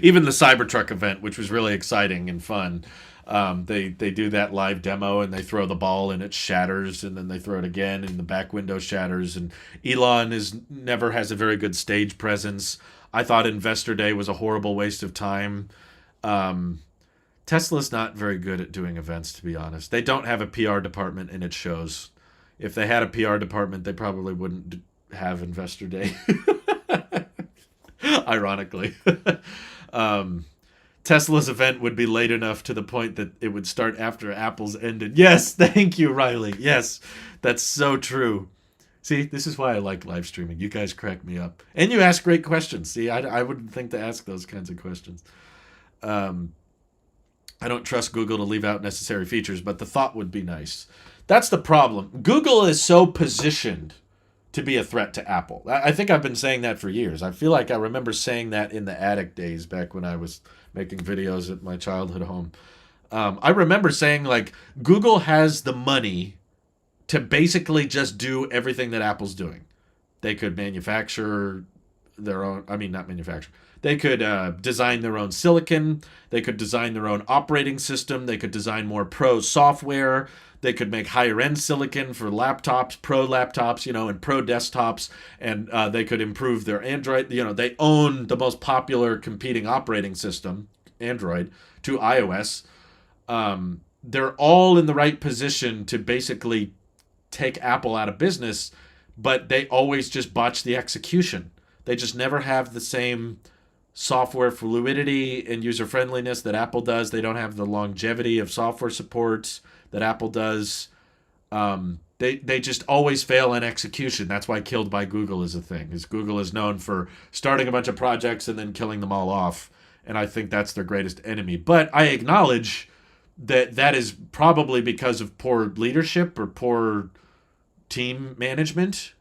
Even the Cybertruck event, which was really exciting and fun, they do that live demo and they throw the ball and it shatters, and then they throw it again and the back window shatters. And Elon never has a very good stage presence. I thought Investor Day was a horrible waste of time. Tesla's not very good at doing events, to be honest. They don't have a PR department, and it shows. If they had a PR department, they probably wouldn't have Investor Day. Ironically. Tesla's event would be late enough to the point that it would start after Apple's ended. Yes, thank you, Riley. Yes, that's so true. See, this is why I like live streaming. You guys crack me up. And you ask great questions. See, I wouldn't think to ask those kinds of questions. I don't trust Google to leave out necessary features, but the thought would be nice. That's the problem. Google is so positioned to be a threat to Apple. I think I've been saying that for years. I feel like I remember saying that in the attic days back when I was making videos at my childhood home. I remember saying, like, Google has the money to basically just do everything that Apple's doing. They could manufacture their own, I mean, not manufacture. They could design their own silicon. They could design their own operating system. They could design more pro software. They could make higher-end silicon for laptops, pro laptops, and pro desktops, and they could improve their Android. They own the most popular competing operating system, Android, to iOS. They're all in the right position to basically take Apple out of business, but they always just botch the execution. They just never have the same software fluidity and user-friendliness that Apple does. They don't have the longevity of software supports that Apple does. They just always fail in execution. That's why Killed by Google is a thing. Google is known for starting a bunch of projects and then killing them all off. And I think that's their greatest enemy. But I acknowledge that is probably because of poor leadership or poor team management,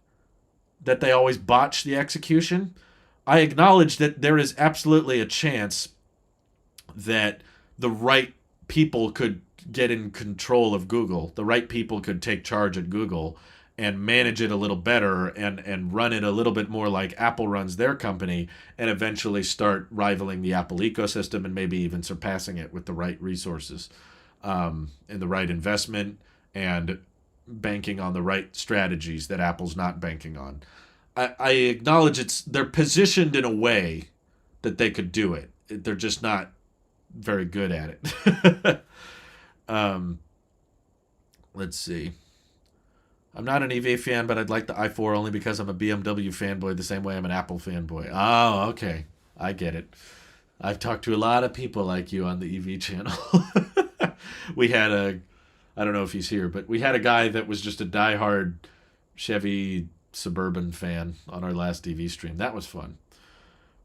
that they always botch the execution. I acknowledge that there is absolutely a chance that the right people could get in control of Google. The right people could take charge at Google and manage it a little better and run it a little bit more like Apple runs their company, and eventually start rivaling the Apple ecosystem and maybe even surpassing it with the right resources and the right investment and banking on the right strategies that Apple's not banking on. I acknowledge they're positioned in a way that they could do it. They're just not very good at it. um, let's see. I'm not an EV fan, but I'd like the i4 only because I'm a BMW fanboy the same way I'm an Apple fanboy. Oh, okay. I get it. I've talked to a lot of people like you on the EV channel. We had I don't know if he's here, but we had a guy that was just a diehard Chevy Suburban fan on our last EV stream. That was fun.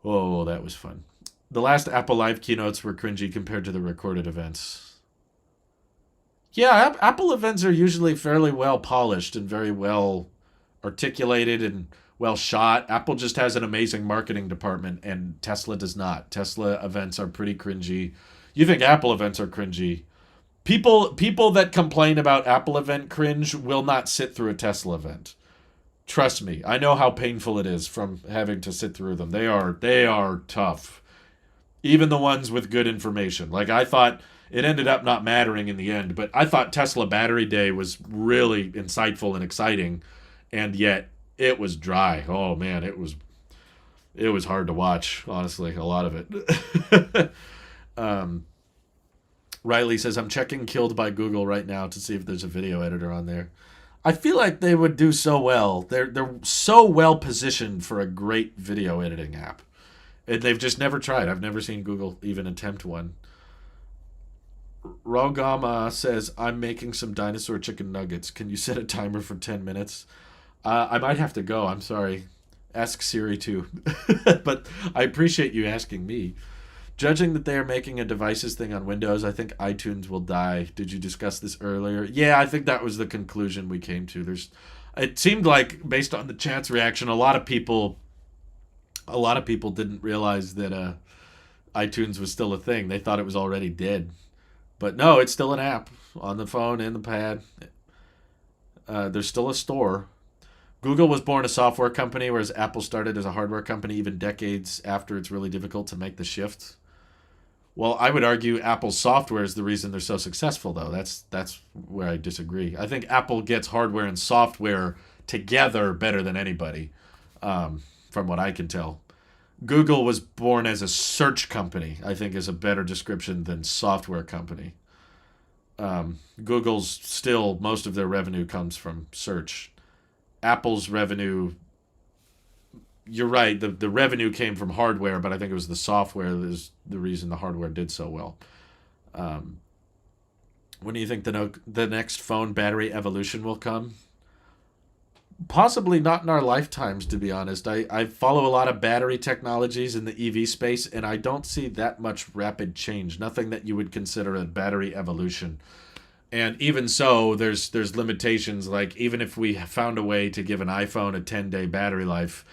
Oh, that was fun. The last Apple Live keynotes were cringy compared to the recorded events. Yeah, Apple events are usually fairly well polished and very well articulated and well shot. Apple just has an amazing marketing department, and Tesla does not. Tesla events are pretty cringy. You think Apple events are cringy? People that complain about Apple event cringe will not sit through a Tesla event. Trust me, I know how painful it is from having to sit through them. They are tough. Even the ones with good information. Like I thought it ended up not mattering in the end, but I thought Tesla Battery Day was really insightful and exciting, and yet it was dry. Oh man, it was hard to watch, honestly, a lot of it. um, Riley says I'm checking Killed by Google right now to see if there's a video editor on there. I feel like they would do so well. They're so well positioned for a great video editing app. And they've just never tried. I've never seen Google even attempt one. Rogama says, I'm making some dinosaur chicken nuggets. Can you set a timer for 10 minutes? I might have to go. I'm sorry. Ask Siri too. But I appreciate you asking me. Judging that they are making a devices thing on Windows, I think iTunes will die. Did you discuss this earlier? Yeah, I think that was the conclusion we came to. It seemed like, based on the chat's reaction, a lot of people didn't realize that iTunes was still a thing. They thought it was already dead. But no, it's still an app on the phone and the pad. There's still a store. Google was born a software company, whereas Apple started as a hardware company even decades after it's really difficult to make the shift. Well, I would argue Apple's software is the reason they're so successful, though. That's where I disagree. I think Apple gets hardware and software together better than anybody, from what I can tell. Google was born as a search company, I think is a better description than software company. Google's still, most of their revenue comes from search. Apple's revenue, you're right, the revenue came from hardware, but I think it was the software that is the reason the hardware did so well. When do you think the next phone battery evolution will come? Possibly not in our lifetimes, to be honest. I follow a lot of battery technologies in the EV space, and I don't see that much rapid change. Nothing that you would consider a battery evolution. And even so, there's limitations. Like, even if we found a way to give an iPhone a 10-day battery life,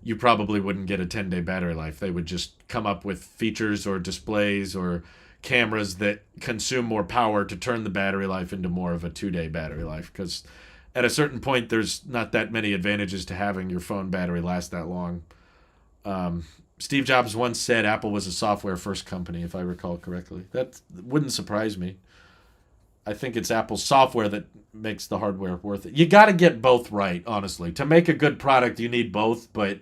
you probably wouldn't get a 10-day battery life. They would just come up with features or displays or cameras that consume more power to turn the battery life into more of a 2-day battery life, because at a certain point, there's not that many advantages to having your phone battery last that long. Steve Jobs once said Apple was a software-first company, if I recall correctly. That wouldn't surprise me. I think it's Apple's software that makes the hardware worth it. You got to get both right, honestly. To make a good product, you need both, but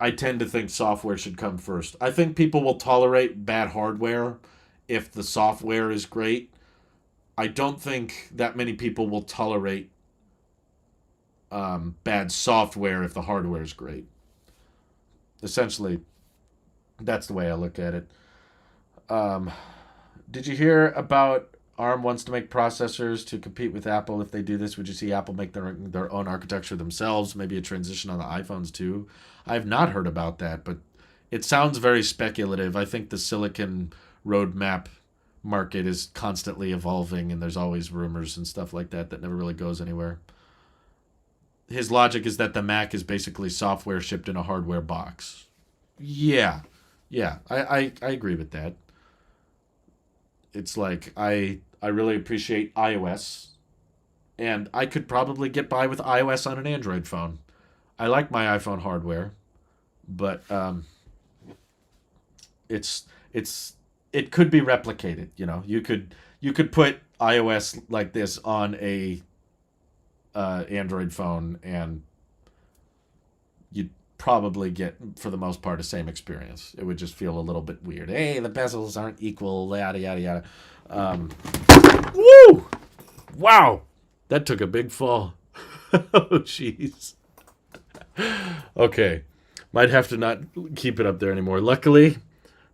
I tend to think software should come first. I think people will tolerate bad hardware if the software is great. I don't think that many people will tolerate bad software if the hardware is great. Essentially, that's the way I look at it. Did you hear about ARM wants to make processors to compete with Apple? If they do this, would you see Apple make their own architecture themselves? Maybe a transition on the iPhones too? I have not heard about that, but it sounds very speculative. I think the silicon roadmap market is constantly evolving, and there's always rumors and stuff like that never really goes anywhere. His logic is that the Mac is basically software shipped in a hardware box. Yeah, I agree with that. It's like I really appreciate iOS, and I could probably get by with iOS on an Android phone. I like my iPhone hardware, but it could be replicated. You could put iOS like this on a Android phone, and you'd probably get, for the most part, the same experience. It would just feel a little bit weird. Hey, the bezels aren't equal, yada, yada, yada. Woo! Wow! That took a big fall. Oh, jeez. Okay. Might have to not keep it up there anymore. Luckily,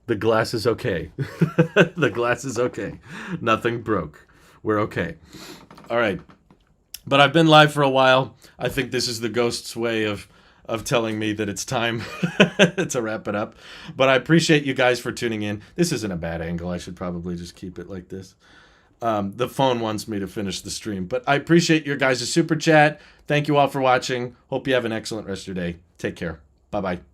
the glass is okay. The glass is okay. Nothing broke. We're okay. All right. But I've been live for a while. I think this is the ghost's way of telling me that it's time to wrap it up. But I appreciate you guys for tuning in. This isn't a bad angle. I should probably just keep it like this. The phone wants me to finish the stream. But I appreciate your guys' super chat. Thank you all for watching. Hope you have an excellent rest of your day. Take care. Bye-bye.